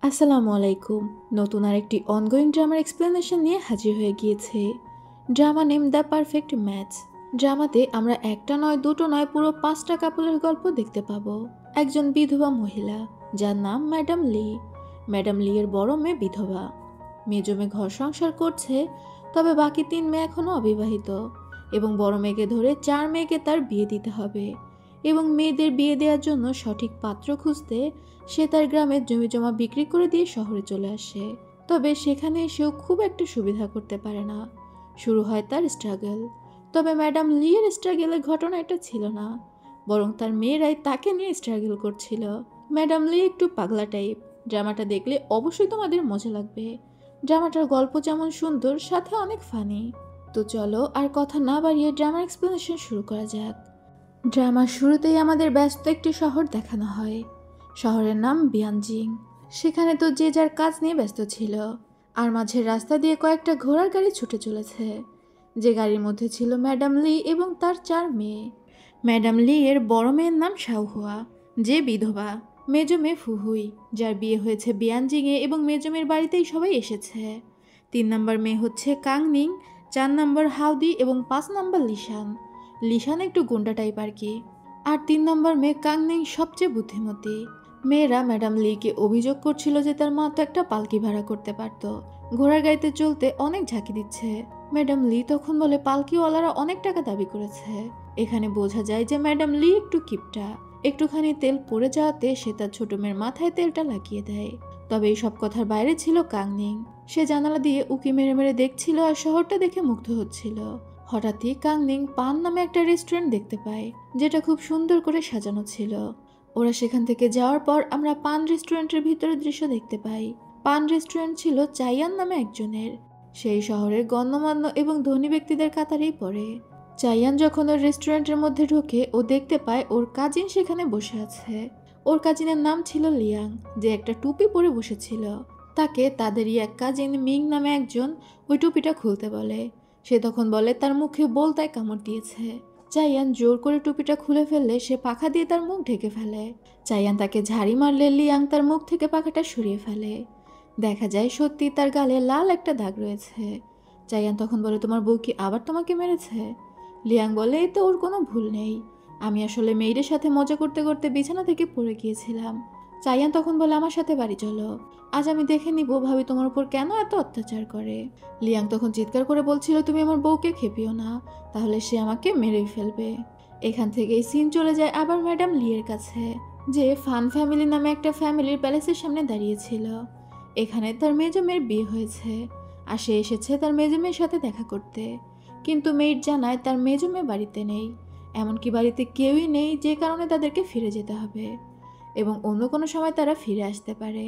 আসসালামু আলাইকুম। নতুন আরেকটি অনগোয়িং ড্রামার এক্সপ্লেনেশন নিয়ে হাজির হয়ে গিয়েছে। Drama name the perfect match. ড্রামাতে আমরা একটা নয় দুটো নয় পুরো 5টা কাপলের গল্প দেখতে পাবো। একজন বিধবা মহিলা যার নাম ম্যাডাম লি। ম্যাডাম লি এর বড় মেয়ে বিধবা, মেজো মেয়ে ঘর সংসার করছে, তবে বাকি 3 মেয়ে এখনো অবিবাহিত এবং বড় মেয়েকে ধরে 4 মেয়েকে তার বিয়ে দিতে হবে এবং মেয়েদের বিয়ে দেওয়ার জন্য সঠিক পাত্র খুঁজতে সে তার গ্রামের জমিজমা বিক্রি করে দিয়ে শহরে চলে আসে। তবে সেখানে এসেও খুব একটা সুবিধা করতে পারে না। শুরু হয় তার স্ট্রাগল। তবে ম্যাডাম লি এর স্ট্রাগলের ঘটনা এটা ছিল না, বরং তার মেয়েরাই তাকে নিয়ে স্ট্রাগল করছিল। ম্যাডাম লি একটু পাগলা টাইপ। ড্রামাটা দেখলে অবশ্যই তোমাদের মজা লাগবে। ড্রামাটার গল্প যেমন সুন্দর, সাথে অনেক ফানি। তো চলো আর কথা না বাড়িয়ে ড্রামার এক্সপ্লেনেশন শুরু করা যাক। ড্রামার শুরুতেই আমাদের ব্যস্ত একটি শহর দেখানো হয়। শহরের নাম বিয়ানজিং। সেখানে তো যে যার কাজ নিয়ে ব্যস্ত ছিল, আর মাঝের রাস্তা দিয়ে কয়েকটা ঘোড়ার গাড়ি ছুটে চলেছে। যে গাড়ির মধ্যে ছিল ম্যাডাম লি এবং তার 4 মেয়ে। ম্যাডাম লি এর বড় মেয়ের নাম শাওহুয়া, যে বিধবা। মেজো মেয়ে ফুহুই, যার বিয়ে হয়েছে বিয়ানজিংয়ে এবং মেজো মেয়ের বাড়িতেই সবাই এসেছে। 3 নম্বর মেয়ে হচ্ছে কাংনিং, 4 নম্বর হাউদি এবং 5 নম্বর লিশান। লিশান একটু গুন্ডা টাইপ আর কি। আর 3 নম্বর মেয়ে কাংনিং সবচেয়ে বুদ্ধিমতী। মেয়েরা ম্যাডাম লিকে অভিযোগ করছিল যে তার মা তো একটা পালকি ভাড়া করতে পারত, ঘোড়ার গাড়িতে চলতে অনেক ঝাঁকি দিচ্ছে। ম্যাডাম লি তখন বলে পালকিওয়ালারা অনেক টাকা দাবি করেছে। এখানে বোঝা যায় যে ম্যাডাম লি একটু কিপটা। একটুখানি তেল পড়ে যাওয়াতে সে তার ছোট মেয়ের মাথায় তেলটা লাগিয়ে দেয়। তবে এই সব কথার বাইরে ছিল কাংনিং। সে জানালা দিয়ে উকি মেরে মেরে দেখছিল আর শহরটা দেখে মুগ্ধ হচ্ছিল। হঠাৎই কাংনিং পান নামে একটা রেস্টুরেন্ট দেখতে পায়, যেটা খুব সুন্দর করে সাজানো ছিল। ওরা সেখান থেকে যাওয়ার পর আমরা পান রেস্টুরেন্টের ভিতরে দৃশ্য দেখতে পাই। পান রেস্টুরেন্ট ছিল চাইয়ান নামে একজনের। সেই শহরের গণ্যমান্য এবং ধনী ব্যক্তিদের কাতারেই পড়ে। চাইয়ান যখন ওর রেস্টুরেন্টের মধ্যে ঢোকে, ও দেখতে পায় ওর কাজিন সেখানে বসে আছে। ওর কাজিনের নাম ছিল লিয়াং, যে একটা টুপি পরে বসেছিল। তাকে তাদেরই এক কাজিন মিং নামে একজন ওই টুপিটা খুলতে বলে। সে তখন বলে তার মুখে বোলতায় কামড় দিয়েছে। চাইয়ান জোর করে টুপিটা খুলে ফেললে সে পাখা দিয়ে তার মুখ ঢেকে ফেলে। চাইয়ান তাকে ঝাড়ি মারলে লিয়াং তার মুখ থেকে পাখাটা সরিয়ে ফেলে। দেখা যায় সত্যি তার গালে লাল একটা দাগ রয়েছে। চাইয়ান তখন বলে, তোমার বউ কি আবার তোমাকে মেরেছে? লিয়াং বলে, এতে ওর কোনো ভুল নেই। আমি আসলে মেয়েদের সাথে মজা করতে করতে বিছানা থেকে পড়ে গিয়েছিলাম। চাইয়ান তখন বলে, আমার সাথে বাড়ি চলো, আজ আমি দেখে নিব ভাবি তোমার উপর কেন এত অত্যাচার করে। লিয়াং তখন চিৎকার করে বলছিল, তুমি আমার বউকে খেপিও না, তাহলে সে আমাকে মেরেই ফেলবে। এখান থেকেই সিন চলে যায় আবার ম্যাডাম লিয়ের কাছে, যে ফান ফ্যামিলি নামে একটা ফ্যামিলির প্যালেসের সামনে দাঁড়িয়েছিল। এখানে তার মেজো মেয়ের বিয়ে হয়েছে আর সে এসেছে তার মেজো মেয়ের সাথে দেখা করতে। কিন্তু মেয়ের জানায় তার মেজো মেয়ে বাড়িতে নেই, এমনকি বাড়িতে কেউই নেই, যে কারণে তাদেরকে ফিরে যেতে হবে এবং অন্য কোনো সময় তারা ফিরে আসতে পারে।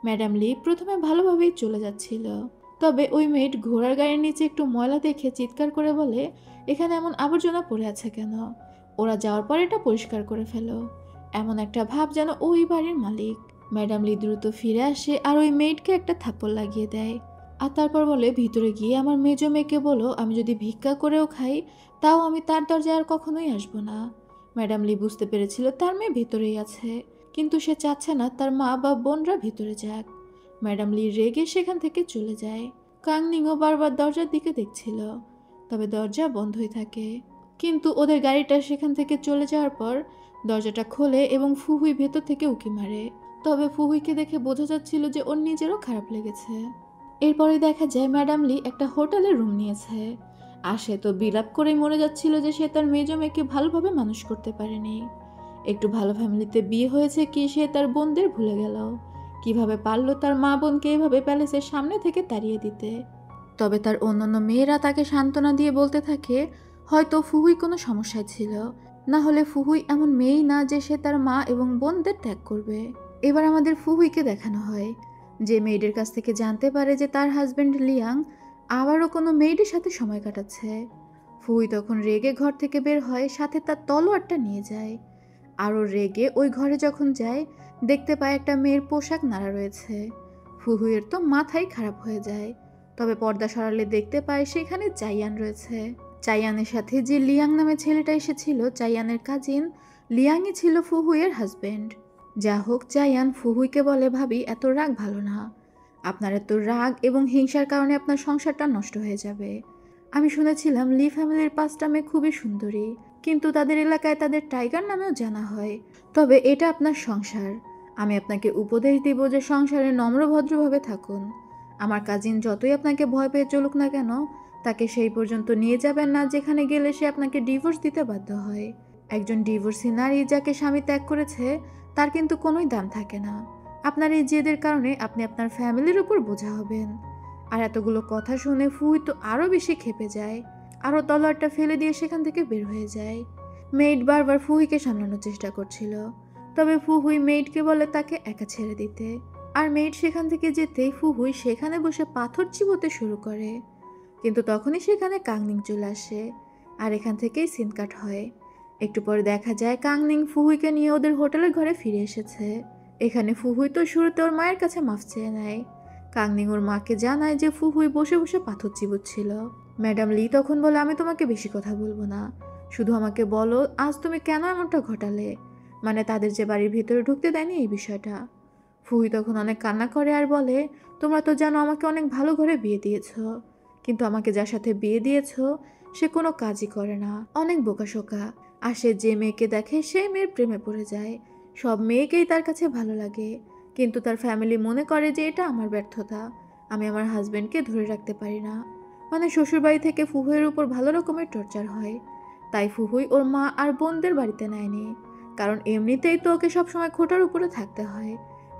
ম্যাডাম লি প্রথমে ভালোভাবেই চলে যাচ্ছিল, তবে ওই মেয়েট ঘোড়ার গাড়ির নিচে একটু ময়লা দেখে চিৎকার করে বলে, এখানে এমন আবর্জনা পড়ে আছে কেন? ওরা যাওয়ার পর এটা পরিষ্কার করে ফেলো। এমন একটা ভাব যেন ওই বাড়ির মালিক। ম্যাডাম লি দ্রুত ফিরে আসে আর ওই মেয়েটকে একটা থাপ্পড় লাগিয়ে দেয়। আর তারপর বলে, ভিতরে গিয়ে আমার মেজো মেয়েকে বলো আমি যদি ভিক্ষা করেও খাই, তাও আমি তার দরজায় আর কখনোই আসবো না। ম্যাডাম লি বুঝতে পেরেছিল তার মেয়ে ভিতরেই আছে, কিন্তু সে চাচ্ছে না তার মা বা বোনরা ভিতরে যাক। ম্যাডাম লি রেগে সেখান থেকে চলে যায়। কাংনিংও বারবার দরজার দিকে দেখছিল, তবে দরজা বন্ধই থাকে। কিন্তু ওদের গাড়িটা সেখান থেকে চলে যাওয়ার পর দরজাটা খোলে এবং ফুহুই ভেতর থেকে উকি মারে। তবে ফুহুইকে দেখে বোঝা যাচ্ছিল যে ওর নিজেরও খারাপ লেগেছে। এরপরে দেখা যায় ম্যাডাম লি একটা হোটেলে রুম নিয়েছে, আর সে তো বিলাপ করেই মরে যাচ্ছিল যে সে তার মেজো মেয়েকে ভালোভাবে মানুষ করতে পারেনি। একটু ভালো ফ্যামিলিতে বিয়ে হয়েছে কি সে তার বোনদের ভুলে গেল? কিভাবে পারলো তার মা বোনকে এভাবে প্যালেসের সামনে থেকে তাড়িয়ে দিতে? তবে তার অন্যান্য মেয়েরা তাকে সান্ত্বনা দিয়ে বলতে থাকে, হয়তো ফুহুই কোনো সমস্যায় ছিল, না হলে ফুহুই এমন মেয়েই না যে সে তার মা এবং বোনদের ত্যাগ করবে। এবার আমাদের ফুহুইকে দেখানো হয়, যে মেয়েদের কাছ থেকে জানতে পারে যে তার হাজবেন্ড লিয়াং আবারও কোনো মেয়েদের সাথে সময় কাটাচ্ছে। ফুহুই তখন রেগে ঘর থেকে বের হয়, সাথে তার তলোয়ারটা নিয়ে যায়। আরও রেগে ওই ঘরে যখন যায়, দেখতে পায় একটা মেয়ের পোশাক নাড়া রয়েছে। ফুহুইয়ের তো মাথাই খারাপ হয়ে যায়। তবে পর্দা সরালে দেখতে পায় সেখানে চাইয়ান রয়েছে। চাইয়ানের সাথে যে লিয়াং নামে ছেলেটা এসেছিল, চাইয়ানের কাজিন, লিয়াংই ছিল ফুহুইয়ের হাজবেন্ড। যা হোক চাইয়ান ফুহুইকে বলে, ভাবি এত রাগ ভালো না। আপনার এত রাগ এবং হিংসার কারণে আপনার সংসারটা নষ্ট হয়ে যাবে। আমি শুনেছিলাম লি ফ্যামিলির 5টা মেয়ে খুবই সুন্দরী, কিন্তু তাদের এলাকায় তাদের টাইগার নামেও জানা হয়। তবে এটা আপনার সংসার। আমি আপনাকে উপদেশ দিব যে সংসারে নম্রভদ্রভাবে থাকুন। আমার কাজিন যতই আপনাকে ভয় পেয়ে চলুক না কেন, তাকে সেই পর্যন্ত নিয়ে যাবেন না যেখানে গেলে সে আপনাকে ডিভোর্স দিতে বাধ্য হয়। একজন ডিভোর্সি নারী যাকে স্বামী ত্যাগ করেছে তার কিন্তু কোনোই দাম থাকে না। আপনার এই জেদের কারণে আপনি আপনার ফ্যামিলির উপর বোঝা হবেন। আর এতগুলো কথা শুনে ফুই তো আরও বেশি ক্ষেপে যায়, আরও তলোয়ারটা ফেলে দিয়ে সেখান থেকে বের হয়ে যায়। মেইড বারবার ফুহিকে সামলানোর চেষ্টা করছিল, তবে ফুহুই মেইডকে বলে তাকে একা ছেড়ে দিতে। আর মেইড সেখান থেকে যেতেই ফুহুই সেখানে বসে পাথর চিবোতে শুরু করে। কিন্তু তখনই সেখানে কাংনিং চলে আসে, আর এখান থেকেই সিন কাট হয়। একটু পরে দেখা যায় কাংনিং ফুহুইকে নিয়ে ওদের হোটেলের ঘরে ফিরে এসেছে। এখানে ফুহুই তো শুরুতে ওর মায়ের কাছে মাফ চেয়ে নেয়। কাংনিং ওর মাকে জানায় যে ফুহুই বসে বসে পাথর চিবুচ্ছিল। ম্যাডাম লি তখন বলে, আমি তোমাকে বেশি কথা বলবো না, শুধু আমাকে বলো আজ তুমি কেন এমনটা ঘটালে, মানে তাদের যে বাড়ির ভেতরে ঢুকতে দেয়নি এই বিষয়টা। ফুহুই তখন অনেক কান্না করে আর বলে, তোমরা তো জানো আমাকে অনেক ভালো ঘরে বিয়ে দিয়েছ, কিন্তু আমাকে যার সাথে বিয়ে দিয়েছ সে কোনো কাজই করে না, অনেক বোকাশোকা। আর সে যে মেয়েকে দেখে সেই মেয়ের প্রেমে পড়ে যায়। সব মেয়েকেই তার কাছে ভালো লাগে, কিন্তু তার ফ্যামিলি মনে করে যে এটা আমার ব্যর্থতা, আমি আমার হাজবেন্ডকে ধরে রাখতে পারি না। মানে শ্বশুরবাড়ি থেকে ফুহুয়ের উপর ভালো রকমের টর্চার হয়। তাই ফুহুই ওর মা আর বোনদের বাড়িতে নেয়নি, কারণ এমনিতেই তো ওকে সবসময় খোঁটার উপরে থাকতে হয়।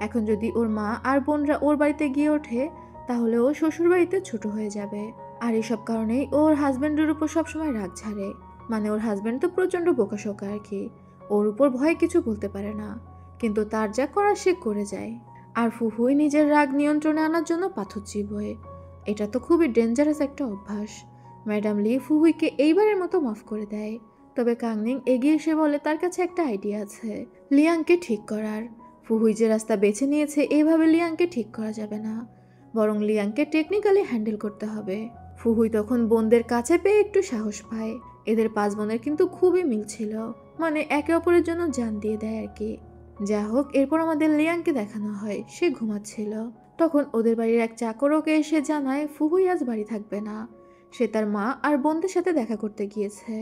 এখন যদি ওর মা আর বোনরা ওর বাড়িতে গিয়ে ওঠে, তাহলে ও শ্বশুরবাড়িতে ছোট হয়ে যাবে। আর এসব কারণেই ওর হাজবেন্ডের উপর সবসময় রাগ ঝাড়ে। মানে ওর হাজবেন্ড তো প্রচণ্ড বোকাশোকা আর কি, ওর উপর ভয়ে কিছু বলতে পারে না, কিন্তু তার যা করার সে করে যায়। আর ফুহুই নিজের রাগ নিয়ন্ত্রণে আনার জন্য পাথর চিবোয়। এটা তো খুবই ডেঞ্জারাস একটা অভ্যাস। ম্যাডাম লি ফুহুইকে এইবারের মতো মাফ করে দেয়। তবে কাংনিং এগিয়ে এসে বলে তার কাছে একটা আইডিয়া আছে লিয়াংকে ঠিক করার। ফুহুই যে রাস্তা বেছে নিয়েছে এইভাবে লিয়াংকে ঠিক করা যাবে না, বরং লিয়াংকে টেকনিক্যালি হ্যান্ডেল করতে হবে। ফুহুই তখন বোনদের কাছে পেয়ে একটু সাহস পায়। এদের 5 বোনের কিন্তু খুবই মিল ছিল, মানে একে অপরের জন্য জান দিয়ে দেয় আর কি। যা হোক, এরপর আমাদের লিয়াংকে দেখানো হয় সে ঘুমাচ্ছিল। তখন ওদের বাড়ির এক চাকর ওকে এসে জানায় ফুহুই আজ বাড়ি থাকবে না, সে তার মা আর বোনদের সাথে দেখা করতে গিয়েছে।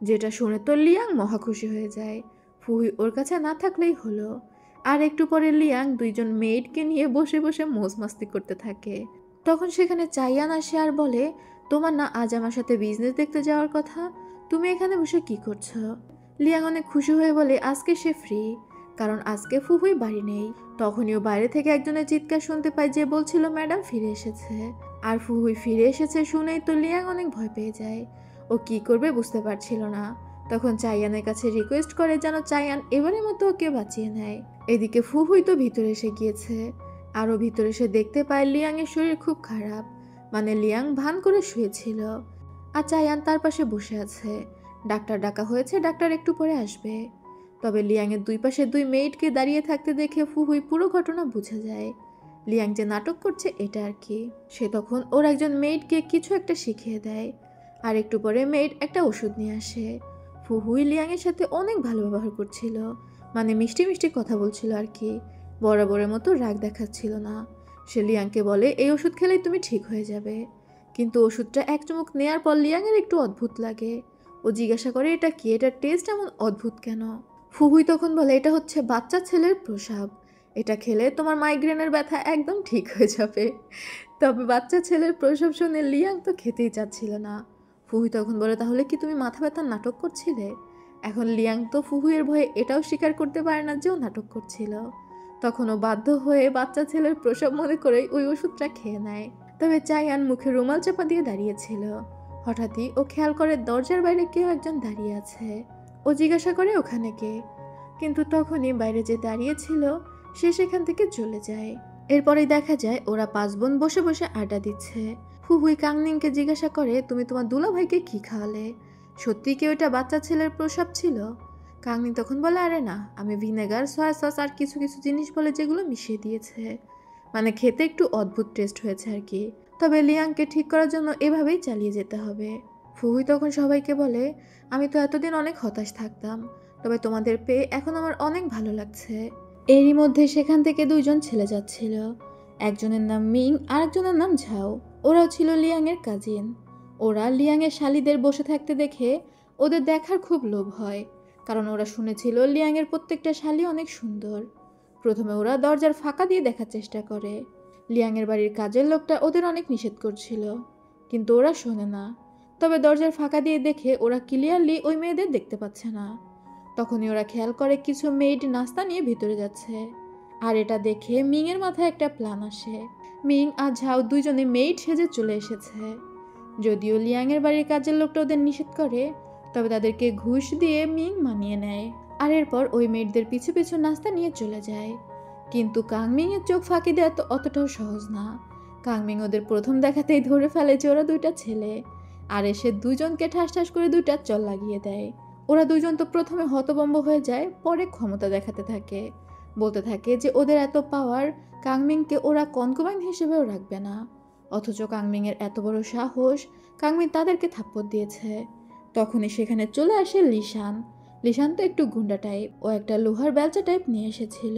যেটা শুনে তো লিয়াং মহা খুশি হয়ে যায়, ফুহুই ওর কাছে না থাকলেই হলো। আর একটু পরে লিয়াং 2জন মেয়েডকে নিয়ে বসে বসে মৌজ মাস্তি করতে থাকে। তখন সেখানে চাইয়ান আসে আর বলে, তোমার না আজ আমার সাথে বিজনেস দেখতে যাওয়ার কথা, তুমি এখানে বসে কি করছো? লিয়াং অনেক খুশি হয়ে বলে আজকে সে ফ্রি, কারণ আজকে ফুহুই বাড়ি নেই। তখনই ও বাইরে থেকে একজনের চিৎকার শুনতে পায় যে বলছিল ম্যাডাম ফিরে এসেছে। আর ফুহুই ফিরে এসেছে শুনেই তো লিয়াং অনেক ভয় পেয়ে যায়, ও কি করবে বুঝতে পারছিল না। তখন চাইয়ানের কাছে রিকোয়েস্ট করে যেন চাইয়ান এবারের মতো ওকে বাঁচিয়ে নেয়। এদিকে ফুহুই তো ভিতরে এসে গিয়েছে, আরও ভিতরে এসে দেখতে পায় লিয়াংয়ের শরীর খুব খারাপ, মানে লিয়াং ভান করে শুয়েছিল আর চাইয়ান তার পাশে বসে আছে। ডাক্তার ডাকা হয়েছে, ডাক্তার একটু পরে আসবে। তবে লিয়াংয়ের 2 পাশে 2 মেইডকে দাঁড়িয়ে থাকতে দেখে ফুহুই পুরো ঘটনা বুঝে যায়। লিয়াং যে নাটক করছে এটা আর কি। সে তখন ওর একজন মেইডকে কিছু একটা শিখিয়ে দেয়, আর একটু পরে মেইড একটা ওষুধ নিয়ে আসে। ফুহুই লিয়াংয়ের সাথে অনেক ভালো ব্যবহার করছিল, মানে মিষ্টি মিষ্টি কথা বলছিল আর কি, বরাবরের মতো রাগ দেখাচ্ছিল না। সে লিয়াংকে বলে এই ওষুধ খেলেই তুমি ঠিক হয়ে যাবে। কিন্তু ওষুধটা এক চুমুক নেয়ার পর লিয়াংয়ের একটু অদ্ভুত লাগে। ও জিজ্ঞাসা করে এটা কি, এটার টেস্ট এমন অদ্ভুত কেন? ফুহুই তখন বলে এটা হচ্ছে বাচ্চা ছেলের প্রসাব, এটা খেলে তোমার মাইগ্রেনের ব্যথা একদম ঠিক হয়ে যাবে। তবে বাচ্চা ছেলের প্রসাব শুনে লিয়াং তো খেতেই চাচ্ছিল না। ফুহুই তখন বলে তাহলে কি তুমি মাথা ব্যথার নাটক করছিলে? এখন লিয়াং তো ফুহুইয়ের ভয়ে এটাও স্বীকার করতে পারে না যে ও নাটক করছিল। তখন ও বাধ্য হয়ে বাচ্চা ছেলের প্রসব মনে করেই ওই ওষুধটা খেয়ে নেয়। তবে চাইয়ান মুখে রুমাল চাপা দিয়ে দাঁড়িয়েছিল। হঠাৎই ও খেয়াল করে দরজার বাইরে কেউ একজন দাঁড়িয়ে আছে। ও জিজ্ঞাসা করে ওখানে কে, কিন্তু তখনই বাইরে যে দাঁড়িয়ে ছিল সে সেখান থেকে চলে যায়। এরপরেই দেখা যায় ওরা 5 বোন বসে বসে আড্ডা দিচ্ছে। ফুহুই কাংনিংকে জিজ্ঞাসা করে তুমি তোমার দুলাভাইকে কি খাওয়ালে, সত্যি কি ওটা বাচ্চা ছেলের প্রসাব ছিল? কাংনিং তখন বলে আরে না, আমি ভিনেগার, সয়া সস আর কিছু কিছু জিনিস বলে যেগুলো মিশিয়ে দিয়েছে, মানে খেতে একটু অদ্ভুত টেস্ট হয়েছে আর কি। তবে লিয়াংকে ঠিক করার জন্য এভাবেই চালিয়ে যেতে হবে। ফুহুই তখন সবাইকে বলে আমি তো এতদিন অনেক হতাশ থাকতাম, তবে তোমাদের পেয়ে এখন আমার অনেক ভালো লাগছে। এরই মধ্যে সেখান থেকে দুইজন ছেলে যাচ্ছিল। একজনের নাম মিং, আরেকজনের নাম ঝাও। ওরাও ছিল লিয়াংয়ের কাজিন। ওরা লিয়াংয়ের শালিদের বসে থাকতে দেখে ওদের দেখার খুব লোভ হয়, কারণ ওরা শুনেছিল লিয়াংয়ের প্রত্যেকটা শালি অনেক সুন্দর। প্রথমে ওরা দরজার ফাঁকা দিয়ে দেখার চেষ্টা করে। লিয়াংয়ের বাড়ির কাজের লোকটা ওদের অনেক নিষেধ করছিল, কিন্তু ওরা শোনে না। তবে দরজার ফাঁকা দিয়ে দেখে ওরা ক্লিয়ারলি ওই মেয়েদের দেখতে পাচ্ছে না। তখনই ওরা খেয়াল করে কিছু মেয়েড নাস্তা নিয়ে ভিতরে যাচ্ছে। আর এটা দেখে মিংয়ের মাথায় একটা প্ল্যান আসে। মিং আর ঝাও দুইজনে মেইড সেজে চলে এসেছে। যদিও লিয়াংয়ের বাড়ির কাজের লোকটা ওদের নিষেধ করে, তবে তাদেরকে ঘুষ দিয়ে মিং মানিয়ে নেয়। আর এরপর ওই মেয়েদের পিছু পিছু নাস্তা নিয়ে চলে যায়। কিন্তু কাংমিংয়ের চোখ ফাঁকি দেওয়া তো অতটাও সহজ না। কাংমিং ওদের প্রথম দেখাতেই ধরে ফেলে যে ওরা দুইটা ছেলে, আর এসে দুজনকে ঠাস ঠাস করে দুইটা চল লাগিয়ে দেয়। ওরা দুজন তো প্রথমে হতভম্ব হয়ে যায়, পরে ক্ষমতা দেখাতে থাকে। বলতে থাকে যে ওদের এত পাওয়ার, কাংমিংকে ওরা কনকুবাইন হিসেবেও রাখবে না। অথচ কাংমিংয়ের এত বড় সাহস, কাংমিং তাদেরকে থাপ্পড় দিয়েছে। তখনই সেখানে চলে আসে লিশান। লিশান তো একটু গুন্ডা টাইপ। ও একটা লোহার বেলচা টাইপ নিয়ে এসেছিল,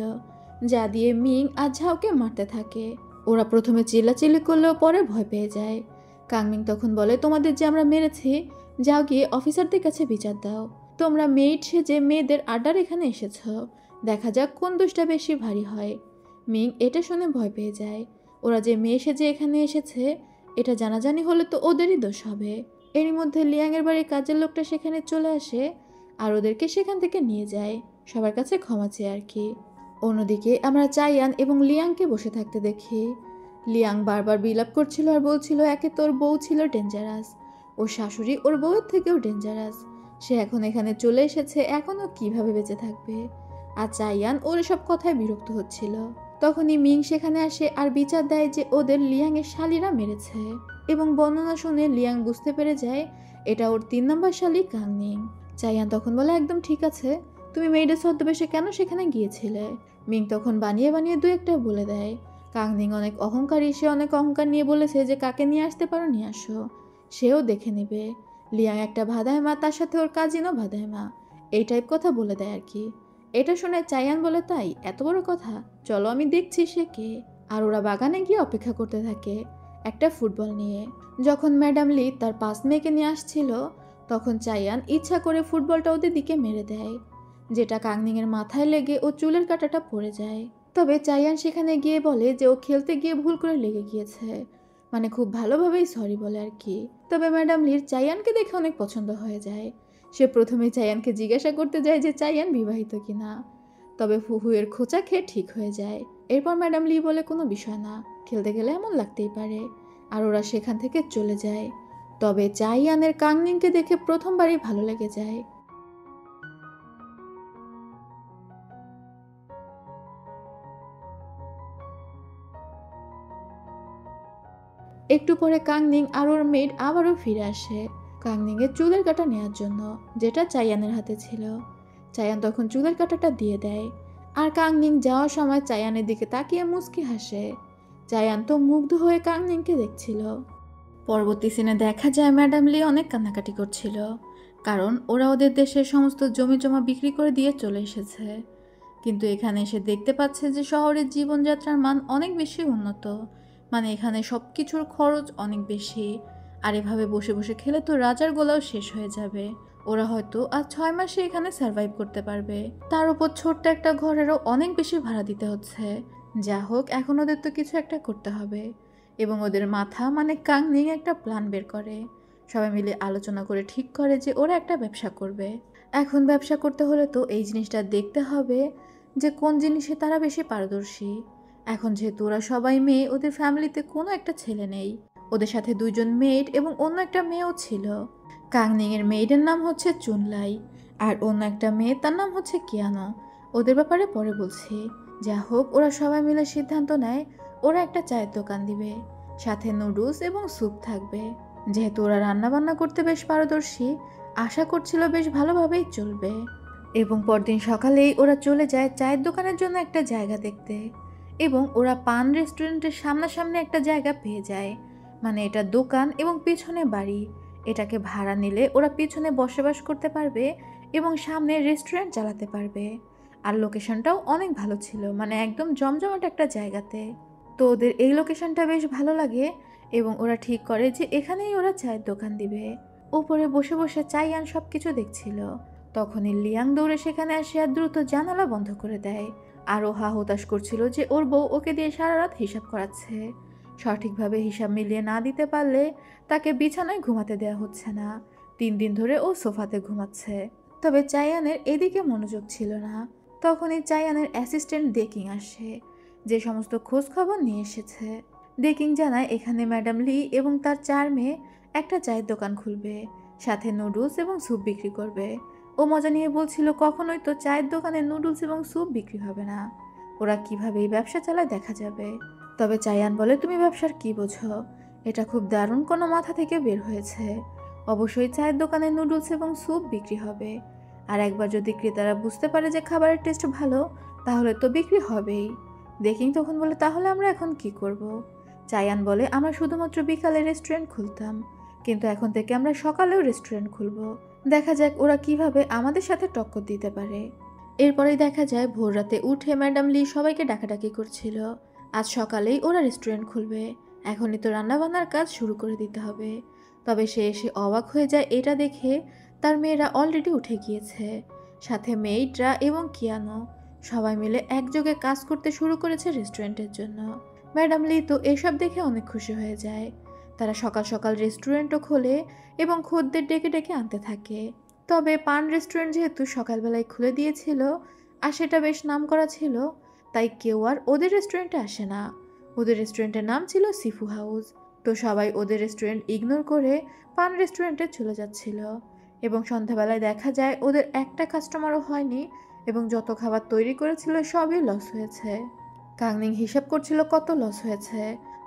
যা দিয়ে মিং আর ঝাওকে মারতে থাকে। ওরা প্রথমে চিল্লাচিল্লি করলেও পরে ভয় পেয়ে যায়। কাংমিং তখন বলে, তোমাদের যে আমরা মেরেছি, যাও গিয়ে অফিসারদের কাছে বিচার দাও। তোমরা মেইড সেজে মেয়েদের আড্ডার এখানে এসেছ, দেখা যাক কোন দোষটা বেশি ভারী হয়। মিং এটা শুনে ভয় পেয়ে যায়। ওরা যে মেয়ে সেজে এখানে এসেছে এটা জানাজানি হলে তো ওদেরই দোষ হবে। এরই মধ্যে লিয়াংয়ের বাড়ির কাজের লোকটা সেখানে চলে আসে আর ওদেরকে সেখান থেকে নিয়ে যায়, সবার কাছে ক্ষমা চেয়ে আর কি। অন্যদিকে আমরা চাইয়ান এবং লিয়াংকে বসে থাকতে দেখি। লিয়াং বারবার বিলাপ করছিল আর বলছিল একে তোর বউ ছিল ডেঞ্জারাস, ওর শাশুড়ি ওর বউয়ের থেকেও ডেঞ্জারাস। সে এখন এখানে চলে এসেছে, এখনও কিভাবে বেঁচে থাকবে। আর চাইয়ান ওর সব কথায় বিরক্ত হচ্ছিল। তখনই মিং সেখানে আসে আর বিচার দেয় যে ওদের লিয়াংয়ের শালিরা মেরেছে, এবং বর্ণনা শুনে লিয়াং বুঝতে পেরে যায় এটা ওর 3 নম্বর শালি কাংনিং। চাইয়ান তখন বলে, একদম ঠিক আছে, তুমি মেয়েদের ছদ্মবেশে কেন সেখানে গিয়েছিলে? মিং তখন বানিয়ে বানিয়ে দু একটা বলে দেয়। কাংনিং অনেক অহংকারী, সে অনেক অহংকার নিয়ে বলেছে যে কাকে নিয়ে আসতে পারো নিয়ে আসো, সেও দেখে নেবে। লিয়াং একটা ভাদাইমা, তার সাথে ওর কাজিনও ভাদাইমা, এই টাইপ কথা বলে দেয় আর কি। এটা শুনে চাইয়ান বলে, তাই এত বড় কথা, চলো আমি দেখছি সে কে। আর ওরা বাগানে গিয়ে অপেক্ষা করতে থাকে একটা ফুটবল নিয়ে। যখন ম্যাডাম লি তার 5 মেয়েকে নিয়ে আসছিল, তখন চাইয়ান ইচ্ছা করে ফুটবলটা ওদের দিকে মেরে দেয়, যেটা কাংনিংয়ের মাথায় লেগে ও চুলের কাঁটাটা পড়ে যায়। তবে চাইয়ান সেখানে গিয়ে বলে যে ও খেলতে গিয়ে ভুল করে লেগে গিয়েছে, মানে খুব ভালোভাবেই সরি বলে আর কি। তবে ম্যাডাম লির চাইয়ানকে দেখে অনেক পছন্দ হয়ে যায়। সে প্রথমে চাইয়ানকে জিজ্ঞাসা করতে যায় যে চাইয়ান বিবাহিত কিনা, তবে ফুহুয়ের খোঁচা খেয়ে ঠিক হয়ে যায়। এরপর ম্যাডাম লি বলে, কোনো বিষয় না, খেলতে গেলে এমন লাগতেই পারে। আর ওরা সেখান থেকে চলে যায়। তবে চাইয়ানের কাংনিংকে দেখে প্রথমবারই ভালো লেগে যায়। একটু পরে কাংনিং আর ওর মেড আবারও ফিরে আসে কাংনিংয়ের চুলের কাঁটা নেওয়ার জন্য, যেটা চাইয়ানের হাতে ছিল। চাইয়ান তখন চুলের কাঁটাটা দিয়ে দেয়, আর কাংনিং যাওয়ার সময় চাইয়ানের দিকে তাকিয়ে মুচকি হাসে। চাইয়ান তো মুগ্ধ হয়ে কাংনিংকে দেখছিল। পরবর্তী সিনে দেখা যায় ম্যাডাম লি অনেক কান্নাকাটি করছিল, কারণ ওরা ওদের দেশের সমস্ত জমি জমা বিক্রি করে দিয়ে চলে এসেছে। কিন্তু এখানে এসে দেখতে পাচ্ছে যে শহরের জীবনযাত্রার মান অনেক বেশি উন্নত, মানে এখানে সব কিছুর খরচ অনেক বেশি। আর এভাবে বসে বসে খেলে তো রাজার গোলাও শেষ হয়ে যাবে। ওরা হয়তো আর 6 মাসে এখানে সার্ভাইভ করতে পারবে। তার উপর ছোট্ট একটা ঘরেরও অনেক বেশি ভাড়া দিতে হচ্ছে। যা হোক, এখন ওদের তো কিছু একটা করতে হবে। এবং ওদের মাথা মানে কাংনিং একটা প্ল্যান বের করে। সবাই মিলে আলোচনা করে ঠিক করে যে ওরা একটা ব্যবসা করবে। এখন ব্যবসা করতে হলে তো এই জিনিসটা দেখতে হবে যে কোন জিনিসে তারা বেশি পারদর্শী। এখন যেহেতু ওরা সবাই মেয়ে, ওদের ফ্যামিলিতে কোনো একটা ছেলে নেই। ওদের সাথে 2জন মেড এবং অন্য একটা মেয়েও ছিল। কাংনিংয়ের মেয়েদের নাম হচ্ছে চুনলাই, আর অন্য একটা মেয়ে তার নাম হচ্ছে কিয়ানো। ওদের ব্যাপারে পরে বলছি। যা হোক, ওরা সবাই মিলে সিদ্ধান্ত নেয় ওরা একটা চায়ের দোকান দিবে, সাথে নুডলস এবং স্যুপ থাকবে। যেহেতু ওরা রান্নাবান্না করতে বেশ পারদর্শী, আশা করছিল বেশ ভালোভাবেই চলবে। এবং পরদিন সকালেই ওরা চলে যায় চায়ের দোকানের জন্য একটা জায়গা দেখতে। এবং ওরা পান রেস্টুরেন্টের সামনাসামনি একটা জায়গা পেয়ে যায়, মানে এটা দোকান এবং পিছনে বাড়ি। এটাকে ভাড়া নিলে ওরা পিছনে বসবাস করতে পারবে এবং সামনে রেস্টুরেন্ট চালাতে পারবে। আর লোকেশনটাও অনেক ভালো ছিল, মানে একদম জমজমাট একটা জায়গাতে। তো ওদের এই লোকেশনটা বেশ ভালো লাগে এবং ওরা ঠিক করে যে এখানেই ওরা চায়ের দোকান দিবে। উপরে বসে বসে চাইয়ান সব কিছু দেখছিল। তখনই লিয়াং দৌড়ে সেখানে আসে আর দ্রুত জানালা বন্ধ করে দেয়। আর ও হা হতাশ করছিল যে ওর বউ ওকে দিয়ে সারা রাত হিসাব করাচ্ছে। সঠিকভাবে হিসাব মিলিয়ে না দিতে পারলে তাকে বিছানায় ঘুমাতে দেওয়া হচ্ছে না। 3 দিন ধরে ও সোফাতে ঘুমাচ্ছে। তবে চাইয়ানের এদিকে মনোযোগ ছিল না। তখনই চাইয়ানের অ্যাসিস্ট্যান্ট ডেকিং আসে, যে সমস্ত খোঁজ খবর নিয়ে এসেছে। ডেকিং জানায় এখানে ম্যাডাম লি এবং তার 4 মেয়ে একটা চায়ের দোকান খুলবে, সাথে নুডলস এবং স্যুপ বিক্রি করবে। ও মজা নিয়ে বলছিল কখনোই তো চায়ের দোকানে নুডলস এবং স্যুপ বিক্রি হবে না, ওরা কিভাবে এই ব্যবসা চালায় দেখা যাবে। তবে চাইয়ান বলে তুমি ব্যবসার কি বোঝো, এটা খুব দারুণ কোনো মাথা থেকে বের হয়েছে। অবশ্যই চায়ের দোকানে নুডলস এবং স্যুপ বিক্রি হবে। আর একবার যদি ক্রেতারা বুঝতে পারে যে খাবারের টেস্ট ভালো, তাহলে তো বিক্রি হবেই। ডেকিং তখন বলে তাহলে আমরা এখন কি করব? চাইয়ান বলে আমরা শুধুমাত্র বিকালে রেস্টুরেন্ট খুলতাম, কিন্তু এখন থেকে আমরা সকালেও রেস্টুরেন্ট খুলব। দেখা যাক ওরা কিভাবে আমাদের সাথে টক্কর দিতে পারে। এরপরেই দেখা যায় ভোর রাতে উঠে ম্যাডাম লি সবাইকে ডাকাডাকি করছিল। আজ সকালেই ওরা রেস্টুরেন্ট খুলবে, এখনই তো রান্নাবান্নার কাজ শুরু করে দিতে হবে। তবে সে এসে অবাক হয়ে যায় এটা দেখে তার মেয়েরা অলরেডি উঠে গিয়েছে, সাথে মেইডরা এবং কিয়ানো সবাই মিলে একযোগে কাজ করতে শুরু করেছে রেস্টুরেন্টের জন্য। ম্যাডাম লি তো এসব দেখে অনেক খুশি হয়ে যায়। তারা সকাল সকাল রেস্টুরেন্টও খোলে এবং খদ্দের ডেকে ডেকে আনতে থাকে। তবে পান রেস্টুরেন্ট যেহেতু সকালবেলায় খুলে দিয়েছিল আর সেটা বেশ নামকরা ছিল, তাই কেউ আর ওদের রেস্টুরেন্টে আসে না। ওদের রেস্টুরেন্টের নাম ছিল সিফু হাউস। তো সবাই ওদের রেস্টুরেন্ট ইগনোর করে পান রেস্টুরেন্টে চলে যাচ্ছিল। এবং সন্ধ্যাবেলায় দেখা যায় ওদের একটা কাস্টমারও হয়নি এবং যত খাবার তৈরি করেছিল সবই লস হয়েছে। কাংনিং হিসাব করছিল কত লস হয়েছে,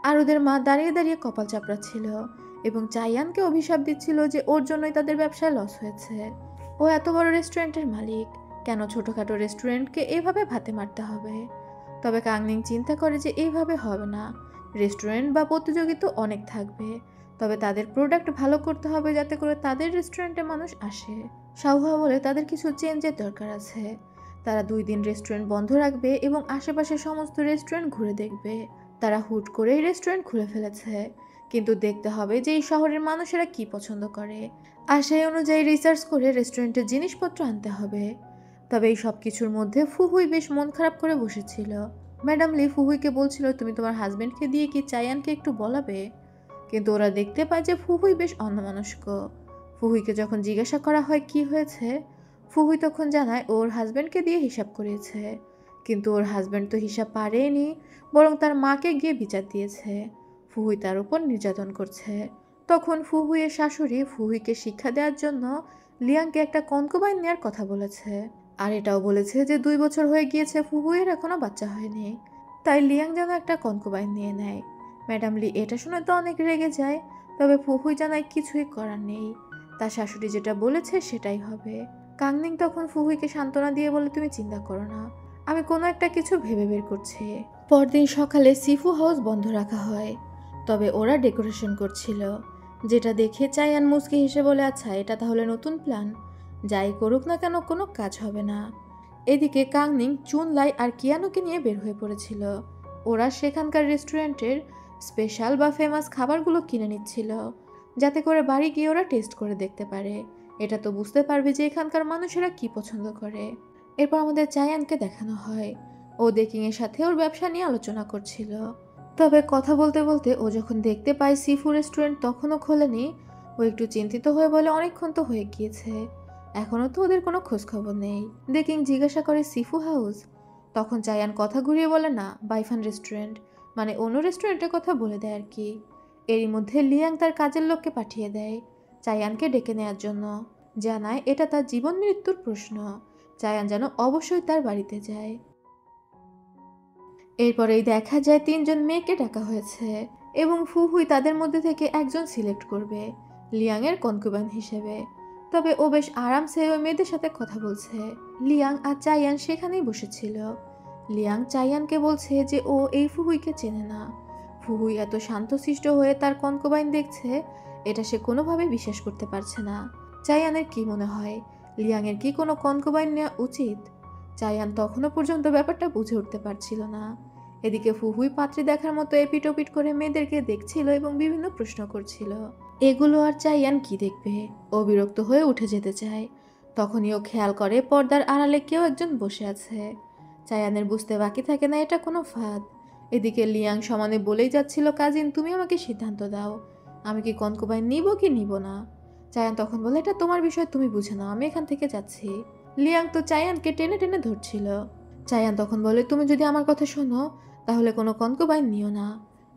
আর ওদের মা দাঁড়িয়ে দাঁড়িয়ে কপাল চাপড়াচ্ছিল এবং চাইয়ানকে অভিশাপ দিচ্ছিল যে ওর জন্যই তাদের ব্যবসায় লস হয়েছে। ও এত বড় রেস্টুরেন্টের মালিক, কেন ছোটোখাটো রেস্টুরেন্টকে এইভাবে ভাতে মারতে হবে? তবে কাংনিং চিন্তা করে যে এইভাবে হবে না। রেস্টুরেন্ট বা প্রতিযোগিতা অনেক থাকবে, তবে তাদের প্রোডাক্ট ভালো করতে হবে যাতে করে তাদের রেস্টুরেন্টে মানুষ আসে। সাহুয়া বলে তাদের কিছু চেঞ্জের দরকার আছে। তারা 2 দিন রেস্টুরেন্ট বন্ধ রাখবে এবং আশেপাশে সমস্ত রেস্টুরেন্ট ঘুরে দেখবে। তারা হুট করেই রেস্টুরেন্ট খুলে ফেলেছে, কিন্তু দেখতে হবে যে এই শহরের মানুষেরা কি পছন্দ করে, আর সেই অনুযায়ী রিসার্চ করে রেস্টুরেন্টের জিনিসপত্র আনতে হবে। তবে এই সব কিছুর মধ্যে ফুহুই বেশ মন খারাপ করে বসেছিল। ম্যাডাম লি ফুহুইকে বলছিল তুমি তোমার হাজবেন্ডকে দিয়ে কি চাইয়ানকে একটু বলাবে, কিন্তু ওরা দেখতে পায় যে ফুহুই বেশ অন্যমনস্ক। ফুহুইকে যখন জিজ্ঞাসা করা হয় কি হয়েছে, ফুহুই তখন জানায় ওর হাজবেন্ডকে দিয়ে হিসাব করিয়েছে, কিন্তু ওর হাজবেন্ড তো হিসাব পারেনি, বরং তার মাকে গিয়ে বিচার দিয়েছে। ফুহুই তার উপর নির্যাতন করছে। তখন ফুহুইয়ের শাশুড়ি ফুহুইকে শিক্ষা দেওয়ার জন্য লিয়াংকে একটা কনকুবাইন নেওয়ার কথা বলেছে, আর এটাও বলেছে যে 2 বছর হয়ে গিয়েছে ফুহুইয়ের এখনো বাচ্চা হয়নি, তাই লিয়াং যেন একটা কনকুবাইন নিয়ে নেয়। ম্যাডাম লি এটা শুনে তো অনেক রেগে যায়, তবে ফুহুই জানায় কিছুই করার নেই, তার শাশুড়ি যেটা বলেছে সেটাই হবে। কাংনিং তখন ফুহুইকে সান্ত্বনা দিয়ে বলে তুমি চিন্তা করো না, আমি কোনো একটা কিছু ভেবে বের করছি। পরদিন সকালে সিফু হাউস বন্ধ রাখা হয়, তবে ওরা ডেকোরেশন করছিল, যেটা দেখে চাইয়ান মুচকি হেসে বলে আচ্ছা এটা তাহলে নতুন প্ল্যান, যাই করুক না কেন কোনো কাজ হবে না। এদিকে কাংনিং চুনলাই আর কিয়ানোকে নিয়ে বের হয়ে পড়েছিল। ওরা সেখানকার রেস্টুরেন্টের স্পেশাল বা ফেমাস খাবারগুলো কিনে নিচ্ছিল, যাতে করে বাড়ি গিয়ে ওরা টেস্ট করে দেখতে পারে। এটা তো বুঝতে পারবে যে এখানকার মানুষেরা কি পছন্দ করে। এরপর আমাদের চায়ানকে দেখানো হয়, ও ডেকিংয়ের সাথে ওর ব্যবসা নিয়ে আলোচনা করছিল। তবে কথা বলতে বলতে ও যখন দেখতে পায় সিফু রেস্টুরেন্ট তখনও খোলেনি, ও একটু চিন্তিত হয়ে বলে অনেকক্ষণ তো হয়ে গিয়েছে, এখনও তো ওদের কোনো খোঁজখবর নেই। ডেকিং জিজ্ঞাসা করে সিফু হাউস, তখন চায়ান কথা ঘুরিয়ে বলে না, বাইফান রেস্টুরেন্ট, মানে অন্য রেস্টুরেন্টের কথা বলে দেয় আর কি। এরই মধ্যে লিয়াং তার কাজের লোককে পাঠিয়ে দেয় চায়ানকে ডেকে নেওয়ার জন্য, জানায় এটা তার জীবন মৃত্যুর প্রশ্ন, চায়ান যেন অবশ্যই তার বাড়িতে যায়। এরপরেই দেখা যায় 3 জন মেয়েকে ডাকা হয়েছে এবং ফুহুই তাদের মধ্যে থেকে একজন সিলেক্ট করবে লিয়াংয়ের কনকুবাইন হিসেবে। তবে ও বেশ আরামসে ওই মেয়েদের সাথে কথা বলছে। লিয়াং আর চাইয়ান সেখানেই বসেছিল। লিয়াং চাইয়ানকে বলছে যে ও এই ফুহুইকে চেনে না। ফুহুই এত শান্তশিষ্ট হয়ে তার কনকুবাইন দেখছে, এটা সে কোনোভাবে বিশ্বাস করতে পারছে না। চাইয়ানের কি মনে হয়, লিয়াংয়ের কি কোনো কনকুবাইন নেওয়া উচিত? চায়ান তখনও পর্যন্ত ব্যাপারটা বুঝে উঠতে পারছিল না। এদিকে ফুহুই পাত্রী দেখার মতো এপিটোপিট করে মেয়েদেরকে দেখছিল এবং বিভিন্ন প্রশ্ন করছিল। এগুলো আর চায়ান কি দেখবে, ও বিরক্ত হয়ে উঠে যেতে চায়। তখনই ও খেয়াল করে পর্দার আড়ালে কেউ একজন বসে আছে। চায়ানের বুঝতে বাকি থাকে না এটা কোনো ফাঁদ। এদিকে লিয়াং সমানে বলেই যাচ্ছিল, কাজিন তুমি আমাকে সিদ্ধান্ত দাও, আমি কি কনকুবাইন নিব কি নিব না। চায়ান তখন বলে, এটা তোমার বিষয়, তুমি বুঝে নাও, আমি এখান থেকে যাচ্ছি। লিয়াং তো চায়ানকে টেনে টেনে ধরছিল। চায়ান তখন বলে, তুমি যদি আমার কথা শোনো তাহলে কোনো কনকুবাইন নিও না,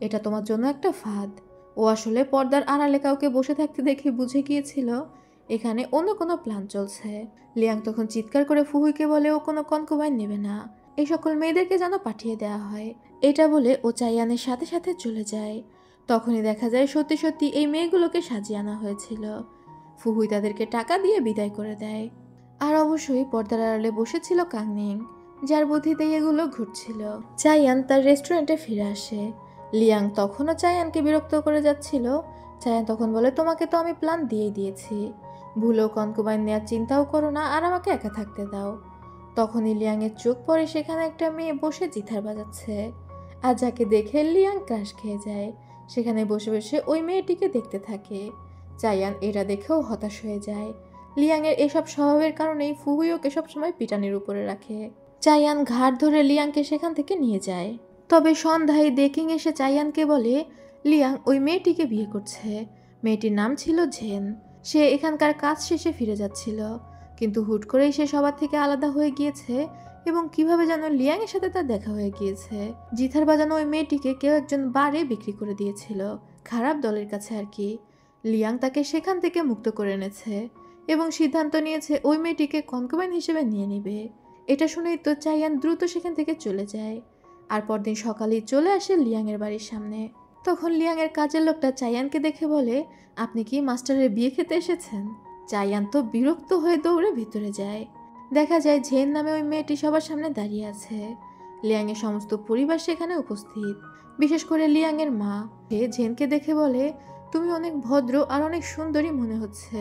এটা তোমার জন্য একটা ফাঁদ। ও আসলে পর্দার আড়ালে কাউকে বসে থাকতে দেখে বুঝে গিয়েছিল এখানে অন্য কোনো প্ল্যান চলছে। লিয়াং তখন চিৎকার করে ফুহুইকে বলে ও কোনো কনকুবাইন নেবে না, এই সকল মেয়েদেরকে যেন পাঠিয়ে দেওয়া হয়। এটা বলে ও চায়ানের সাথে সাথে চলে যায়। তখনই দেখা যায় সত্যি সত্যি এই মেয়েগুলোকে সাজিয়ে আনা হয়েছিল। ফুহুই তাদেরকে টাকা দিয়ে বিদায় করে দেয়। আর অবশ্যই পর্দার আড়ালে বসেছিল কাংনিং, যার বুদ্ধিতেই এগুলো ঘটছিল। চায়ান তার রেস্টুরেন্টে ফিরে আসে। লিয়াং তখনও চায়ানকে বিরক্ত করে যাচ্ছিল। চায়ান তখন বলে, তোমাকে তো আমি প্ল্যান দিয়েই দিয়েছি, ভুলেও কনকুবাইন নেওয়ার চিন্তাও করো না, আর আমাকে একা থাকতে দাও। তখনই লিয়াংয়ের চোখ পড়ে সেখানে একটা মেয়ে বসে জিথার বাজাচ্ছে। আর যাকে দেখে লিয়াং ক্রাশ খেয়ে যায়। সেখানে বসে বসে ওই মেয়েটিকে দেখতে থাকে। চায়ান এটা দেখেও হতাশ হয়ে যায়। লিয়াংয়ের এসব স্বভাবের কারণেই ফুহুই ওকে সবসময় পিটানির উপরে রাখে। চায়ান ঘাড় ধরে লিয়াংকে সেখান থেকে নিয়ে যায়। তবে সন্ধ্যায় দেকিং এসে চায়ানকে বলে লিয়াং ওই মেয়েটিকে বিয়ে করছে। মেয়েটির নাম ছিল ঝেন। সে এখানকার কাজ শেষে ফিরে যাচ্ছিল, কিন্তু হুট করেই সে সবার থেকে আলাদা হয়ে গিয়েছে এবং কিভাবে যেন লিয়াংয়ের সাথে তার দেখা হয়ে গিয়েছে। জিথার বাজানো ওই মেয়েটিকে কেউ একজন বারে বিক্রি করে দিয়েছিল, খারাপ দলের কাছে আর কি। লিয়াং তাকে সেখান থেকে মুক্ত করে এনেছে এবং সিদ্ধান্ত নিয়েছে ওই মেয়েটিকে কনকুবাইন হিসেবে নিয়ে নেবে। এটা শুনেই তো চায়ান দ্রুত সেখান থেকে চলে যায়। আর পরদিন সকালেই চলে আসে লিয়াংয়ের বাড়ির সামনে। তখন লিয়াংয়ের কাজের লোকটা চায়ানকে দেখে বলে, আপনি কি মাস্টারের বিয়ে খেতে এসেছেন? চায়ান তো বিরক্ত হয়ে দৌড়ে ভিতরে যায়। দেখা যায় ঝেন নামে ওই মেয়েটি সবার সামনে দাঁড়িয়ে আছে। লিয়াংয়ের সমস্ত পরিবার সেখানে উপস্থিত, বিশেষ করে লিয়াংয়ের মা। সে ঝেনকে দেখে বলে, তুমি অনেক ভদ্র আর অনেক সুন্দরী মনে হচ্ছে।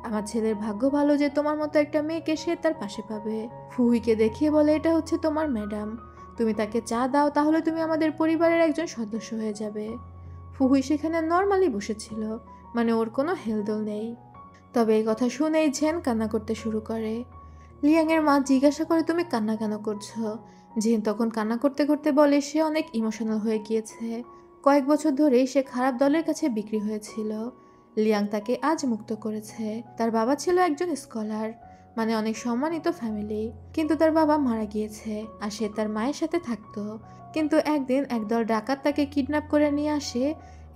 আমার ছেলের ভাগ্য ভালো যে তোমার মতো একটা মেয়েকে সে তার পাশে পাবে। ফুহুইকে দেখিয়ে বলে, এটা হচ্ছে তোমার ম্যাডাম, তুমি তাকে চা দাও, তাহলে তুমি আমাদের পরিবারের একজন সদস্য হয়ে যাবে। ফুহুই সেখানে নর্মালি বসেছিল, মানে ওর কোনো হেলদোল নেই। তবে এই কথা শুনেই ঝেন কান্না করতে শুরু করে। লিয়াংয়ের মা জিজ্ঞাসা করে, তুমি কান্না কেন করছো? ঝেন তখন কান্না করতে করতে বলে সে অনেক ইমোশনাল হয়ে গিয়েছে। কয়েক বছর ধরেই সে খারাপ দলের কাছে বিক্রি হয়েছিল। লিয়াং তাকে আজ মুক্ত করেছে। তার বাবা ছিল একজন স্কলার, মানে অনেক সম্মানিত ফ্যামিলি, কিন্তু তার বাবা মারা গিয়েছে আর সে তার মায়ের সাথে থাকতো। কিন্তু একদিন একদল ডাকাত তাকে কিডন্যাপ করে নিয়ে আসে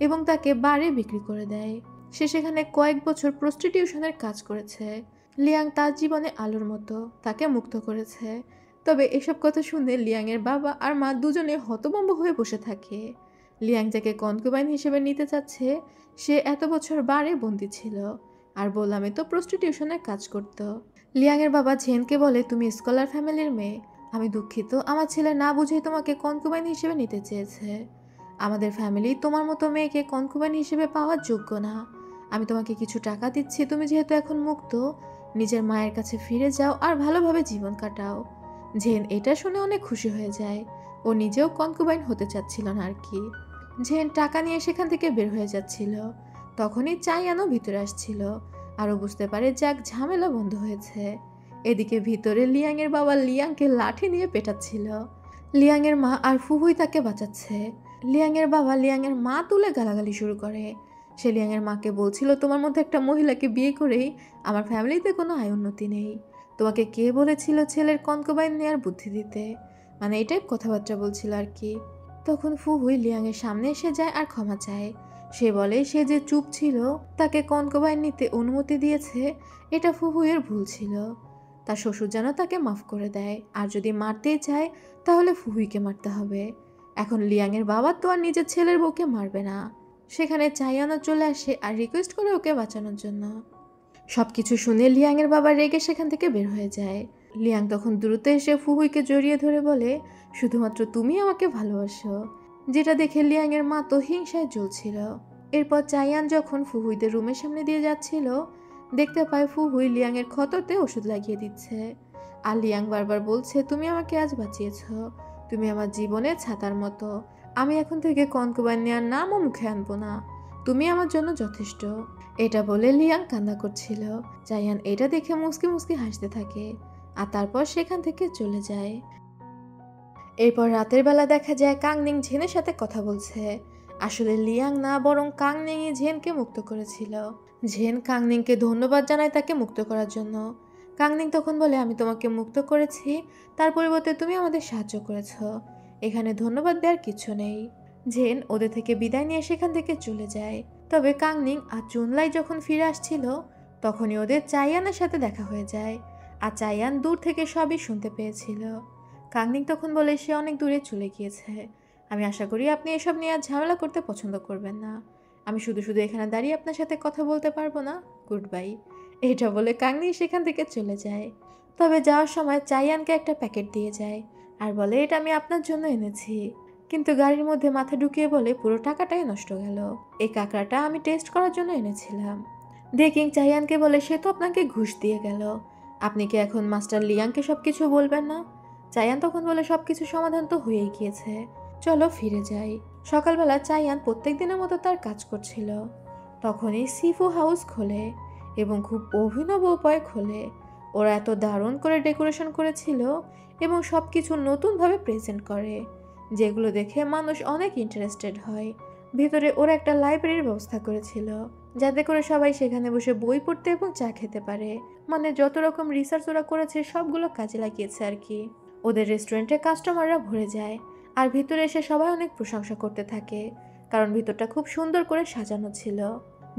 এবং তাকে বারে বিক্রি করে দেয়। সে সেখানে কয়েক বছর প্রস্টিটিউশনের কাজ করেছে। লিয়াং তার জীবনে আলোর মতো তাকে মুক্ত করেছে। তবে এসব কথা শুনে লিয়াংয়ের বাবা আর মা দুজনে হতভম্ব হয়ে বসে থাকে। লিয়াং যাকে কনকুবাইন হিসেবে নিতে চাচ্ছে সে এত বছর বারে বন্দী ছিল আর বললামে তো প্রস্টিটিউশনের কাজ করত। লিয়াংয়ের বাবা ঝেনকে বলে, তুমি স্কলার ফ্যামিলির মেয়ে, আমি দুঃখিত, আমার ছেলে না বুঝেই তোমাকে কনকুবাইন হিসেবে নিতে চেয়েছে। আমাদের ফ্যামিলি তোমার মতো মেয়েকে কনকুবাইন হিসেবে পাওয়ার যোগ্য না। আমি তোমাকে কিছু টাকা দিচ্ছি, তুমি যেহেতু এখন মুক্ত, নিজের মায়ের কাছে ফিরে যাও আর ভালোভাবে জীবন কাটাও। ঝেন এটা শুনে অনেক খুশি হয়ে যায়। ও নিজেও কনকুবাইন হতে চাচ্ছিল না আর কি। ঝেন টাকা নিয়ে সেখান থেকে বের হয়ে যাচ্ছিল। তখনই চায়ানও ভিতরে আসছিল আরও বুঝতে পারে যাক ঝামেলা বন্ধ হয়েছে। এদিকে ভিতরে লিয়াংয়ের বাবা লিয়াংকে লাঠি নিয়ে পেটাচ্ছিল। লিয়াংয়ের মা আর ফুহুই তাকে বাঁচাচ্ছে। লিয়াংয়ের বাবা লিয়াংয়ের মা তুলে গালাগালি শুরু করে। সে লিয়াংয়ের মাকে বলছিল, তোমার মধ্যে একটা মহিলাকে বিয়ে করেই আমার ফ্যামিলিতে কোনো আয় উন্নতি নেই। তোমাকে কে বলেছিল ছেলের কনকুবাইন নেয়ার বুদ্ধি দিতে? মানে এটাই কথাবার্তা বলছিল আর কি। তখন ফুহুই লিয়াংয়ের সামনে এসে যায় আর ক্ষমা চায়। সে বলে সে যে চুপ ছিল, তাকে কনকুবাইন নিতে অনুমতি দিয়েছে, এটা ফুহুইয়ের ভুল ছিল। তার শ্বশুর যেন তাকে মাফ করে দেয়, আর যদি মারতেই চায় তাহলে ফুহুইকে মারতে হবে। এখন লিয়াংয়ের বাবা তো আর নিজের ছেলের বউকে মারবে না। সেখানে চায়ানা চলে আসে আর রিকোয়েস্ট করে ওকে বাঁচানোর জন্য। সবকিছু শুনে লিয়াংয়ের বাবা রেগে সেখান থেকে বের হয়ে যায়। লিয়াং তখন দ্রুত এসে ফুহুইকে জড়িয়ে ধরে বলে, শুধুমাত্র তুমি আমাকে ভালোবাসো, যেটা দেখে লিয়াংয়ের মা তো হিংসায় জ্বলছিল। এরপর চায়ান যখন ফুহুইদের রুমের সামনে দিয়ে যাচ্ছিল, দেখতে পায় ফুহুই লিয়াংয়ের ক্ষততে ওষুধ লাগিয়ে দিচ্ছে। আর লিয়াং বারবার বলছে, তুমি আমাকে আজ বাঁচিয়েছ, তুমি আমার জীবনের ছাতার মতো, আমি এখন থেকে কনকুবাইন নেওয়ার নামও মুখে আনবো না, তুমি আমার জন্য যথেষ্ট। এটা বলে লিয়াং কান্না করছিল। জায়ান এটা দেখে মুসকি মুসকি হাসতে থাকে আর তারপর সেখান থেকে চলে যায়। এরপর রাতের বেলা দেখা যায় কাংনিং ঝেনের সাথে কথা বলছে। আসলে লিয়াং না, বরং কাংনিংই ঝেনকে মুক্ত করেছিল। ঝেন কাংনিংকে ধন্যবাদ জানায় তাকে মুক্ত করার জন্য। কাংনিং তখন বলে, আমি তোমাকে মুক্ত করেছি, তার পরিবর্তে তুমি আমাদের সাহায্য করেছ, এখানে ধন্যবাদ দেওয়ার কিছু নেই। ঝেন ওদের থেকে বিদায় নিয়ে সেখান থেকে চলে যায়। তবে কাংনিং আর চুনলাই যখন ফিরে আসছিল তখনই ওদের চাইয়ানের সাথে দেখা হয়ে যায়। আর চাইয়ান দূর থেকে সবই শুনতে পেয়েছিল। কাংনিং তখন বলে, সে অনেক দূরে চলে গিয়েছে, আমি আশা করি আপনি এসব নিয়ে আর ঝামেলা করতে পছন্দ করবেন না, আমি শুধু শুধু এখানে দাঁড়িয়ে আপনার সাথে কথা বলতে পারবো না, গুড বাই। এটা বলে কাংনিং সেখান থেকে চলে যায়। তবে যাওয়ার সময় চাইয়ানকে একটা প্যাকেট দিয়ে যায় আর বলে, এটা আমি আপনার জন্য এনেছি। কিন্তু গাড়ির মধ্যে মাথা ঢুকিয়ে বলে, পুরো টাকাটাই নষ্ট গেল, এই কাঁকড়াটা আমি টেস্ট করার জন্য এনেছিলাম। ডেকিং চাইয়ানকে বলে, সে তো আপনাকে ঘুষ দিয়ে গেল, আপনি কি এখন মাস্টার লিয়াংকে সবকিছু বলবেন না? চাইয়ান তখন বলে, সবকিছু সমাধান তো হয়েই গিয়েছে, চলো ফিরে যাই। সকালবেলা চাইয়ান প্রত্যেক দিনের মতো তার কাজ করছিল। তখনই সিফু হাউস খোলে এবং খুব অভিনব উপায়ে খোলে। ওরা এত দারুণ করে ডেকোরেশন করেছিল এবং সব কিছু নতুনভাবে প্রেজেন্ট করে, যেগুলো দেখে মানুষ অনেক ইন্টারেস্টেড হয়। ভেতরে ওরা একটা লাইব্রেরির ব্যবস্থা করেছিল, যাতে করে সবাই সেখানে বসে বই পড়তে এবং চা খেতে পারে। মানে যত রকম রিসার্চ ওরা করেছে সবগুলো কাজে লাগিয়েছে আর কি। ওদের রেস্টুরেন্টে কাস্টমাররা ভরে যায় আর ভিতরে এসে সবাই অনেক প্রশংসা করতে থাকে, কারণ ভিতরটা খুব সুন্দর করে সাজানো ছিল।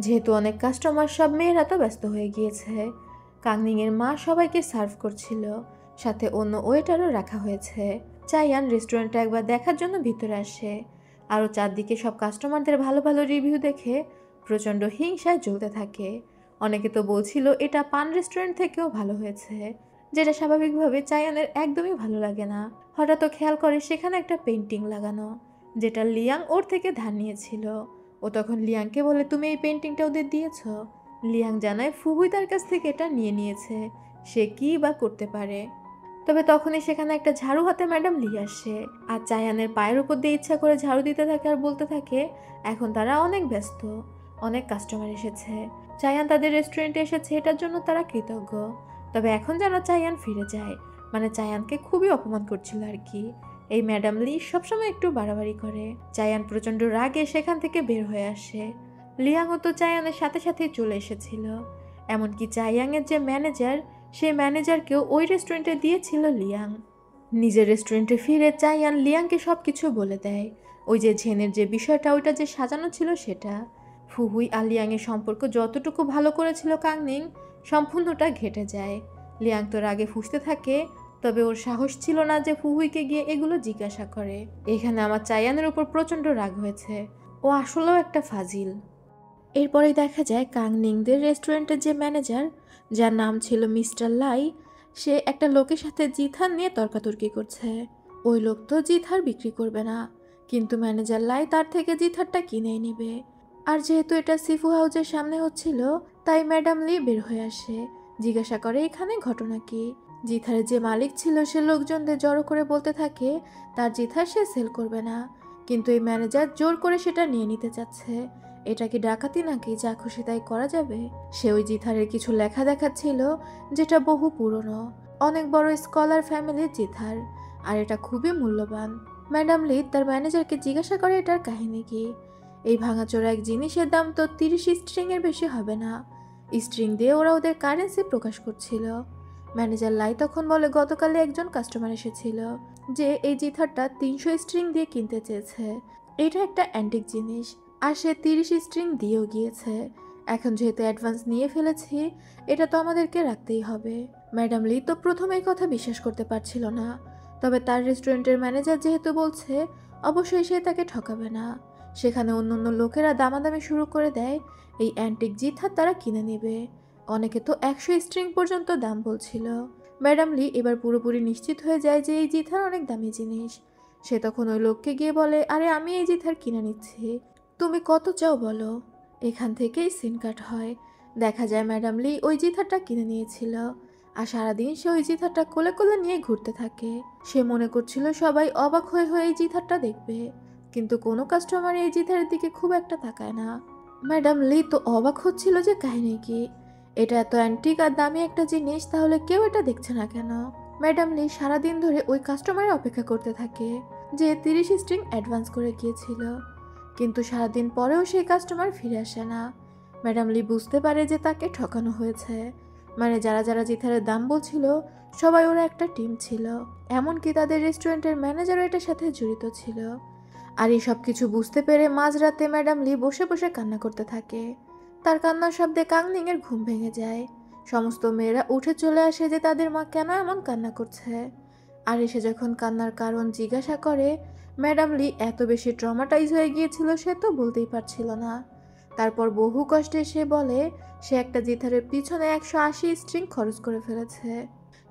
যেহেতু অনেক কাস্টমার, সব মেয়েরা তো ব্যস্ত হয়ে গিয়েছে। কাংনিংয়ের মা সবাইকে সার্ভ করছিল, সাথে অন্য ওয়েটারও রাখা হয়েছে। চাইয়ান রেস্টুরেন্টটা একবার দেখার জন্য ভিতরে আসে। আরও চারদিকে সব কাস্টমারদের ভালো ভালো রিভিউ দেখে প্রচণ্ড হিংসায় জ্বলতে থাকে। অনেকে তো বলছিল এটা পান রেস্টুরেন্ট থেকেও ভালো হয়েছে, যেটা স্বাভাবিকভাবে চাইয়ানের একদমই ভালো লাগে না। হঠাৎ খেয়াল করে সেখানে একটা পেন্টিং লাগানো, যেটা লিয়াং ওর থেকে ধার নিয়েছিল। ও তখন লিয়াংকে বলে, তুমি এই পেন্টিংটা ওদের দিয়েছ? লিয়াং জানায় ফুহুই তার কাছ থেকে এটা নিয়ে নিয়েছে, সে কী বা করতে পারে। তবে তখনই সেখানে একটা ঝাড়ু হাতে ম্যাডাম লি আসে আর চায়ানের পায়ের উপর দিয়ে ইচ্ছা করে ঝাড়ু দিতে থাকে আর বলতে থাকে, এখন তারা অনেক ব্যস্ত, অনেক কাস্টমার এসেছে, চায়ান তাদের রেস্টুরেন্টে এসেছে, এটার জন্য তারা কৃতজ্ঞ। তবে এখন যেন চায়ান ফিরে যায়, মানে চায়ানকে খুবই অপমান করছিল আর কি। এই ম্যাডাম লি সবসময় একটু বাড়াবাড়ি করে। চায়ান প্রচণ্ড রাগে সেখান থেকে বের হয়ে আসে। লিয়াংও তো চায়ানের সাথে সাথেই চলে এসেছিল। এমনকি চায়াংয়ের যে ম্যানেজার, সেই ম্যানেজারকেও ওই রেস্টুরেন্টে দিয়েছিল লিয়াং। নিজের রেস্টুরেন্টে ফিরে চাইয়ান লিয়াংকে সব কিছু বলে দেয়। ওই যে ঝেনের যে বিষয়টা, ওইটা যে সাজানো ছিল সেটা। ফুহুই আর লিয়াংয়ের সম্পর্ক যতটুকু ভালো করেছিল কাংনিং, সম্পূর্ণটা ঘেটে যায়। লিয়াং তো রাগে ফুঁসতে থাকে, তবে ওর সাহস ছিল না যে ফুহুইকে গিয়ে এগুলো জিজ্ঞাসা করে। এখানে আমার চাইয়ানের উপর প্রচণ্ড রাগ হয়েছে, ও আসলেও একটা ফাজিল। এরপরে দেখা যায় কাংনিংদের রেস্টুরেন্টের যে ম্যানেজার, যার নাম ছিল মিস্টার লাই, সে একটা লোকের সাথে জিথার নিয়ে তর্কাতর্কি করছে। ওই লোক তো জিথার বিক্রি করবে না, কিন্তু ম্যানেজার লাই তার থেকে জিথারটা কিনেই নেবে। আর যেহেতু এটা সিফু হাউসের সামনে হচ্ছিল, তাই ম্যাডাম লি বের হয়ে আসে, জিজ্ঞাসা করে এখানে ঘটনা কি। জিথারের যে মালিক ছিল সে লোকজনদের জড়ো করে বলতে থাকে তার জিথার সে সেল করবে না, কিন্তু এই ম্যানেজার জোর করে সেটা নিয়ে নিতে চাচ্ছে। এটা কি ডাকাতি নাকি, যা খুশি তাই করা যাবে? সে ওই জিথারের কিছু লেখা দেখাচ্ছিল, যেটা বহু পুরনো, অনেক বড় স্কলার ফ্যামিলির জিথার, আর এটা খুবই মূল্যবান। ম্যাডাম লি তার ম্যানেজারকে জিজ্ঞাসা করে এটার কাহিনী কি। এই ভাঙাচোরা এক জিনিসের দাম তো 30 স্ট্রিংয়ের বেশি হবে না। স্ট্রিং দিয়ে ওরা ওদের কারেন্সি প্রকাশ করছিল। ম্যানেজার লাই তখন বলে, গতকালে একজন কাস্টমার এসেছিল যে এই জিথারটা 300 স্ট্রিং দিয়ে কিনতে চেয়েছে। এটা একটা অ্যান্টিক জিনিস, আর সে 30 স্ট্রিং দিয়েও গিয়েছে। এখন যেহেতু অ্যাডভান্স নিয়ে ফেলেছি, এটা তো আমাদেরকে রাখতেই হবে। ম্যাডাম লি তো প্রথমে এই কথা বিশ্বাস করতে পারছিল না, তবে তার রেস্টুরেন্টের ম্যানেজার যেহেতু বলছে, অবশ্যই সে তাকে ঠকাবে না। সেখানে অন্য অন্য লোকেরা দামাদামি শুরু করে দেয়, এই অ্যান্টিক জিথার তারা কিনে নেবে। অনেকে তো 100 স্ট্রিং পর্যন্ত দাম বলছিল। ম্যাডাম লি এবার পুরোপুরি নিশ্চিত হয়ে যায় যে এই জিথার অনেক দামি জিনিস। সে তখন ওই লোককে গিয়ে বলে, আরে আমি এই জিথার কিনে নিচ্ছি, তুমি কত চাও বলো। এখান থেকেই সিন কাট হয়। দেখা যায় ম্যাডাম লি ওই জিথারটা কিনে নিয়েছিল, আর সারাদিন সে ওই জিথারটা কোলে কোলে নিয়ে ঘুরতে থাকে। সে মনে করছিল সবাই অবাক হয়ে হয়ে এই জিথারটা দেখবে, কিন্তু কোনো কাস্টমার এই জিথারের দিকে খুব একটা তাকায় না। ম্যাডাম লি তো অবাক হচ্ছিল যে কাহিনী কি, এটা এত অ্যান্টিক আর দামি একটা জিনিস, তাহলে কেউ এটা দেখছে না কেন। ম্যাডাম লি সারাদিন ধরে ওই কাস্টমারের অপেক্ষা করতে থাকে যে 30 স্ট্রিং অ্যাডভান্স করে গিয়েছিল, কিন্তু সারাদিন পরেও সেই কাস্টমার ফিরে আসে না। ম্যাডাম লি বুঝতে পারে যে তাকে ঠকানো হয়েছে। মানে যারা যারা জিথারের দাম বলছিল সবাই ওরা একটা টিম ছিল, এমনকি তাদের রেস্টুরেন্টের ম্যানেজারও এটার সাথে জড়িত ছিল। আর এই সব কিছু বুঝতে পেরে মাঝরাতে ম্যাডাম লি বসে বসে কান্না করতে থাকে। তার কান্নার শব্দে কাংনিংয়ের ঘুম ভেঙে যায়। সমস্ত মেয়েরা উঠে চলে আসে যে তাদের মা কেন এমন কান্না করছে। আর এসে যখন কান্নার কারণ জিজ্ঞাসা করে, ম্যাডাম লি এত বেশি ট্রমাটাইজ হয়ে গিয়েছিল সে তো বলতেই পারছিল না। তারপর বহু কষ্টে সে বলে সে একটা জিথারের পিছনে 180 স্ট্রিং খরচ করে ফেলেছে।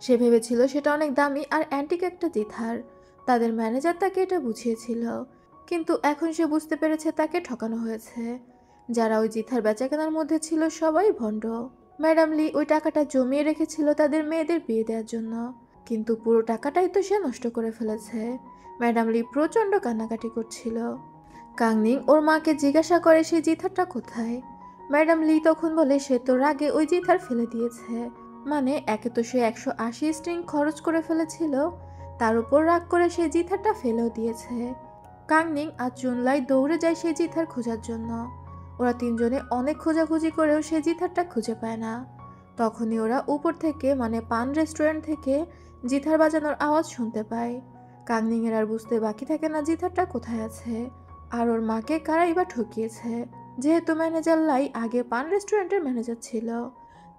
সে ভেবেছিল সেটা অনেক দামি আর অ্যান্টিক একটা জিথার। তাদের ম্যানেজার তাকে এটা বুঝিয়েছিল, কিন্তু এখন সে বুঝতে পেরেছে তাকে ঠকানো হয়েছে। যারা ওই জিথার বেচাকেনার মধ্যে ছিল সবাই ভণ্ড। ম্যাডাম লি ওই টাকাটা জমিয়ে রেখেছিল তাদের মেয়েদের বিয়ে দেওয়ার জন্য, কিন্তু পুরো টাকাটাই তো সে নষ্ট করে ফেলেছে। ম্যাডাম লি প্রচণ্ড কান্নাকাটি করছিল। কাংনিং ওর মাকে জিজ্ঞাসা করে সেই জিথারটা কোথায়। ম্যাডাম লি তখন বলে সে তো রাগে ওই জিথার ফেলে দিয়েছে। মানে একে তো সে 180 স্ট্রিং খরচ করে ফেলেছিল, তার উপর রাগ করে সেই জিথারটা ফেলেও দিয়েছে। কাংনিং আর চুনলাই দৌড়ে যায় সেই জিথার খোঁজার জন্য। ওরা তিনজনে অনেক খোঁজাখুঁজি করেও সেই জিথারটা খুঁজে পায় না। তখনই ওরা উপর থেকে মানে পান রেস্টুরেন্ট থেকে জিথার বাজানোর আওয়াজ শুনতে পায়। কাংনিংয়ের আর বুঝতে বাকি থাকে না জিথারটা কোথায় আছে, আর ওর মাকে কারাই বা ঠকিয়েছে। যেহেতু ম্যানেজার লাই আগে পান রেস্টুরেন্টের ম্যানেজার ছিল,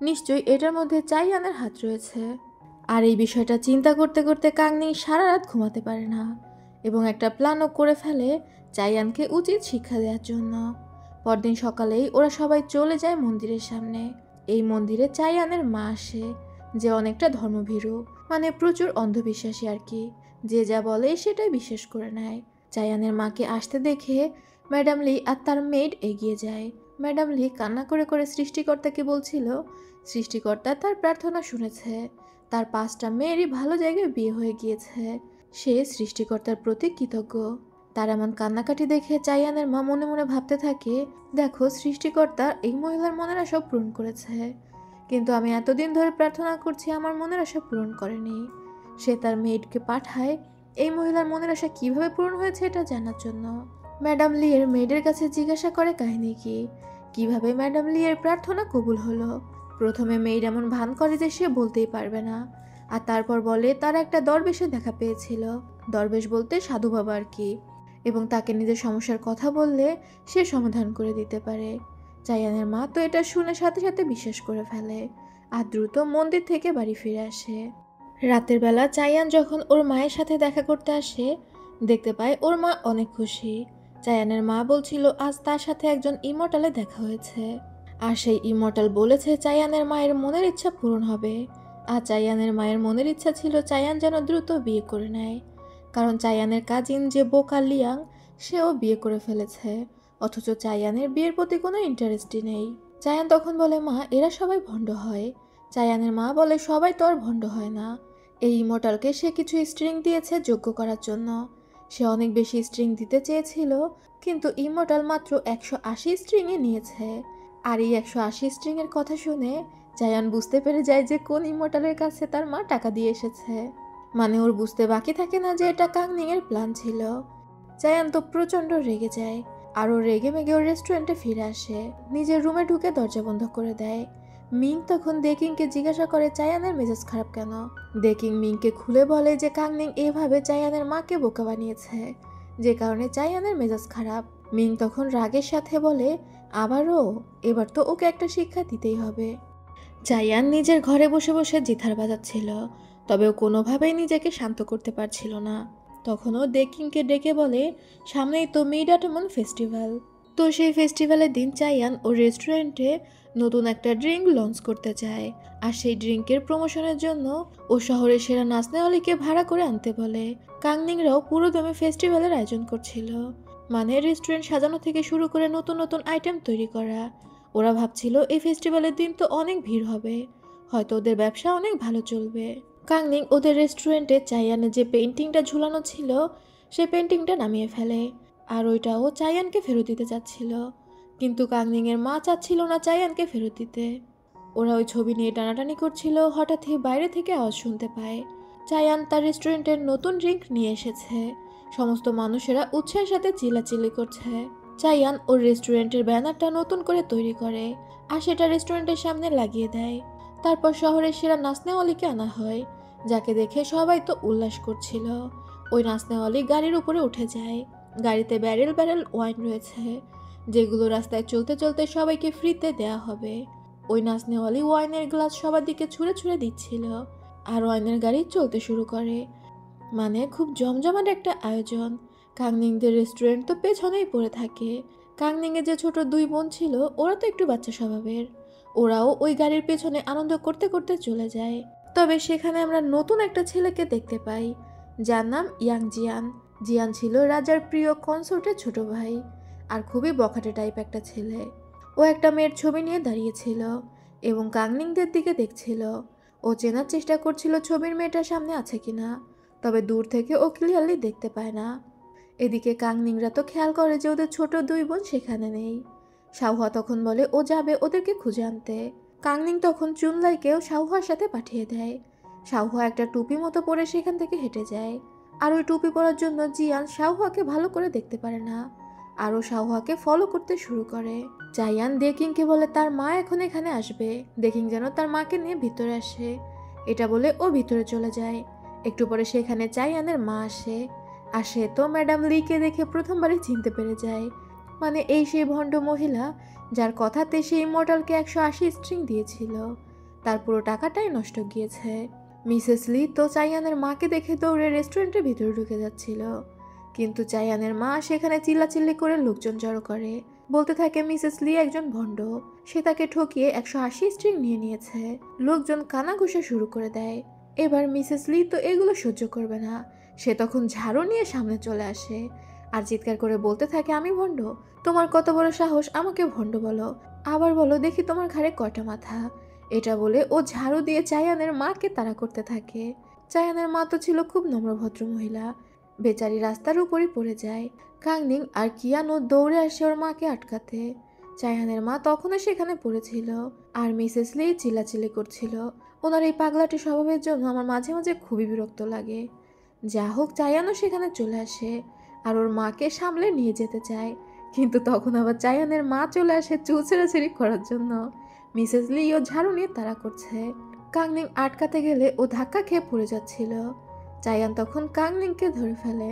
নিশ্চয়ই এটার মধ্যে চাইয়ানের হাত রয়েছে। আর এই বিষয়টা চিন্তা করতে করতে কাংনিং সারা রাত ঘুমাতে পারে না এবং একটা প্ল্যানও করে ফেলে চাইয়ানকে উচিত শিক্ষা দেওয়ার জন্য। পরদিন সকালেই ওরা সবাই চলে যায় মন্দিরের সামনে। এই মন্দিরে চাইয়ানের মা আসে, যে অনেকটা ধর্মভীরু, মানে প্রচুর অন্ধবিশ্বাসী আর কি, যে যা বলে সেটাই বিশ্বাস করে নেয়। চাইয়ানের মাকে আসতে দেখে ম্যাডাম লি আর তার মেড এগিয়ে যায়। ম্যাডাম লি কান্না করে করে সৃষ্টিকর্তাকে বলছিল সৃষ্টিকর্তা তার প্রার্থনা শুনেছে, তার 5টা মেয়েরই ভালো জায়গায় বিয়ে হয়ে গিয়েছে, সে সৃষ্টিকর্তার প্রতি কৃতজ্ঞ। তার এমন কান্নাকাটি দেখে চাইয়ানের মা মনে মনে ভাবতে থাকে, দেখো সৃষ্টিকর্তা এই মহিলার মনের আশা পূরণ করেছে, কিন্তু আমি এতদিন ধরে প্রার্থনা করছি আমার মনের আশা পূরণ করেনি। সে তার মেয়েডকে পাঠায় এই মহিলার মনের আশা কিভাবে পূরণ হয়েছে এটা জানার জন্য। ম্যাডাম লি এর মেয়েদের কাছে জিজ্ঞাসা করে কাহিনী কি, কিভাবে ম্যাডাম লি এর প্রার্থনা কবুল হলো। প্রথমে মেয়েড এমন ভান করে যে সে বলতেই পারবে না, আর তারপর বলে তার একটা দরবেশের দেখা পেয়েছিল, দরবেশ বলতে সাধু বাবা আর কি, এবং তাকে নিজের সমস্যার কথা বললে সে সমাধান করে দিতে পারে। চাইয়ানের মা তো এটা শুনে সাথে সাথে বিশ্বাস করে ফেলে আর দ্রুত মন্দির থেকে বাড়ি ফিরে আসে। রাতের বেলা চাইয়ান যখন ওর মায়ের সাথে দেখা করতে আসে, দেখতে পায় ওর মা অনেক খুশি। চাইয়ানের মা বলছিল আজ তার সাথে একজন ইমর্টালে দেখা হয়েছে, আর সেই ইমর্টাল বলেছে চাইয়ানের মায়ের মনের ইচ্ছা পূরণ হবে। আর চাইয়ানের মায়ের মনের ইচ্ছা ছিল চাইয়ান যেন দ্রুত বিয়ে করে নেয়, কারণ চাইয়ানের কাজিন যে বোকা লিয়াং সেও বিয়ে করে ফেলেছে, অথচ চাইয়ানের বিয়ের প্রতি কোনো ইন্টারেস্টই নেই। চাইয়ান তখন বলে মা এরা সবাই ভণ্ড হয়। চাইয়ানের মা বলে সবাই তো আর ভণ্ড হয় না, এই ইমর্টালকে সে কিছু স্ট্রিং দিয়েছে যোগ্য করার জন্য। সে অনেক বেশি স্ট্রিং দিতে চেয়েছিল, কিন্তু ইমর্টাল মাত্র 180 স্ট্রিংয়ে নিয়েছে। আর এই 180 স্ট্রিংয়ের কথা শুনে চাইয়ান বুঝতে পেরে যায় যে কোন ইমর্টালের কাছে তার মা টাকা দিয়ে এসেছে। মানে ওর বুঝতে বাকি থাকে না যে এটা কাংনিংয়ের প্ল্যান ছিল। চাইয়ান তো প্রচণ্ড রেগে যায়, আর ও রেগে মেগে ওর রেস্টুরেন্টে ফিরে আসে, নিজের রুমে ঢুকে দরজা বন্ধ করে দেয়। মিং তখন দেকিংকে জিজ্ঞাসা করে চাইয়ানের মেজাজ খারাপ কেন। দেকিং মিংকে খুলে বলে যে কাংনিং এভাবে চাইয়ানের মাকে বোকা বানিয়েছে, যে কারণে চাইয়ানের মেজাজ খারাপ। মিং তখন রাগের সাথে বলে আবারও, এবার তো ওকে একটা শিক্ষা দিতেই হবে। চাইয়ান নিজের ঘরে বসে বসে জিথার বাজাচ্ছিল, তবে ও কোনোভাবেই নিজেকে শান্ত করতে পারছিল না। তখনও দেকিংকে ডেকে বলে সামনেই তো মিড অটোমন ফেস্টিভ্যাল, তো সেই ফেস্টিভ্যালের দিন চাইয়ান ওর রেস্টুরেন্টে নতুন একটা ড্রিঙ্ক লঞ্চ করতে চায়, আর সেই ড্রিঙ্কের প্রমোশনের জন্য ও শহরের সেরা নাচনেওয়ালিকে ভাড়া করে আনতে বলে। কাংনিংরাও পুরো দমে ফেস্টিভ্যালের আয়োজন করছিল, মানে রেস্টুরেন্ট সাজানো থেকে শুরু করে নতুন নতুন আইটেম তৈরি করা। ওরা ভাবছিল এই ফেস্টিভ্যালের দিন তো অনেক ভিড় হবে, হয়তো ওদের ব্যবসা অনেক ভালো চলবে। কাংনিং ওদের রেস্টুরেন্টে চাইয়ানে যে পেন্টিংটা ঝুলানো ছিল সেই পেন্টিংটা নামিয়ে ফেলে, আর ওইটাও চাইয়ানকে ফেরত দিতে চাচ্ছিল, কিন্তু কাংনিংয়ের মা চাচ্ছিল না চাইয়ানকে ফেরত দিতে। ওরা ওই ছবি নিয়ে টানাটানি করছিল, হঠাৎই বাইরে থেকে আওয়াজ শুনতে পায় চাইয়ান তার রেস্টুরেন্টের নতুন ড্রিঙ্ক নিয়ে এসেছে। সমস্ত মানুষেরা উৎসাহের সাথে চিল্লাচিল্লি করছে। চাইয়ান ওর রেস্টুরেন্টের ব্যানারটা নতুন করে তৈরি করে আর সেটা রেস্টুরেন্টের সামনে লাগিয়ে দেয়। তারপর শহরের সেরা নাচনেওয়ালিকে আনা হয়, যাকে দেখে সবাই তো উল্লাস করছিল। ওই নাচনেওয়ালি গাড়ির উপরে উঠে যায়। গাড়িতে ব্যারেল ব্যারেল ওয়াইন রয়েছে, যেগুলো রাস্তায় চলতে চলতে সবাইকে ফ্রিতে দেয়া হবে। ওই নাচনেওয়ালি ওয়াইনের গ্লাস সবার দিকে ছুঁড়ে ছুঁড়ে দিচ্ছিল, আর ওয়াইনের গাড়ি চলতে শুরু করে। মানে খুব জমজমাট একটা আয়োজন। কাংনিংদের রেস্টুরেন্ট তো পেছনেই পড়ে থাকে। কাংনিংয়ে যে ছোট দুই বোন ছিল ওরা তো একটু বাচ্চা স্বভাবের, ওরাও ওই গাড়ির পেছনে আনন্দ করতে করতে চলে যায়। তবে সেখানে আমরা নতুন একটা ছেলেকে দেখতে পাই, যার নাম ইয়াং জিয়ান। জিয়ান ছিল রাজার প্রিয় কনসোর্টের ছোট ভাই, আর খুবই বখাটে টাইপ একটা ছেলে। ও একটা মেয়ের ছবি নিয়ে দাঁড়িয়েছিল এবং কাংনিংদের দিকে দেখছিল। ও চেনার চেষ্টা করছিল ছবির মেয়েটার সামনে আছে কিনা, তবে দূর থেকে ও ক্লিয়ারলি দেখতে পায় না। এদিকে কাংনিংরা তো খেয়াল করে যে ওদের ছোট দুই বোন সেখানে নেই। শাওহুয়া তখন বলে ও যাবে ওদেরকে খুঁজে আনতে। কাংনিং তখন চুনলাইকেও শাওহুয়ার সাথে পাঠিয়ে দেয়। শাওহুয়া একটা টুপি মতো পরে সেখান থেকে হেঁটে যায়, আর ওই টুপি পরার জন্য জিয়ান শাওহুয়াকে ভালো করে দেখতে পারে না, আরও শাওহুয়াকে ফলো করতে শুরু করে। জায়ান দেকিংকে বলে তার মা এখন এখানে আসবে, দেকিং যেন তার মাকে নিয়ে ভিতরে আসে। এটা বলে ও ভিতরে চলে যায়। একটু পরে সেখানে চাইয়ানের মা আসে, আর সে তো ম্যাডাম লিকে দেখে প্রথমবারই চিনতে পেরে যায়। মানে এই সেই ভণ্ড মহিলা যার কথাতে সেই ইমর্টালকে 180 স্ট্রিং দিয়েছিল, তার পুরো টাকাটাই নষ্ট গিয়েছে। মিসেস লি তো চাইয়ানের মাকে দেখে দৌড়ে রেস্টুরেন্টের ভিতরে ঢুকে যাচ্ছিল, কিন্তু চাইয়ানের মা সেখানে চিল্লাচিল্লি করে লোকজন জড়ো করে, বলতে থাকে মিসেস লি একজন ভণ্ড, সে তাকে ঠকিয়ে 180 স্ট্রিং নিয়ে নিয়েছে। লোকজন কানাঘুষা শুরু করে দেয়। এবার মিসেস লি তো এগুলো সহ্য করবে না, সে তখন ঝাড়ু নিয়ে সামনে চলে আসে আর চিৎকার করে বলতে থাকে আমি ভণ্ড, তোমার কত বড় সাহস আমাকে ভণ্ড বলো, আবার বলো দেখি তোমার ঘাড়ে কয়টা মাথা। এটা বলে ও ঝাড়ু দিয়ে চায়ানের মাকে তাড়া করতে থাকে। চায়ানের মা তো ছিল খুব নম্রভদ্র মহিলা, বেচারি রাস্তার উপরই পড়ে যায়। কাংনিং আর কিয়ানো দৌড়ে আসে ওর মাকে আটকাতে। চায়ানের মা তখনও সেখানে পড়েছিল, আর মিসেস লি চিল্লাচিল্লি করছিল। ওনার এই পাগলাটি স্বভাবের জন্য আমার মাঝে মাঝে খুবই বিরক্ত লাগে। যা হোক চায়ানও সেখানে চলে আসে আর ওর মাকে সামলে নিয়ে যেতে চায়, কিন্তু তখন আবার চায়ানের মা চলে আসে চুল ছেঁড়াছেড়ি করার জন্য। মিসেস লি ও ঝাড়ু নিয়ে তাড়া করছে। কাংনিং আটকাতে গেলে ও ধাক্কা খেয়ে পড়ে যাচ্ছিল। চায়ান তখন কাংনিংকে ধরে ফেলে।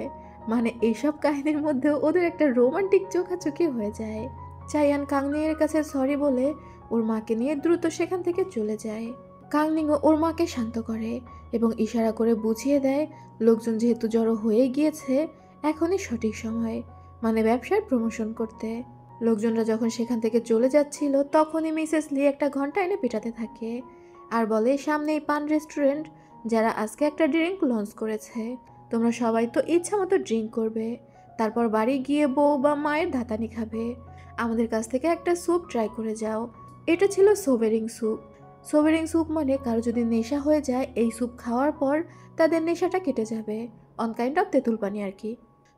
মানে এইসব কাহিনীর মধ্যে ওদের একটা রোমান্টিক চোখাচোখি হয়ে যায়। চায়ান কাংনিংয়ের কাছে সরি বলে ওর মাকে নিয়ে দ্রুত সেখান থেকে চলে যায়। কাংনিংও ওর মাকে শান্ত করে এবং ইশারা করে বুঝিয়ে দেয় লোকজন যেহেতু জড়ো হয়ে গিয়েছে, এখনই সঠিক সময়, মানে ব্যবসার প্রমোশন করতে। লোকজনরা যখন সেখান থেকে চলে যাচ্ছিল তখনই মিসেস লি একটা ঘন্টা এনে পেটাতে থাকে আর বলে সামনেই পান রেস্টুরেন্ট, যারা আজকে একটা ড্রিঙ্ক লঞ্চ করেছে, তোমরা সবাই তো ইচ্ছা মতো ড্রিঙ্ক করবে, তারপর বাড়ি গিয়ে বউ বা মায়ের ধাতানি খাবে। আমাদের কাছ থেকে একটা স্যুপ ট্রাই করে যাও। এটা ছিল সোবেরিং স্যুপ। সোবেরিং স্যুপ মানে কারো যদি নেশা হয়ে যায় এই স্যুপ খাওয়ার পর তাদের নেশাটা কেটে যাবে, অন কাইন্ড অফ তেঁতুল পানি আর কি।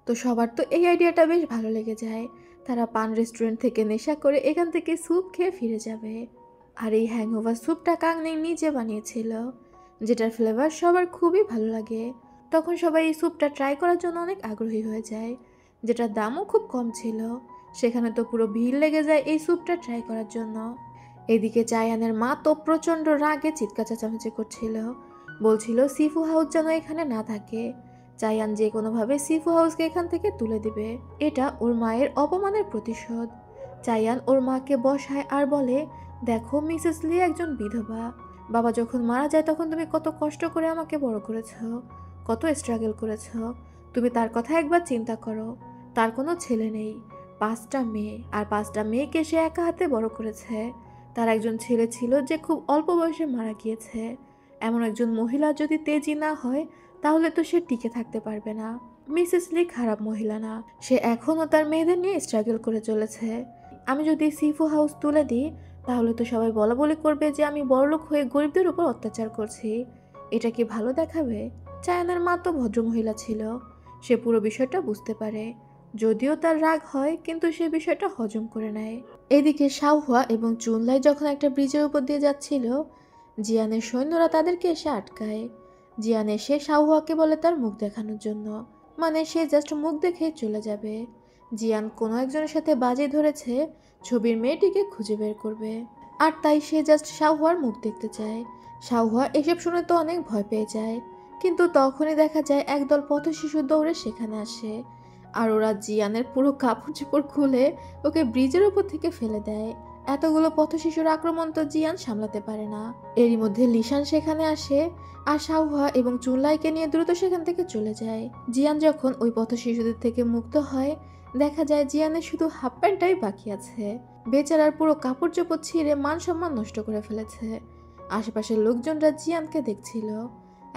তো সবার তো এই আইডিয়াটা বেশ ভালো লেগে যায়, তারা পান রেস্টুরেন্ট থেকে নেশা করে এখান থেকে স্যুপ খেয়ে ফিরে যাবে। আর এই হ্যাংওভার স্যুপটা কাংনিং নিজে বানিয়েছিল, যেটার ফ্লেভার সবার খুবই ভালো লাগে। তখন সবাই এই স্যুপটা ট্রাই করার জন্য অনেক আগ্রহী হয়ে যায়, যেটার দামও খুব কম ছিল। সেখানে তো পুরো ভিড় লেগে যায় এই স্যুপটা ট্রাই করার জন্য। এদিকে চায়ানের মা তো প্রচণ্ড রাগে চিৎকার চেঁচামেচি করছিল, বলছিল সিফু হাউস যেন এখানে না থাকে। চায়ান যে কোনোভাবে সিফু হাউসকে এখান থেকে তুলে দিবে, এটা ওর মায়ের অপমানের প্রতিশোধ। চায়ান ওর মাকে বসায় আর বলে দেখো মিসেস লি একজন বিধবা, বাবা যখন মারা যায় তখন তুমি কত কষ্ট করে আমাকে বড় করেছ, কত স্ট্রাগল করেছ, তুমি তার কথা একবার চিন্তা করো। তার কোনো ছেলে নেই, 5টা মেয়ে, আর 5টা মেয়েকে সে একা হাতে বড় করেছে। তার একজন ছেলে ছিল যে খুব অল্প বয়সে মারা গিয়েছে। এমন একজন মহিলা যদি তেজি না হয় তাহলে তো সে টিকে থাকতে পারবে না। মিসেস লি খারাপ মহিলা না, সে এখনও তার মেয়েদের নিয়ে স্ট্রাগল করে চলেছে। আমি যদি সিফু হাউস তুলে দিই তাহলে তো সবাই বলাবলি করবে যে আমি বড়লোক হয়ে গরিবদের উপর অত্যাচার করছি। এটা কি ভালো দেখাবে? চায়নার মা তো ভদ্রমহিলা ছিল, সে পুরো বিষয়টা বুঝতে পারে। যদিও তার রাগ হয়, কিন্তু সে বিষয়টা হজম করে নেয়। এদিকে শাওহুয়া এবং চুনলাই যখন একটা ব্রিজের উপর দিয়ে যাচ্ছিল, জিয়ানের সৈন্যরা তাদেরকে এসে আটকায়। জিয়ান এসে শাওহুয়াকে বলে তার মুখ দেখানোর জন্য, মানে সে জাস্ট মুখ দেখেই চলে যাবে। জিয়ান কোনো একজনের সাথে বাজি ধরেছে ছবির মেয়েটিকে খুঁজে বের করবে, আর তাই সে জাস্ট শাওহুয়ার মুখ দেখতে চায়। শাওহুয়া এসব শুনে তো অনেক ভয় পেয়ে যায়, কিন্তু তখনই দেখা যায় একদল পথশিশু দৌড়ে সেখানে আসে, আর ওরা জিয়ানের পুরো কাপড় চোপড় খুলে ওকে ব্রিজের উপর থেকে ফেলে দেয়। এতগুলো পথশিশুর আক্রমণ তো জিয়ান সামলাতে পারে না। এরই মধ্যে লিশান সেখানে আসে, আর শাওহুয়া এবং চুনলাইকে নিয়ে দ্রুত সেখান থেকে চলে যায়। জিয়ান যখন ওই পথশিশুদের থেকে মুক্ত হয়, দেখা যায় জিয়ানের শুধু হাফ প্যান্টটাই বাকি আছে। বেচারার পুরো কাপড় চোপড় ছিঁড়ে মান সম্মান নষ্ট করে ফেলেছে। আশেপাশের লোকজনরা জিয়ানকে দেখছিল।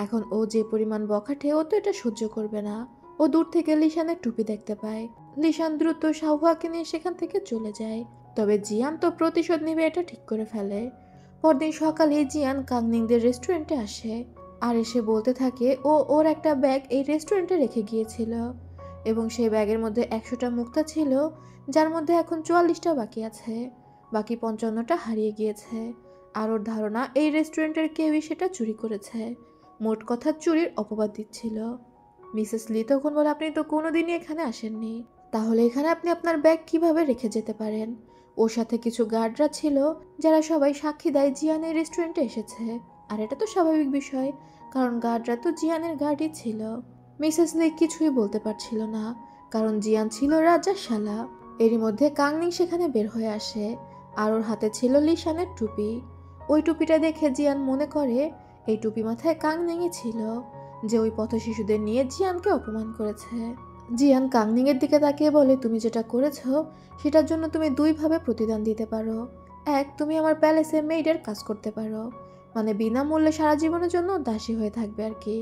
এখন ও যে পরিমাণ বখাটে, ও তো এটা সহ্য করবে না। ও দূর থেকে লিশানের টুপি দেখতে পায়। লিশান দ্রুত শাওহুয়াকে নিয়ে সেখান থেকে চলে যায়। তবে জিয়ান তো প্রতিশোধ নেবে এটা ঠিক করে ফেলে। পরদিন সকালে জিয়ান কাংনিংদের রেস্টুরেন্টে আসে, আর এসে বলতে থাকে ও ওর একটা ব্যাগ এই রেস্টুরেন্টে রেখে গিয়েছিল, এবং সেই ব্যাগের মধ্যে 100টা মুক্তা ছিল, যার মধ্যে এখন 44টা বাকি আছে। বাকি 55টা হারিয়ে গিয়েছে, আর ওর ধারণা এই রেস্টুরেন্টের কেউই সেটা চুরি করেছে। মোট কথা চুরির অপবাদ দিচ্ছিল। মিসেস লি তখন বলে, আপনি তো কোনোদিনই এখানে আসেননি, তাহলে এখানে আপনি আপনার ব্যাগ কিভাবে রেখে যেতে পারেন? ওর সাথে কিছু গার্ডরা ছিল, যারা সবাই সাক্ষী দেয় জিয়ানের রেস্টুরেন্টে এসেছে। আর এটা তো স্বাভাবিক বিষয়, কারণ গার্ডরা তো জিয়ানের গার্ডই ছিল। মিসেস লি কিছুই বলতে পারছিল না, কারণ জিয়ান ছিল রাজার শালা। এরই মধ্যে কাংনিং সেখানে বের হয়ে আসে, আর ওর হাতে ছিল লিশানের টুপি। ওই টুপিটা দেখে জিয়ান মনে করে এই টুপি মাথায় কাংনিংই ছিল, যে ওই পথশিশুদের নিয়ে জিয়ানকে অপমান করেছে। জিয়ান কাংনিং এর দিকে তাকিয়ে বলে, তুমি যেটা করেছো সেটার জন্য তুমি দুইভাবে প্রতিদান দিতে পারো। এক, তুমি আমার প্যালেসে মেইডের কাজ করতে পারো, মানে বিনামূল্যে সারা জীবনের জন্য দাসী হয়ে থাকবে আর কি।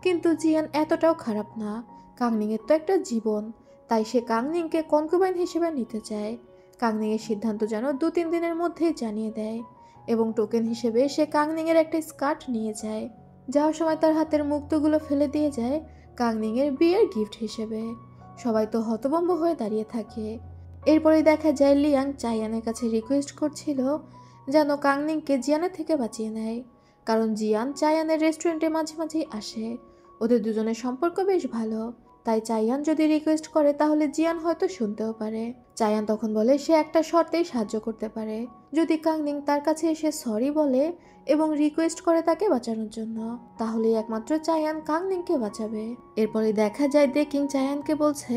কিন্তু জিয়ান এতটাও খারাপ না, কাংনিং এর তো একটা জীবন, তাই সে কাংনিংকে কনকুবাইন হিসেবে নিতে চায়। কাংনিং এর সিদ্ধান্ত যেন 2-3 দিনের মধ্যেই জানিয়ে দেয়, এবং টোকেন হিসেবে সে কাংনিং এর একটা স্কার্ট নিয়ে যায়। যাওয়ার সময় তার হাতের মুক্তোগুলো ফেলে দিয়ে যায় কাংনিং এর বিয়ের গিফট হিসেবে। সবাই তো হতভম্ব হয়ে দাঁড়িয়ে থাকে। এরপরেই দেখা যায় লিয়াং চাইয়ানের কাছে রিকোয়েস্ট করছিল যেন কাংনিংকে জিয়ানের থেকে বাঁচিয়ে নেয়, কারণ জিয়ান চাইয়ানের রেস্টুরেন্টে মাঝে মাঝেই আসে। ওদের দুজনের সম্পর্ক বেশ ভালো, তাই চাইয়ান যদি রিকোয়েস্ট করে তাহলে জিয়ান হয়তো শুনতেও পারে। চাইয়ান তখন বলে সে একটা শর্তেই সাহায্য করতে পারে, যদি কাংনিং তার কাছে এসে সরি বলে এবং রিকোয়েস্ট করে তাকে বাঁচানোর জন্য, তাহলেই একমাত্র চাইয়ান কাংনিংকে বাঁচাবে। এরপরে দেখা যায় কিং চাইয়ানকে বলছে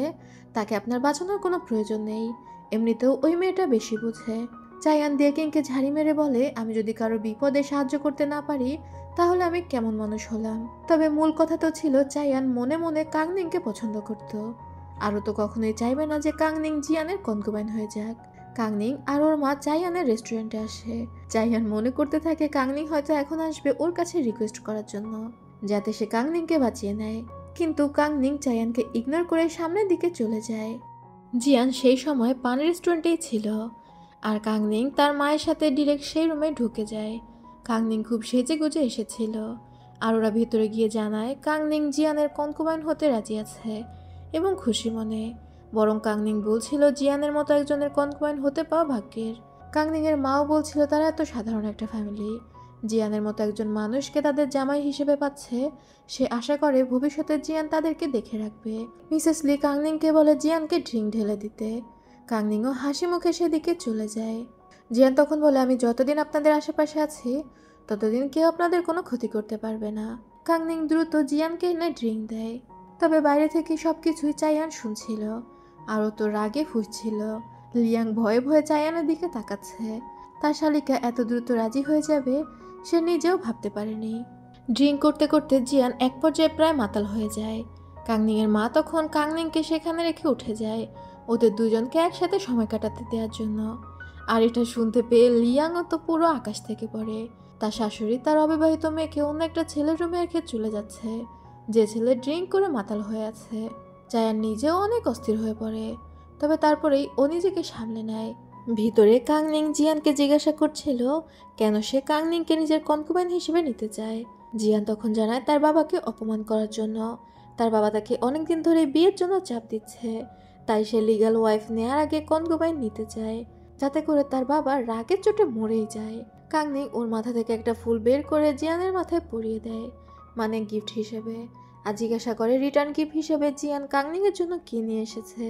তাকে আপনার বাঁচানোর কোনো প্রয়োজন নেই, এমনিতেও ওই মেয়েটা বেশি বুঝে। চাইয়ান কিংকে ঝাড়ি মেরে বলে, আমি যদি কারো বিপদে সাহায্য করতে না পারি তাহলে আমি কেমন মানুষ হলাম। তবে মূল কথা তো ছিল চাইয়ান মনে মনে কাংনিংকে পছন্দ করত, আরও তো কখনোই চাইবে না যে কাংনিং জিয়ানের কনকুবাইন হয়ে যাক। কাংনিং আর ওর মা চাইয়ানের রেস্টুরেন্টে আসে। চাইয়ান মনে করতে থাকে কাংনিং হয়তো এখন আসবে ওর কাছে রিকোয়েস্ট করার জন্য, যাতে সে কাংনিংকে বাঁচিয়ে নেয়। কিন্তু কাংনিং চাইয়ানকে ইগনোর করে সামনের দিকে চলে যায়। জিয়ান সেই সময় পান রেস্টুরেন্টেই ছিল, আর কাংনিং তার মায়ের সাথে ডিরেক্ট সেই রুমে ঢুকে যায়। কাংনিং খুব সেজে গুজে এসেছিল, আর ওরা ভেতরে গিয়ে জানায় কাংনিং জিয়ানের কনকুবাইন হতে রাজি আছে এবং খুশি মনে। বরং কাংনিং বলছিল জিয়ানের মতো একজনের কনকুবাইন হতে পাওয়া ভাগ্যের। কাংনিংয়ের মাও বলছিল তারা এত সাধারণ একটা ফ্যামিলি, জিয়ানের মতো একজন মানুষকে তাদের জামাই হিসেবে পাচ্ছে, সে আশা করে ভবিষ্যতে জিয়ান তাদেরকে দেখে রাখবে। মিসেস লি কাংনিংকে বলে জিয়ানকে ড্রিঙ্ক ঢেলে দিতে। কাংনিংও হাসি মুখে সেদিকে চলে যায়। জিয়ান তখন বলে, আমি যতদিন আপনাদের আশেপাশে আছি ততদিন কেউ আপনাদের কোনো ক্ষতি করতে পারবে না। কাংনিং দ্রুত জিয়ানকে এনে ড্রিঙ্ক দেয়। তবে বাইরে থেকে সবকিছুই চাইয়ান শুনছিল, আরও তো রাগে ফুঁসছিল। লিয়াং ভয়ে ভয়ে চাইয়ানের দিকে তাকাচ্ছে। তার শালিকা এত দ্রুত রাজি হয়ে যাবে সে নিজেও ভাবতে পারেনি। ড্রিঙ্ক করতে করতে জিয়ান এক পর্যায়ে প্রায় মাতাল হয়ে যায়। কাংনিংয়ের মা তখন কাংনিংকে সেখানে রেখে উঠে যায় ওদের দুজনকে একসাথে সময় কাটাতে দেওয়ার জন্য। আর এটা শুনতে পেয়ে লিয়াংও তো পুরো আকাশ থেকে পড়ে। তার শাশুড়ি তার অবিবাহিত মেয়েকে অন্য একটা ছেলের রুমে রেখে চলে যাচ্ছে, যে ছেলে ড্রিঙ্ক করে মাতাল হয়ে আছে। চায়ান নিজেও অনেক অস্থির হয়ে পড়ে, তবে তারপরেই ও নিজেকে সামলে নেয়। ভিতরে কাংনিং জিয়ানকে জিজ্ঞাসা করছিল কেন সে কাংনিংকে নিজের কনকুবাইন হিসেবে নিতে চায়। জিয়ান তখন জানায় তার বাবাকে অপমান করার জন্য। তার বাবা তাকে অনেকদিন ধরে বিয়ের জন্য চাপ দিচ্ছে, তাই সে লিগ্যাল ওয়াইফ নেয়ার আগে কনকুবাইন নিতে চায়, যাতে করে তার বাবা রাগের চোটে মরেই যায়। কাংনিং ওর মাথা থেকে একটা ফুল বের করে জিয়ানের মাথায় পরিয়ে দেয়, মানে গিফট হিসেবে। আর জিজ্ঞাসা করে রিটার্ন গিফট হিসেবে জিয়ান কাংনিংয়ের জন্য কি নিয়ে এসেছে।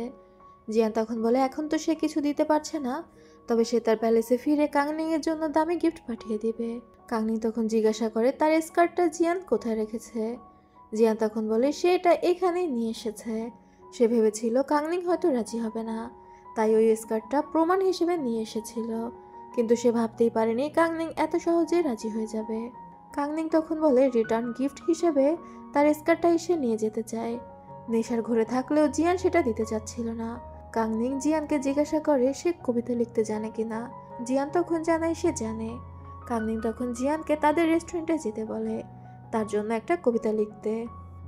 জিয়ান তখন বলে এখন তো সে কিছু দিতে পারছে না, তবে সে তার প্যালেসে ফিরে কাংনিংয়ের জন্য দামি গিফট পাঠিয়ে দিবে। কাংনিং তখন জিজ্ঞাসা করে তার স্কার্টটা জিয়ান কোথায় রেখেছে। জিয়ান তখন বলে সে এটা এখানেই নিয়ে এসেছে। সে ভেবেছিল কাংনিং হয়তো রাজি হবে না, তাই ওই স্কার্টটা প্রমাণ হিসেবে নিয়ে এসেছিল, কিন্তু সে ভাবতেই পারেনি কাংনিং এত সহজে রাজি হয়ে যাবে। কাংনিং তখন বলে রিটার্ন গিফট হিসেবে তার স্কার্টটা এসে নিয়ে যেতে চায়। নেশার ঘরে থাকলেও জিয়ান সেটা দিতে চাচ্ছিল না। কাংনিং জিয়ানকে জিজ্ঞাসা করে সে কবিতা লিখতে জানে কিনা। জিয়ান তখন জানায় সে জানে। কাংনিং তখন জিয়ানকে তাদের রেস্টুরেন্টে যেতে বলে, তার জন্য একটা কবিতা লিখতে।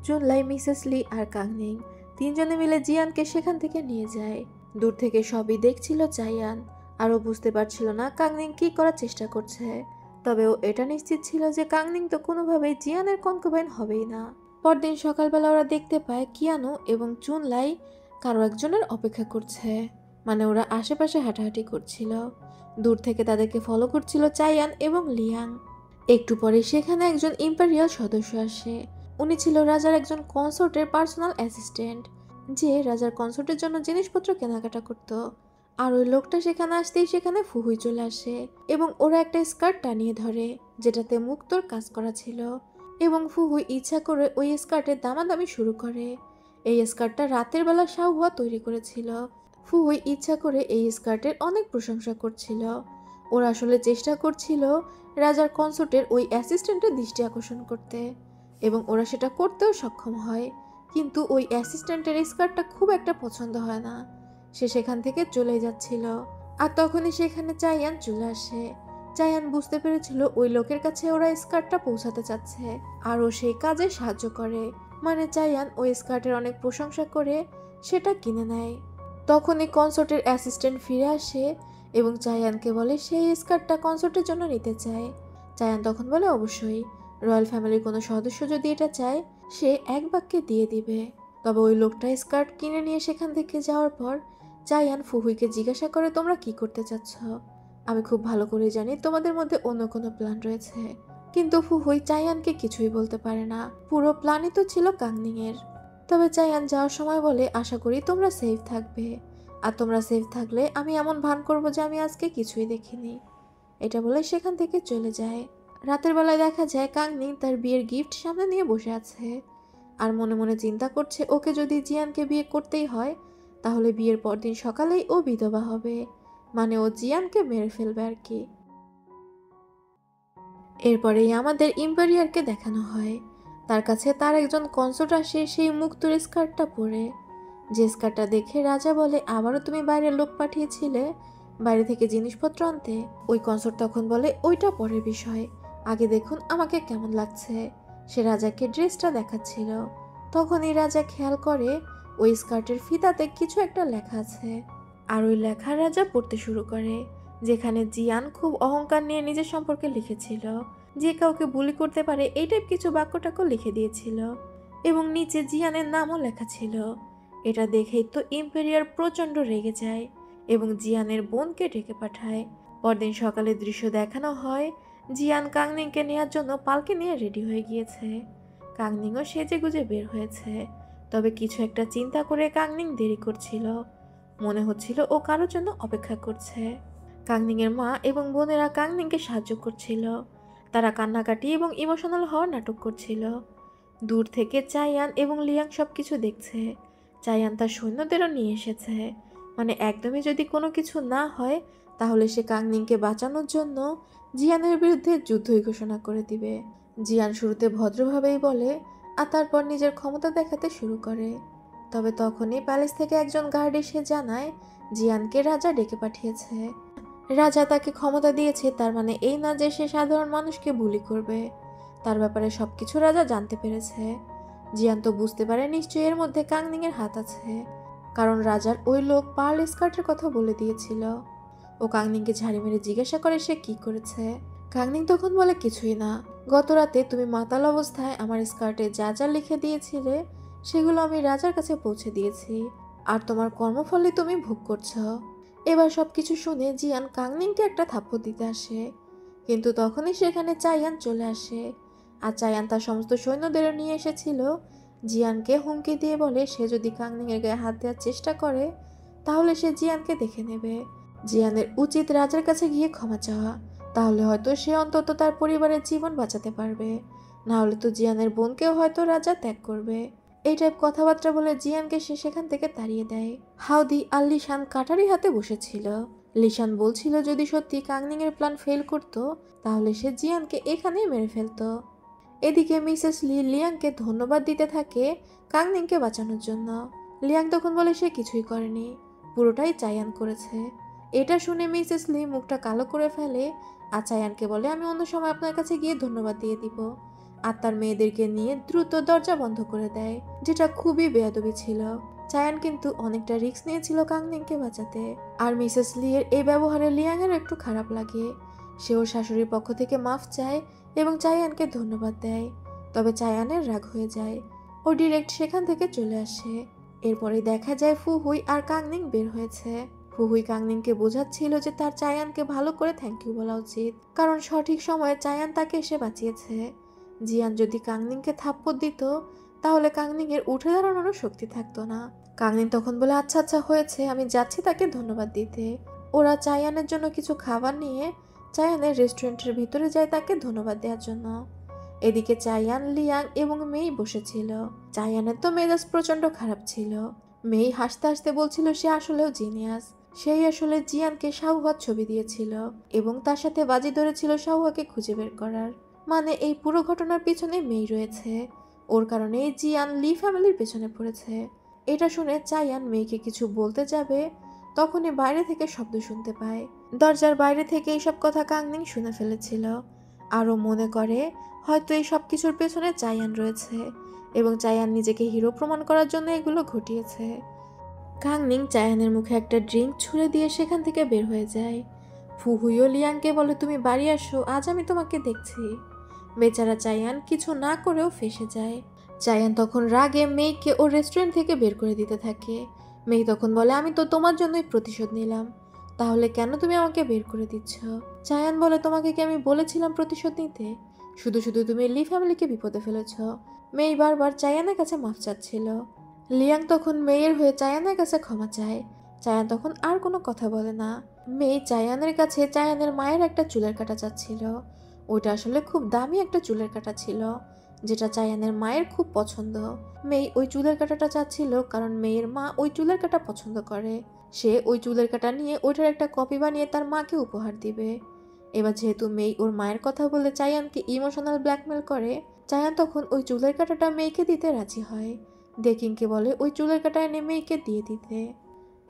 জুনলাই, মিসেস লি আর কাংনিং তিনজনে মিলে জিয়ানকে সেখান থেকে নিয়ে যায়। দূর থেকে সবই দেখছিল চাইয়ান, আরও বুঝতে পারছিল না কাংনিং কি করার চেষ্টা করছে, তবে ও এটা নিশ্চিত ছিল যে কাংনিং তো কোনোভাবেই জিয়ানের কনকুবাইন হবেই না। পরদিন সকালবেলা ওরা দেখতে পায় কিয়ানো এবং চুনলাই কারো একজনের অপেক্ষা করছে, মানে ওরা আশেপাশে হাঁটাহাঁটি করছিল। দূর থেকে তাদেরকে ফলো করছিল চাইয়ান এবং লিয়াং। একটু পরে সেখানে একজন ইম্পেরিয়াল সদস্য আসে। উনি ছিল রাজার একজন কনসোর্টের পার্সোনাল অ্যাসিস্ট্যান্ট, যে রাজার কনসোর্টের জন্য জিনিসপত্র কেনাকাটা করত। আর ওই লোকটা সেখানে আসতেই সেখানে ফুহুই চলে আসে এবং ওরা একটা স্কার্ট টানিয়ে ধরে, যেটাতে মুক্তোর কাজ করা ছিল, এবং ফুহুই ইচ্ছা করে ওই স্কার্টের দামাদামি শুরু করে। এই স্কার্টটা রাতের বেলা শাওহুয়া তৈরি করেছিল। ফুহুই ইচ্ছা করে এই স্কার্টের অনেক প্রশংসা করছিল। ওরা আসলে চেষ্টা করছিল রাজার কনসোর্টের ওই অ্যাসিস্ট্যান্টের দৃষ্টি আকর্ষণ করতে, এবং ওরা সেটা করতেও সক্ষম হয়। কিন্তু ওই অ্যাসিস্ট্যান্টের স্কার্টটা খুব একটা পছন্দ হয় না, সে সেখান থেকে চলে যাচ্ছিল। আর তখনই সেখানে চাইয়ান চলে আসে। চাইয়ান বুঝতে পেরেছিল ওই লোকের কাছে ওরা স্কার্টটা পৌঁছাতে চাচ্ছে, আর ও সেই কাজে সাহায্য করে, মানে চাইয়ান ওই স্কার্টের অনেক প্রশংসা করে সেটা কিনে নেয়। তখনই কনসার্টের অ্যাসিস্ট্যান্ট ফিরে আসে এবং চাইয়ানকে বলে সেই স্কার্টটা কনসার্টের জন্য নিতে চায়। চাইয়ান তখন বলে অবশ্যই, রয়্যাল ফ্যামিলির কোনো সদস্য যদি এটা চায় সে এক বাক্যে দিয়ে দিবে। তবে ওই লোকটা স্কার্ট কিনে নিয়ে সেখান থেকে যাওয়ার পর চাইয়ান ফুহুইকে জিজ্ঞাসা করে তোমরা কি করতে চাচ্ছ। আমি খুব ভালো করে জানি তোমাদের মধ্যে অন্য কোনো প্ল্যান রয়েছে, কিন্তু ফুহুই চাইয়ানকে কিছুই বলতে পারে না। পুরো প্ল্যানই তো ছিল কাংনিং এর। তবে চাইয়ান যাওয়ার সময় বলে আশা করি তোমরা সেফ থাকবে, আর তোমরা সেফ থাকলে আমি এমন ভান করবো যে আমি আজকে কিছুই দেখিনি। এটা বলে সেখান থেকে চলে যায়। রাতের বেলায় দেখা যায় কাংনিং তার বিয়ের গিফট সামনে নিয়ে বসে আছে, আর মনে মনে চিন্তা করছে ওকে যদি জিয়ানকে বিয়ে করতেই হয় তাহলে বিয়ের পরদিন সকালেই ও বিধবা হবে, মানে ও জিয়ানকে মেরে ফেলবে আর কি। এরপরেই আমাদের ইম্পেরিয়ারকে দেখানো হয়। তার কাছে তার একজন কনসোর্ট আসে সেই মুক্তোর স্কার্টটা পরে। যে স্কার্টটা দেখে রাজা বলে আবারও তুমি বাইরের লোক পাঠিয়েছিলে বাইরে থেকে জিনিসপত্র আনতে। ওই কনসোর্ট তখন বলে ওইটা পরের বিষয়, আগে দেখুন আমাকে কেমন লাগছে। সে রাজাকে ড্রেসটা দেখাচ্ছিল। তখনই রাজা খেয়াল করে ওই স্কার্টের ফিতাতে কিছু একটা লেখা আছে, আর ওই লেখা রাজা পড়তে শুরু করে, যেখানে জিয়ান খুব অহংকার নিয়ে নিজের সম্পর্কে লিখেছিল, যে কাউকে বুলি করতে পারে এই টাইপ কিছু বাক্যটাকেও লিখে দিয়েছিল, এবং নিচে জিয়ানের নামও লেখা ছিল। এটা দেখেই তো ইম্পেরিয়ার প্রচণ্ড রেগে যায় এবং জিয়ানের বোনকে ডেকে পাঠায়। পরদিন সকালে দৃশ্য দেখানো হয় জিয়ান কাংনিংকে নেওয়ার জন্য পালকি নিয়ে রেডি হয়ে গিয়েছে। কাংনিংও সেজে গুজে বের হয়েছে, তবে কিছু একটা চিন্তা করে কাংনিং দেরি করছিল। মনে হচ্ছিল ও কারোর জন্য অপেক্ষা করছে। কাংনিংয়ের মা এবং বোনেরা কাংনিংকে সাহায্য করছিল। তারা কান্নাকাটি এবং ইমোশনাল হওয়ার নাটক করছিল। দূর থেকে চাইয়ান এবং লিয়াং সব কিছু দেখছে। চাইয়ান তার সৈন্যদেরও নিয়ে এসেছে, মানে একদমই যদি কোনো কিছু না হয় তাহলে সে কাংনিংকে বাঁচানোর জন্য জিয়ানের বিরুদ্ধে যুদ্ধই ঘোষণা করে দিবে। জিয়ান শুরুতে ভদ্রভাবেই বলে, আর তারপর নিজের ক্ষমতা দেখাতে শুরু করে। তবে তখনই প্যালেস থেকে একজন গার্ড এসে জানায় জিয়ানকে রাজা ডেকে পাঠিয়েছে। রাজা তাকে ক্ষমতা দিয়েছে, তার মানে এই না যে সে সাধারণ মানুষকে বুলি করবে। তার ব্যাপারে সবকিছু রাজা জানতে পেরেছে। জিয়ান তো বুঝতে পারে নিশ্চয়ই এর মধ্যে কাংনিং এর হাত আছে, কারণ রাজার ওই লোক পার্ল স্কার্টের কথা বলে দিয়েছিল। ও কাংনিংকে ঝাড়ি মেরে জিজ্ঞাসা করে সে কি করেছে। কাংনিং তখন বলে কিছুই না, গত রাতে তুমি মাতাল অবস্থায় আমার স্কার্টে যা যা লিখে দিয়েছিলে সেগুলো আমি রাজার কাছে পৌঁছে দিয়েছি, আর তোমার কর্মফলে তুমি ভোগ করছো। এবার সবকিছু শুনে জিয়ান কাংনিংকে একটা থাপ্পড় দিতে আসে, কিন্তু তখনই সেখানে চাইয়ান চলে আসে। আর চাইয়ান তার সমস্ত সৈন্যদের নিয়ে এসেছিল। জিয়ানকে হুমকি দিয়ে বলে সে যদি কাংনিং এর গায়ে হাত দেওয়ার চেষ্টা করে তাহলে সে জিয়ানকে দেখে নেবে। জিয়ানের উচিত রাজার কাছে গিয়ে ক্ষমা চাওয়া, তাহলে হয়তো সে অন্তত তার পরিবারের জীবন বাঁচাতে পারবে, না হলে তো জিয়ানের বোনকেও হয়তো রাজা ত্যাগ করবে। এই টাইপ কথাবার্তা বলে জিয়ানকে সে সেখান থেকে তাড়িয়ে দেয়। হাউদি আর লিশান কাটারি হাতে বসেছিল। লিশান বলছিল যদি সত্যি কাংনিং এর প্ল্যান ফেল করত তাহলে সে জিয়ানকে এখানেই মেরে ফেলতো। এদিকে মিসেস লি লিয়াংকে ধন্যবাদ দিতে থাকে কাংনিংকে বাঁচানোর জন্য। লিয়াং তখন বলে সে কিছুই করেনি, পুরোটাই চায়ান করেছে। এটা শুনে মিসেস লি মুখটা কালো করে ফেলে আর চায়ানকে বলে আমি অন্য সময় আপনার কাছে গিয়ে ধন্যবাদ দিয়ে দিব। আর তার মেয়েদেরকে নিয়ে দ্রুত দরজা বন্ধ করে দেয়, যেটা খুবই বেয়াদবি ছিল। চায়ান কিন্তু অনেকটা রিস্ক নিয়েছিল কাংনিংকে বাঁচাতে। আর মিসেস লি এর এই ব্যবহারে লিয়াং এর একটু খারাপ লাগে। সে ওর শাশুড়ির পক্ষ থেকে মাফ চায় এবং চায়ানকে ধন্যবাদ দেয়। তবে চায়ানের রাগ হয়ে যায়, ও ডিরেক্ট সেখান থেকে চলে আসে। এরপরে দেখা যায় ফুহুই আর কাংনিং বের হয়েছে। ফুহুই কাংনিংকে বোঝাচ্ছিল যে তার চায়ানকে ভালো করে থ্যাংক ইউ বলা উচিত, কারণ সঠিক সময়ে চায়ান তাকে এসে বাঁচিয়েছে। জিয়ান যদি কাংনিংকে থাপ্পড় দিত তাহলে কাংনিং এর উঠে দাঁড়ানোরও শক্তি থাকতো না। কাংনিং তখন বলে আচ্ছা আচ্ছা হয়েছে, আমি যাচ্ছি তাকে ধন্যবাদ দিতে। ওরা চায়ানের জন্য কিছু খাবার নিয়ে চায়ানের রেস্টুরেন্টের ভিতরে যায় তাকে ধন্যবাদ দেওয়ার জন্য। এদিকে চায়ান, লিয়াং এবং মেই বসেছিল। চায়ানের তো মেজাজ প্রচন্ড খারাপ ছিল। মেই হাসতে হাসতে বলছিল সে আসলেও জিনিয়াস, সেই আসলে জিয়ানকে শাহুয়ার ছবি দিয়েছিল এবং তার সাথে বাজি ধরেছিল শাহুয়াকে খুঁজে বের করার। মানে এই পুরো ঘটনার পিছনে মেই রয়েছে, ওর কারণে জিয়ান লি ফ্যামিলির পেছনে পড়েছে। এটা শুনে চায়ান মেয়েকে কিছু বলতে যাবে, তখনই বাইরে থেকে শব্দ শুনতে পায়। দরজার বাইরে থেকে এইসব কথা কাংনিং শুনে ফেলেছিল। আরও মনে করে হয়তো এই সব কিছুর পেছনে চায়ান রয়েছে এবং চায়ান নিজেকে হিরো প্রমাণ করার জন্য এগুলো ঘটিয়েছে। কাংনিং চায়ানের মুখে একটা ড্রিঙ্ক ছুঁড়ে দিয়ে সেখান থেকে বের হয়ে যায়। ফুহুইও লিয়াংকে বলে তুমি বাড়ি আসো, আজ আমি তোমাকে দেখছি। বেচারা চায়ান কিছু না করেও ফেঁসে যায়। চায়ান তখন রাগে মেইকে ওর রেস্টুরেন্ট থেকে বের করে দিতে থাকে। মেই তখন বলে আমি তো তোমার জন্যই প্রতিশোধ নিলাম, তাহলে কেন তুমি আমাকে বের করে দিচ্ছ? চায়ান বলে তোমাকে কি আমি বলেছিলাম প্রতিশোধ নিতে? শুধু শুধু তুমি লি ফ্যামিলিকে বিপদে ফেলেছ। মেই বারবার চায়ানের কাছে মাফ চাচ্ছিল। লিয়াং তখন মেয়ের হয়ে চায়ানের কাছে ক্ষমা চায়। চায়ান তখন আর কোনো কথা বলে না। মেয়ে চায়ানের কাছে চায়ানের মায়ের একটা চুলের কাটা চাচ্ছিল। ওইটা আসলে খুব দামি একটা চুলের কাটা ছিল, যেটা চায়ানের মায়ের খুব পছন্দ। মেয়ে ওই চুলের কাটাটা চাচ্ছিল কারণ মেয়ের মা ওই চুলের কাটা পছন্দ করে। সে ওই চুলের কাটা নিয়ে ওইটার একটা কপি বানিয়ে তার মাকে উপহার দিবে। এবার যেহেতু মেয়ে ওর মায়ের কথা বলে চায়ানকে ইমোশনাল ব্ল্যাকমেল করে, চায়ান তখন ওই চুলের কাটাটা মেয়েকে দিতে রাজি হয়। ডেকিংকে বলে ওই চুলের কাটা এনে মেয়েকে দিয়ে দিতে।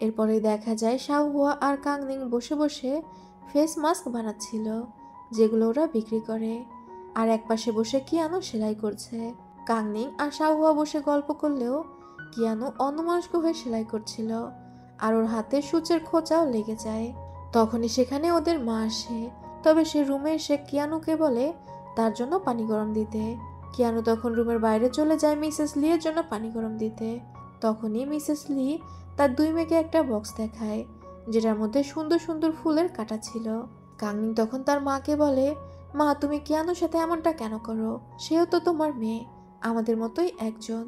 এরপরে দেখা যায় শাওহুয়া আর কাংনিং বসে বসে ফেস মাস্ক বানাচ্ছিল, যেগুলো ওরা বিক্রি করে। আর একপাশে বসে কিয়ানো সেলাই করছে। কাংনিং আর শাওহুয়া বসে গল্প করলেও কিয়ানো অন্যমনস্ক হয়ে সেলাই করছিল, আর ওর হাতে সূচের খোঁচাও লেগে যায়। তখনই সেখানে ওদের মা আসে, তবে সে রুমে এসে কিয়ানুকে বলে তার জন্য পানি গরম দিতে। কিয়ানু তখন রুমের বাইরে চলে যায় মিসেস লি এর জন্য পানি গরম দিতে। তখনই মিসেস লি তার দুই মেয়েকে একটা বক্স দেখায়, যেটার মধ্যে সুন্দর সুন্দর ফুলের কাটা ছিল। কাংনিং তখন তার মাকে বলে মা তুমি কিয়ানুর সাথে এমনটা কেন করো? সেও তো তোমার মেয়ে, আমাদের মতোই একজন,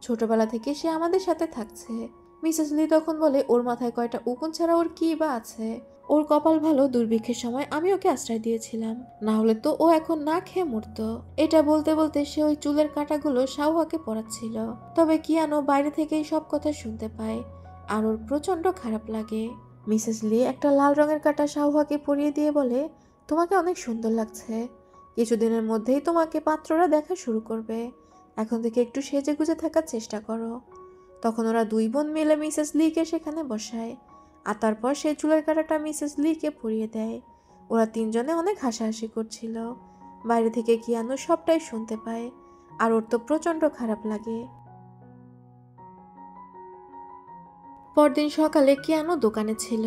ছোটবেলা থেকে সে আমাদের সাথে থাকছে। মিসেস লি তখন বলে ওর মাথায় কয়টা উকুন ছাড়া ওর কি বা আছে? ওর কপাল ভালো দুর্ভিক্ষের সময় আমি ওকে আশ্রয় দিয়েছিলাম, না হলে তো ও এখন না খেয়ে মরতো। এটা বলতে বলতে সে ওই চুলের কাঁটাগুলো শাওহাকে পরাচ্ছিল। তবে কিয়ানো বাইরে থেকেই সব কথা শুনতে পায়, আর ওর প্রচন্ড খারাপ লাগে। মিসেস লি একটা লাল রঙের কাঁটা শাওহাকে পরিয়ে দিয়ে বলে তোমাকে অনেক সুন্দর লাগছে, কিছুদিনের মধ্যেই তোমাকে পাত্ররা দেখা শুরু করবে, এখন থেকে একটু সেজে গুজে থাকার চেষ্টা করো। তখন ওরা দুই বোন মিলে মিসেস লিকে সেখানে বসায়, আর তারপর সেই চুলের কাঁটাটা মিসেস লিকে পরিয়ে দেয়। ওরা তিনজনে অনেক হাসাহাসি করছিল। বাইরে থেকে কিয়ানো সবটাই শুনতে পায়, আর ওর তো প্রচন্ড খারাপ লাগে। পরদিন সকালে কিয়ানো দোকানে ছিল।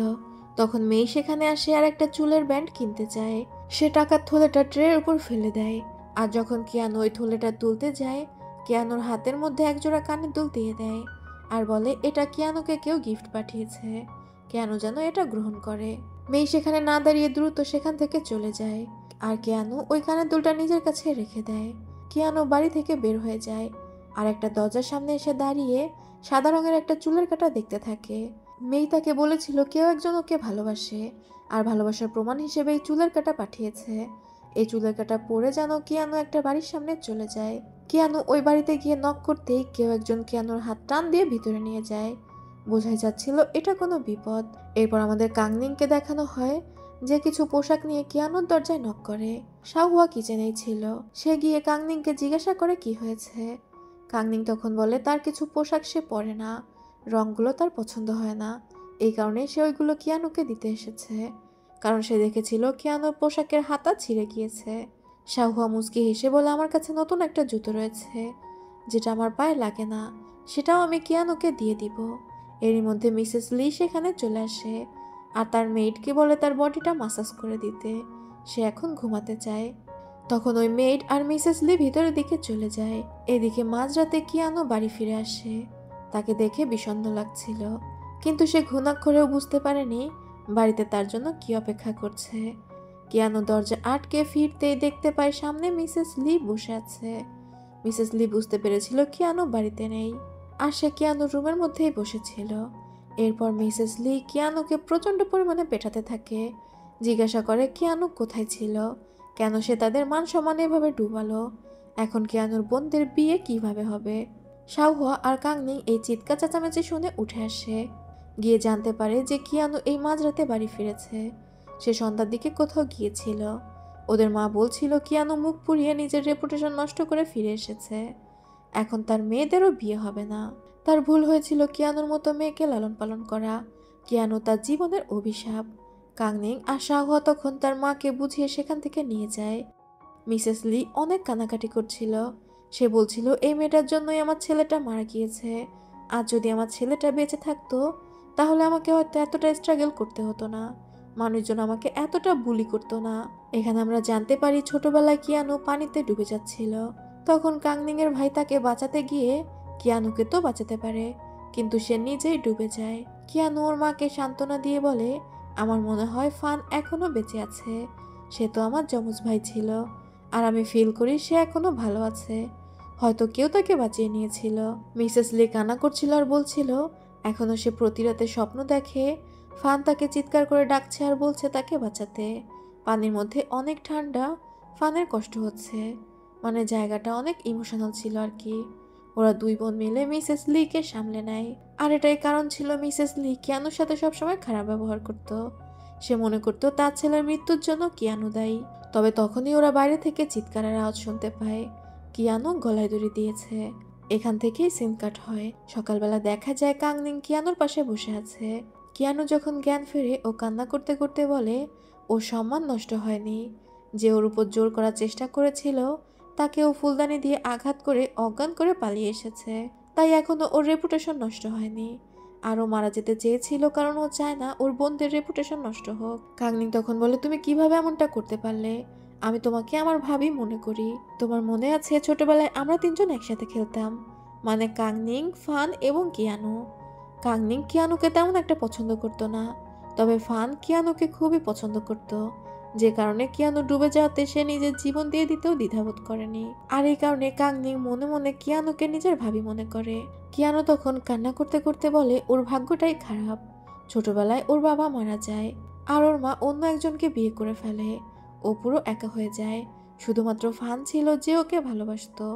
তখন মেই সেখানে আসে আর একটা চুলের ব্যান্ড কিনতে চায়। সে টাকার থলেটা ট্রের উপর ফেলে দেয়। আর যখন কিয়ানো ওই থলেটা তুলতে যায়, কিয়ানোর হাতের মধ্যে একজোড়া কানের দুল দিয়ে দেয় আর বলে এটা কিয়ানোকে কেউ গিফট পাঠিয়েছে, কিয়ানো যেন এটা গ্রহণ করে। মেই সেখানে না দাঁড়িয়ে দ্রুত সেখান থেকে চলে যায় আর কিয়ানো ওই কানের দুলটা নিজের কাছে রেখে দেয়। কিয়ানো বাড়ি থেকে বের হয়ে যায় আর একটা দরজার সামনে এসে দাঁড়িয়ে সাদা রঙের একটা চুলের কাঁটা দেখতে থাকে। মেই তাকে বলেছিল কেউ একজন ওকে ভালোবাসে আর ভালোবাসার প্রমাণ হিসেবে এই চুলের কাঁটা পাঠিয়েছে। এই চুলের কাঁটা পরে যেন কিয়ানো একটা বাড়ির সামনে চলে যায়। কিয়ানো ওই বাড়িতে গিয়ে নক করতেই কেউ একজন কিয়ানোর হাত টান দিয়ে ভিতরে নিয়ে যায়। বোঝাই যাচ্ছিল এটা কোনো বিপদ। এরপর আমাদের কাংনিংকে দেখানো হয় যে কিছু পোশাক নিয়ে কিয়ানোর দরজায় নক করে। শাওহুয়া কিচেনেই ছিল। সে গিয়ে কাংনিংকে জিজ্ঞাসা করে কি হয়েছে। কাংনিং তখন বলে তার কিছু পোশাক সে পরে না, রঙগুলো তার পছন্দ হয় না, এই কারণে সে ওইগুলো কিয়ানোকে দিতে এসেছে, কারণ সে দেখেছিল কিয়ানোর পোশাকের হাতা ছিঁড়ে গিয়েছে। শাওহুয়া মুচকি হেসে বলে আমার কাছে নতুন একটা জুতো রয়েছে যেটা আমার পায়ে লাগে না, সেটাও আমি কিয়ানোকে দিয়ে দিব। এরই মধ্যে মিসেস লি সেখানে চলে আসে আর তার মেইডকে বলে তার বডিটা মাসাজ করে দিতে, সে এখন ঘুমাতে চায়। তখন ওই মেইড আর মিসেস লি ভিতরের দিকে চলে যায়। এদিকে মাঝরাতে কিয়ানো বাড়ি ফিরে আসে। তাকে দেখে বিষণ্ণ লাগছিল, কিন্তু সে ঘুণাক্ষরেও বুঝতে পারেনি বাড়িতে তার জন্য কি অপেক্ষা করছে। কিয়ানো দরজা আটকে ফিরতেই দেখতে পায় সামনে মিসেস লি বসে আছে। মিসেস লি বুঝতে পেরেছিল কিয়ানো বাড়িতে নেই আর সে কিয়ানোর রুমের মধ্যেই বসেছিল। এরপর মিসেস লি কিয়ানোকে প্রচণ্ড পরিমাণে পেটাতে থাকে, জিজ্ঞাসা করে কিয়ানো কোথায় ছিল, কেন সে তাদের মান সম্মান এভাবে ডুবালো, এখন কিয়ানোর বোনদের বিয়ে কিভাবে হবে। শাওহুয়া আর কাংনিং এই চিৎকার চেঁচামেচি শুনে উঠে আসে, গিয়ে জানতে পারে যে কিয়ানো এই মাঝরাতে বাড়ি ফিরেছে। সে সন্ধ্যার দিকে কোথাও গিয়েছিল। ওদের মা বলছিল কিয়ানো মুখ পুড়িয়ে নিজের রেপুটেশন নষ্ট করে ফিরে এসেছে, এখন তার মেয়েদেরও বিয়ে হবে না। তার ভুল হয়েছিল কিয়ানোর মতো মেয়েকে লালন পালন করা, কিয়ানো তার জীবনের অভিশাপ। কাংনিং আর শাওহুয়া তখন তার মাকে বুঝিয়ে সেখান থেকে নিয়ে যায়। মিসেস লি অনেক কানাকাটি করছিল। সে বলছিল এই মেয়েটার জন্যই আমার ছেলেটা মারা গিয়েছে, আর যদি আমার ছেলেটা বেঁচে থাকতো তাহলে আমাকে হয়তো এতটা স্ট্রাগল করতে হতো না, মানুষজন আমাকে এতটা বুলি করতো না। এখানে আমরা জানতে পারি ছোটবেলায় কিয়ানো পানিতে ডুবে যাচ্ছিল। তখন কাংনিং এর ভাই তাকে বাঁচাতে গিয়ে কিয়ানোকে তো বাঁচাতে পারে, কিন্তু সে নিজেই ডুবে যায়। কিয়ানো ওর মাকে সান্ত্বনা দিয়ে বলে আমার মনে হয় ফান এখনো বেঁচে আছে, সে তো আমার যমজ ভাই ছিল, আর আমি ফিল করি সে এখনো ভালো আছে, হয়তো কেউ তাকে বাঁচিয়ে নিয়েছিল। মিসেস লি কান্না করছিল আর বলছিল এখনো সে প্রতি রাতে স্বপ্ন দেখে ফান তাকে চিৎকার করে ডাকছে আর বলছে তাকে বাঁচাতে। পানির মধ্যে অনেক ঠান্ডা, ফানের কষ্ট হচ্ছে, মানে জায়গাটা অনেক ইমোশনাল ছিল আর কি। ওরা দুই বোন মিলে মিসেস লিকে সামলে নেয়। আর এটাই কারণ ছিল মিসেস লি কিয়ানোর সাথে সবসময় খারাপ ব্যবহার করত। সে মনে করত তার ছেলের মৃত্যুর জন্য কিয়ানো দায়ী। তবে তখনই ওরা বাইরে থেকে চিৎকারের আওয়াজ শুনতে পায়, কিয়ানো গলায় দড়ি দিয়েছে। এখান থেকেই সিন কাট হয়। সকালবেলা দেখা যায় কাংনিং কিয়ানোর পাশে বসে আছে। কিয়ানো যখন জ্ঞান ফেরে ও কান্না করতে করতে বলে ওর সম্মান নষ্ট হয়নি, যে ওর উপর জোর করার চেষ্টা করেছিল তাকে ও ফুলদানি দিয়ে আঘাত করে অজ্ঞান করে পালিয়ে এসেছে, তাই এখনো ওর রেপুটেশন নষ্ট হয়নি। আরও মারা যেতে চেয়েছিল কারণ ও চায় না ওর বোনদের রেপুটেশন নষ্ট হোক। কাংনিং তখন বলে তুমি কিভাবে এমনটা করতে পারলে, আমি তোমাকে আমার ভাবি মনে করি, তোমার মনে আছে ছোটবেলায় আমরা তিনজন একসাথে খেলতাম, মানে কাংনিং, ফান এবং কিয়ানো। কাংনিং কিয়ানোকে তেমন একটা পছন্দ করতো না, তবে ফান কিয়ানোকে খুবই পছন্দ করত, যে কারণে কিয়ানো ডুবে যাওয়াতে সে নিজের জীবন দিয়ে দিতেও দ্বিধাবোধ করেনি। আর এই কারণে কাংনিং মনে মনে কিয়ানোকে নিজের ভাবি মনে করে। কিয়ানো তখন কান্না করতে করতে বলে ওর ভাগ্যটাই খারাপ, ছোটবেলায় ওর বাবা মারা যায় আর ওর মা অন্য একজনকে বিয়ে করে ফেলে, ও পুরো একা হয়ে যায়। শুধুমাত্র ফান ছিল যে ওকে ভালোবাসতো,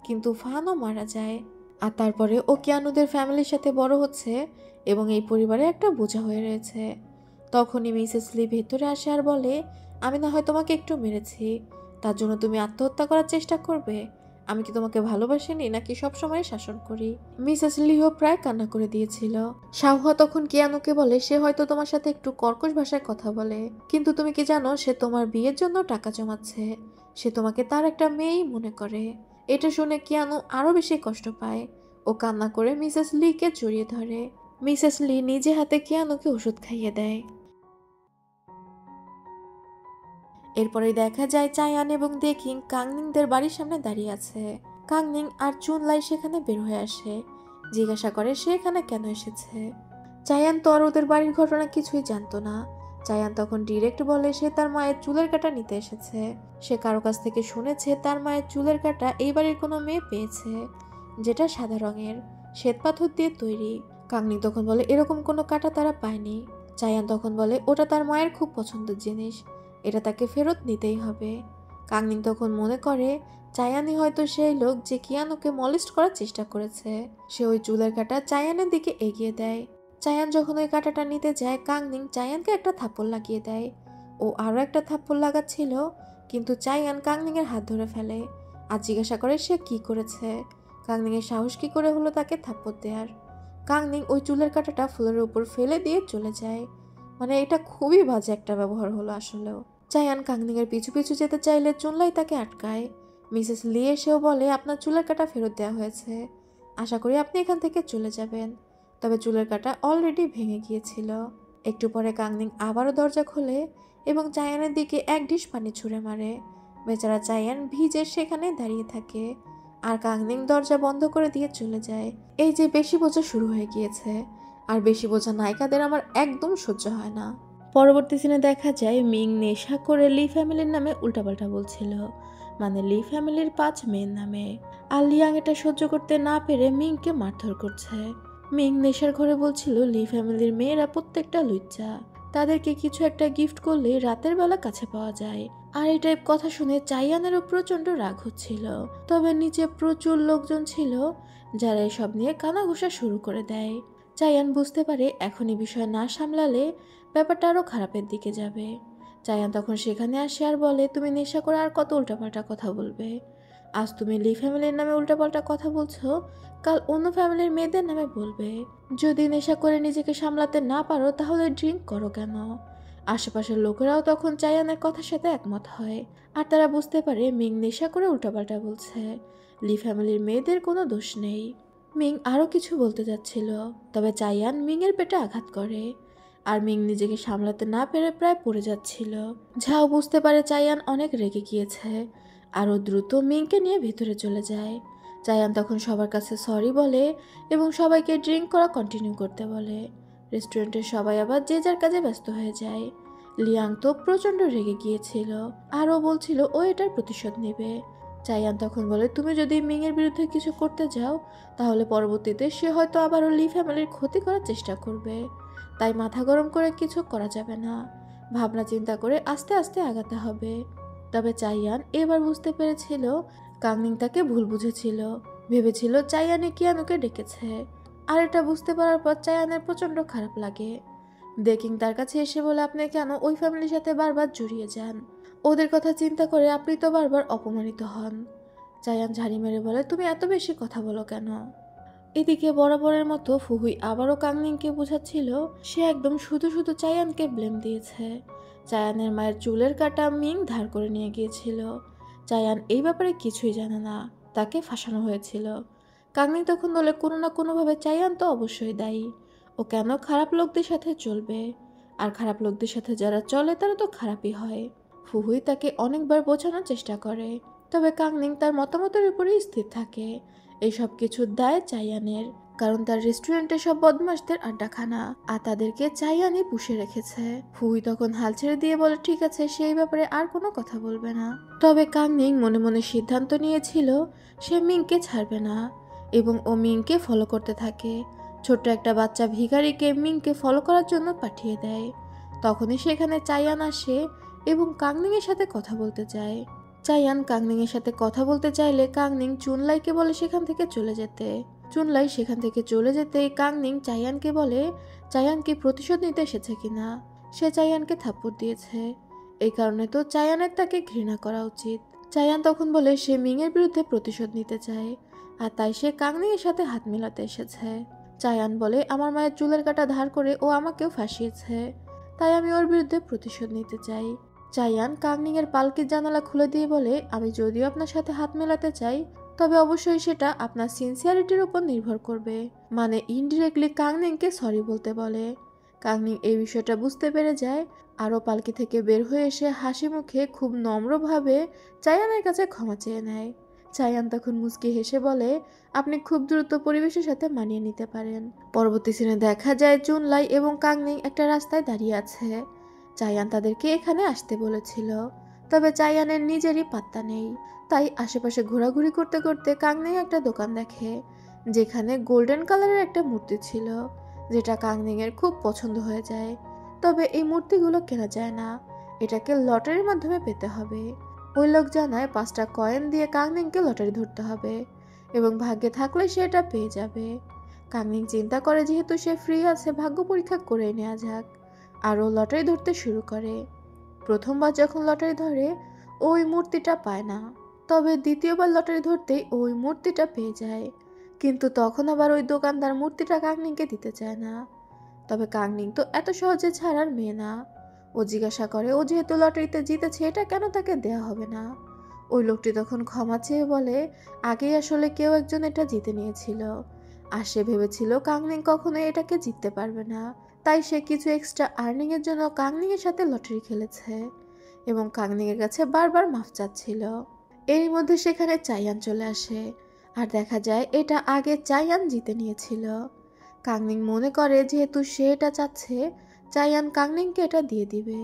কিন্তু ফানও মারা যায়। আর তারপরে ও কিয়ানোদের ফ্যামিলির সাথে বড় হচ্ছে এবং এই পরিবারে একটা বোঝা হয়ে রয়েছে। তখনই মিসেস লি ভেতরে আসে আর বলে আমি না হয় তোমাকে একটু মেরেছি, তার জন্য তুমি আত্মহত্যা করার চেষ্টা করবে, আমি কি তোমাকে ভালোবাসিনি নাকি সবসময় শাসন করি। মিসেস লিও প্রায় কান্না করে দিয়েছিল। শাওহুয়া তখন কিয়ানোকে বলে সে হয়তো তোমার সাথে একটু কর্কশ ভাষায় কথা বলে, কিন্তু তুমি কি জানো সে তোমার বিয়ের জন্য টাকা জমাচ্ছে, সে তোমাকে তার একটা মেয়েই মনে করে। এটা শুনে কিয়ানো আরো বেশি কষ্ট পায়। ও কান্না করে মিসেস লিকে জড়িয়ে ধরে। মিসেস লি নিজে হাতে কিয়ানোকে ওষুধ খাইয়ে দেয়। এরপরেই দেখা যায় চায়ান এবং দেকিং কাংনিংদের বাড়ির সামনে দাঁড়িয়ে আছে। কাংনিং আর চুনলাই সেখানে বের হয়ে আসে, জিজ্ঞাসা করে সে এখানে কেন এসেছে। চায়ান তো আর ওদের বাড়ির ঘটনা কিছুই জানতো না। চায়ান তখন ডিরেক্ট বলে সে তার মায়ের চুলের কাঁটা নিতে এসেছে। সে কারো কাছ থেকে শুনেছে তার মায়ের চুলের কাঁটা এই বাড়ির কোনো মেয়ে পেয়েছে, যেটা সাদা রঙের, শ্বেতপাথর দিয়ে তৈরি। কাংনিং তখন বলে এরকম কোনো কাঁটা তারা পায়নি। চায়ান তখন বলে ওটা তার মায়ের খুব পছন্দের জিনিস, এটা তাকে ফেরত নিতেই হবে। কাংনিং তখন মনে করে চায়ানই হয়তো সেই লোক যে কিয়ানোকে মলেস্ট করার চেষ্টা করেছে। সে ওই চুলের কাঁটা চায়ানের দিকে এগিয়ে দেয়। চায়ান যখন ওই কাঁটাটা নিতে যায়, কাংনিং চায়ানকে একটা থাপ্পড় লাগিয়ে দেয়। ও আরও একটা থাপ্পড় লাগাচ্ছিল, কিন্তু চায়ান কাংনিংয়ের হাত ধরে ফেলে আর জিজ্ঞাসা করে সে কি করেছে। কাংনিংয়ের সাহস কি করে হলো তাকে থাপ্পড় দেওয়ার। কাংনিং ওই চুলের কাঁটাটা ফ্লোরের উপর ফেলে দিয়ে চলে যায়। মানে এটা খুবই বাজে একটা ব্যবহার হলো আসলেও। চায়ান কাংনিংয়ের পিছু পিছু যেতে চাইলে চুনলাই তাকে আটকায়। মিসেস লি এসেও বলে আপনার চুলের কাঁটা ফেরত দেওয়া হয়েছে, আশা করি আপনি এখান থেকে চলে যাবেন। তবে চুলের কাঁটা অলরেডি ভেঙে গিয়েছিল। একটু পরে কাংনিং আবারও দরজা খোলে এবং চায়ানের দিকে এক ঢিস পানি ছুঁড়ে মারে। বেচারা চায়ান ভিজে সেখানে দাঁড়িয়ে থাকে আর কাংনিং দরজা বন্ধ করে দিয়ে চলে যায়। এই যে বেশি বোঝা শুরু হয়ে গিয়েছে, আর বেশি বোঝা নায়িকাদের আমার একদম সহ্য হয় না। পরবর্তী সিনে দেখা যায় মিং নেশা করে লি ফ্যামিলির নামে উল্টাপাল্টা বলছিল, মানে লি ফ্যামিলির 5 মেয়ের নামে। আর লিয়াং এটা সহ্য করতে না পেরে মিংকে মারধর করছে। মিং নেশার ঘরে বলছিল লি ফ্যামিলির মেয়েরা প্রত্যেকটা লুচ্চা, তাদেরকে কিছু একটা গিফট করলে রাতের বেলা কাছে পাওয়া যায়। আর এই টাইপ কথা শুনে চাইয়ানেরও প্রচন্ড রাগ হচ্ছিল। তবে নিচে প্রচুর লোকজন ছিল যারা এসব নিয়ে কানাঘুষা শুরু করে দেয়। চায়ান বুঝতে পারে এখনই বিষয় না সামলালে ব্যাপারটা আরও খারাপের দিকে যাবে। চায়ান তখন সেখানে আসে আর বলে তুমি নেশা করে আর কত উল্টাপাল্টা কথা বলবে। আজ তুমি লি ফ্যামিলির নামে উল্টাপাল্টা কথা বলছো, কাল অন্য ফ্যামিলির মেয়েদের নামে বলবে। যদি নেশা করে নিজেকে সামলাতে না পারো তাহলে ড্রিঙ্ক করো কেন। আশেপাশের লোকেরাও তখন চায়ানের কথার সাথে একমত হয় আর তারা বুঝতে পারে মিং নেশা করে উল্টাপাল্টা বলছে। লি ফ্যামিলির মেয়েদের কোনো দোষ নেই। মিং আরও কিছু বলতে যাচ্ছিল, তবে চায়ান মিংয়ের পেটে আঘাত করে আর মিং নিজেকে সামলাতে না পেরে প্রায় পড়ে যাচ্ছিল। ঝাও বুঝতে পারে চায়ান অনেক রেগে গিয়েছে, আরও দ্রুত মিংকে নিয়ে ভিতরে চলে যায়। চায়ান তখন সবার কাছে সরি বলে এবং সবাইকে ড্রিঙ্ক করা কন্টিনিউ করতে বলে। রেস্টুরেন্টের সবাই আবার যে যার কাজে ব্যস্ত হয়ে যায়। লিয়াং তো প্রচণ্ড রেগে গিয়েছিল আর ও বলছিল ও এটার প্রতিশোধ নেবে। চায়ান তখন বলে তুমি যদি মিংয়ের বিরুদ্ধে কিছু করতে যাও তাহলে পরবর্তীতে সে হয়তো আবারও লি ফ্যামিলির ক্ষতি করার চেষ্টা করবে, তাই মাথা গরম করে কিছু করা যাবে না, ভাবনা চিন্তা করে আস্তে আস্তে আগাতে হবে। তবে চাইয়ান এবার বুঝতে পেরেছিল কাংনিং তাকে ভুল বুঝেছিল, ভেবেছিল চাইয়ানে কিয়ানুকে ডেকেছে। আর এটা বুঝতে পারার পর চায়ানের প্রচণ্ড খারাপ লাগে। দেকিং তার কাছে এসে বলে আপনি কেন ওই ফ্যামিলির সাথে বারবার জড়িয়ে যান, ওদের কথা চিন্তা করে আপনি তো বারবার অপমানিত হন। চায়ান ঝাড়ি মেরে বলে তুমি এত বেশি কথা বলো কেন। এদিকে বরাবরের মতো ফুহুই আবারও কাংনিংকে বোঝাচ্ছিল সে একদম শুধু শুধু চায়ানকে ব্লেম দিয়েছে। চায়ানের মায়ের চুলের কাঁটা মিং ধার করে নিয়ে গিয়েছিল। চায়ান এই ব্যাপারে কিছুই জানে না, তাকে ফাঁসানো হয়েছিল। কাংনিং তখন বলে কোনো না কোনোভাবে চায়ান তো অবশ্যই দায়ী, ও কেন খারাপ লোকদের সাথে চলবে, আর খারাপ লোকদের সাথে যারা চলে তারা তো খারাপই হয়। ফুহুই তাকে অনেকবার বোঝানোর চেষ্টা করে, তবে কাংনিং তার মতামতের উপরেই স্থির থাকে। এইসব কিছুর দায় চাইয়ানের, কারণ তার রেস্টুরেন্টে সব বদমাশদের আড্ডাখানা আর তাদেরকে চাইয়ানই পুষে রেখেছে। ফুই তখন হাল ছেড়ে দিয়ে বলে ঠিক আছে সেই ব্যাপারে আর কোনো কথা বলবে না। তবে কাংনিং মনে মনে সিদ্ধান্ত নিয়েছিল সে মিংকে ছাড়বে না এবং ও মিংকে ফলো করতে থাকে। ছোট্ট একটা বাচ্চা ভিখারিকে মিংকে ফলো করার জন্য পাঠিয়ে দেয়। তখনই সেখানে চাইয়ান আসে এবং কাংনিংয়ের সাথে কথা বলতে চায়। চাইয়ান কাংনিংয়ের সাথে কথা বলতে চাইলে কাংনিং চুনলাইকে বলে সেখান থেকে চলে যেতে। চুনলাই সেখান থেকে চলে যেতেই কাংনিং চাইয়ানকে বলে চাইয়ান কি প্রতিশোধ নিতে এসেছে কিনা। সে চাইয়ানকে থাপ্পড় দিয়েছে, এই কারণে তো চাইয়ানের তাকে ঘৃণা করা উচিত। চাইয়ান তখন বলে সে মিংয়ের বিরুদ্ধে প্রতিশোধ নিতে চায় আর তাই সে কাংনিংয়ের সাথে হাত মেলাতে এসেছে। চাইয়ান বলে আমার মায়ের চুলের কাঁটা ধার করে ও আমাকেও ফাঁসিয়েছে, তাই আমি ওর বিরুদ্ধে প্রতিশোধ নিতে চাই। চাইয়ান কাংনিংয়ের পালকির জানালা খুলে দিয়ে বলে আমি যদিও আপনার সাথে হাত মেলাতে চাই, তবে অবশ্যই সেটা আপনার সিনসিয়ারিটির উপর নির্ভর করবে। মানে ইনডিরেক্টলি কাংনিংকে সরি বলতে বলে। কাংনিং এই বিষয়টা বুঝতে পেরে যায়। আরও পালকি থেকে বের হয়ে এসে হাসি মুখে খুব নম্রভাবে চায়ানের কাছে ক্ষমা চেয়ে নেয়। চায়ান তখন মুচকি হেসে বলে, আপনি খুব দ্রুত পরিবেশের সাথে মানিয়ে নিতে পারেন। পরবর্তী সিনে দেখা যায় চুনলাই এবং কাংনিং একটা রাস্তায় দাঁড়িয়ে আছে। চায়ান তাদেরকে এখানে আসতে বলেছিল, তবে চায়ানের নিজেরই পাত্তা নেই। তাই আশেপাশে ঘোরাঘুরি করতে করতে কাংনিং একটা দোকান দেখে, যেখানে গোল্ডেন কালারের একটা মূর্তি ছিল, যেটা কাংনিং এর খুব পছন্দ হয়ে যায়। তবে এই মূর্তিগুলো কেনা যায় না, এটাকে লটারির মাধ্যমে পেতে হবে। ওই লোক জানায় 5টা কয়েন দিয়ে কাংনিংকে লটারি ধরতে হবে এবং ভাগ্যে থাকলে সে এটা পেয়ে যাবে। কাংনিং চিন্তা করে যেহেতু সে ফ্রি আছে, ভাগ্য পরীক্ষা করে নেওয়া যাক। আরও লটারি ধরতে শুরু করে। প্রথমবার যখন লটারি ধরে ওই মূর্তিটা পায় না, তবে দ্বিতীয়বার লটারি ধরতেই ওই মূর্তিটা পেয়ে যায়। কিন্তু তখন আবার ওই দোকানদার মূর্তিটা কাংনিংকে দিতে চায় না। তবে কাংনিং তো এত সহজে ছাড়ার মেয়ে না। ও জিজ্ঞাসা করে ও যেহেতু লটারিতে জিতেছে, এটা কেন তাকে দেয়া হবে না। ওই লোকটি তখন ক্ষমা চেয়ে বলে, আগেই আসলে কেউ একজন এটা জিতে নিয়েছিল, আর সে ভেবেছিল কাংনিং কখনোই এটাকে জিততে পারবে না। তাই সে কিছু এক্সট্রা আর্নিং এর জন্য কাংনিং এর সাথে লটারি খেলেছে এবং কাংনিং এর কাছে বারবার মাফ চাচ্ছিল। এরই মধ্যে সেখানে চাইয়ান চলে আসে, আর দেখা যায় এটা আগে চাইয়ান জিতে নিয়েছিল। কাংনিং মনে করে যেহেতু সে এটা চাচ্ছে, চাইয়ান কাংনিংকে এটা দিয়ে দিবে।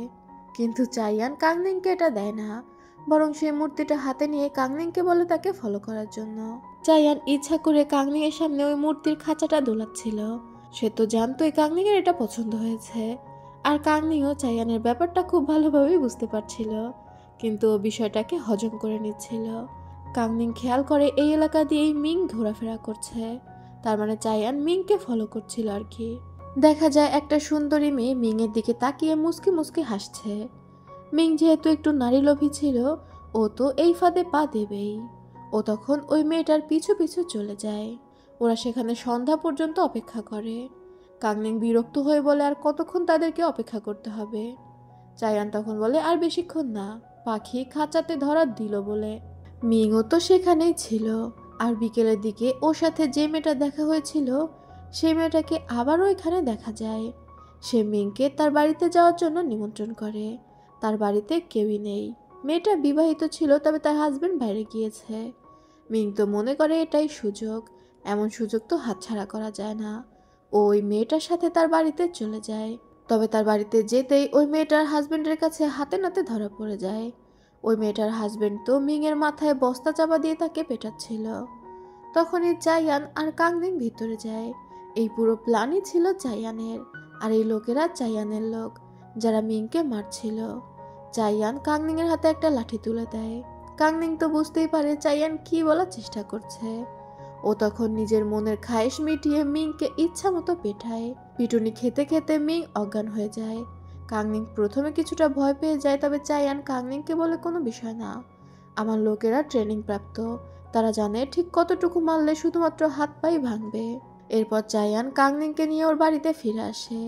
কিন্তু চাইয়ান কাংনিংকে এটা দেয় না, বরং সেই মূর্তিটা হাতে নিয়ে কাংনিংকে বলে তাকে ফলো করার জন্য। চাইয়ান ইচ্ছা করে কাংনিং এর সামনে ওই মূর্তির খাঁচাটা দোলাচ্ছিল। সে তো জানতোই কাংনিং এর এটা পছন্দ হয়েছে, আর কাংনিংও চাইয়ানের ব্যাপারটা খুব ভালোভাবেই বুঝতে পারছিল, কিন্তু ও বিষয়টাকে হজম করে নিচ্ছিল। কাংনিং খেয়াল করে এই এলাকা দিয়েই মিং ঘোরাফেরা করছে, তার মানে চাইয়ান মিংকে ফলো করছিল আর কি। দেখা যায় একটা সুন্দরী মেয়ে মিং এর দিকে তাকিয়ে মুস্কি মুস্কি হাসছে। মিং যেহেতু একটু নারী লোভী ছিল, ও তো এই ফাঁদে পা দেবেই। ও তখন ওই মেয়েটার পিছু পিছু চলে যায়। ওরা সেখানে সন্ধ্যা পর্যন্ত অপেক্ষা করে। কাংনিং বিরক্ত হয়ে বলে, আর কতক্ষণ তাদেরকে অপেক্ষা করতে হবে। চাইয়ান তখন বলে, আর বেশিক্ষণ না, পাখি খাঁচাতে ধরা দিল বলে। মিংও তো সেখানেই ছিল, আর বিকেলের দিকে ওর সাথে যে মেয়েটা দেখা হয়েছিল, সেই মেয়েটাকে আবারও এখানে দেখা যায়। সে মিংকে তার বাড়িতে যাওয়ার জন্য নিমন্ত্রণ করে। তার বাড়িতে কেউই নেই। মেয়েটা বিবাহিত ছিল, তবে তার হাজবেন্ড বাইরে গিয়েছে। মিং তো মনে করে এটাই সুযোগ, এমন সুযোগ তো হাতছাড়া করা যায় না। ওই মেয়েটার সাথে তার বাড়িতে চলে যায়। তবে তার বাড়িতে যেতেই ওই মেয়েটার হাজবেন্ডের কাছে হাতে নাতে ধরা পড়ে যায়। ওই মেয়েটার হাজবেন্ড তো মিং এর মাথায় বস্তা চাপা দিয়ে তাকে পেটাচ্ছিল। তখনই চাইয়ান আর কাংনিং ভিতরে যায়। এই পুরো প্ল্যানই ছিল চাইয়ানের, আর এই লোকেরা চাইয়ানের লোক, যারা মিংকে মারছিল। চাইয়ান কাংনিং এর হাতে একটা লাঠি তুলে দেয়। কাংনিং তো বুঝতেই পারে চাইয়ান কি বলার চেষ্টা করছে। ও তখন নিজের মনের খায়েশ মিটিয়ে মিংকে ইচ্ছা মতো পেটায়। পিটুনি খেতে খেতে মিং অজ্ঞান হয়ে যায়। কাংনিং প্রথমে কিছুটা ভয় পেয়ে যায়, তবে চাইয়ান কাংনিংকে বলে, কোনো বিষয় না, আমার লোকেরা ট্রেনিং প্রাপ্ত, তারা জানে ঠিক কতটুকু মারলে শুধুমাত্র হাত পাই ভাঙবে। এরপর চাইয়ান কাংনিংকে নিয়ে ওর বাড়িতে ফিরে আসে।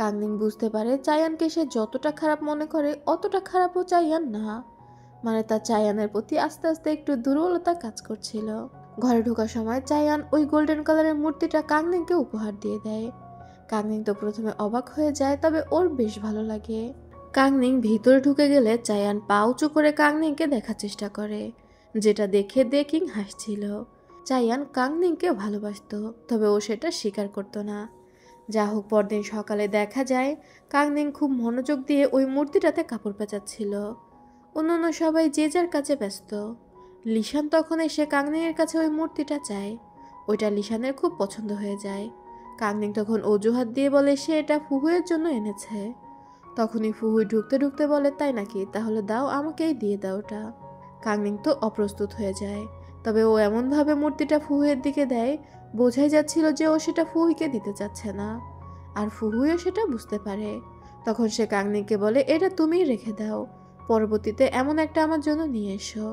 কাংনিং বুঝতে পারে চাইয়ানকে সে যতটা খারাপ মনে করে অতটা খারাপও চাইয়ান না, মানে তার চাইয়ানের প্রতি আস্তে আস্তে একটু দুর্বলতা কাজ করছিল। ঘরে ঢোকার সময় চাইয়ান ওই গোল্ডেন কালারের মূর্তিটা কাংনিংকে উপহার দিয়ে দেয়। কাংনিং তো প্রথমে অবাক হয়ে যায়, তবে ওর বেশ ভালো লাগে। কাংনিং ভিতরে ঢুকে গেলে চাইয়ান পা উঁচু করে কাংনিংকে দেখার চেষ্টা করে, যেটা দেখে দেকিং হাসছিল। চাইয়ান কাংনিংকে ভালোবাসতো, তবে ও সেটা স্বীকার করতো না। যা হোক, পরদিন সকালে দেখা যায় কাংনিং খুব মনোযোগ দিয়ে ওই মূর্তিটাতে কাপড় পেঁচাচ্ছিল। অন্যান্য সবাই যে যার কাছে ব্যস্ত। লিশান তখন এসে কাংনিংয়ের কাছে ওই মূর্তিটা চায়। ওইটা লিশানের খুব পছন্দ হয়ে যায়। কাংনিং তখন অজুহাত দিয়ে বলে সে এটা ফুহুয়ের জন্য এনেছে। তখনই ফুহুই ঢুকতে ঢুকতে বলে, তাই নাকি, তাহলে দাও, আমাকেই দিয়ে দাও ওটা। কাংনিং তো অপ্রস্তুত হয়ে যায়, তবে ও এমনভাবে মূর্তিটা ফুহুয়ের দিকে দেয়, বোঝাই যাচ্ছিল যে ও সেটা ফুহুইকে দিতে চাচ্ছে না, আর ফুহুইও সেটা বুঝতে পারে। তখন সে কাংনিংকে বলে, এটা তুমিই রেখে দাও, পরবর্তীতে এমন একটা আমার জন্য নিয়ে এসো।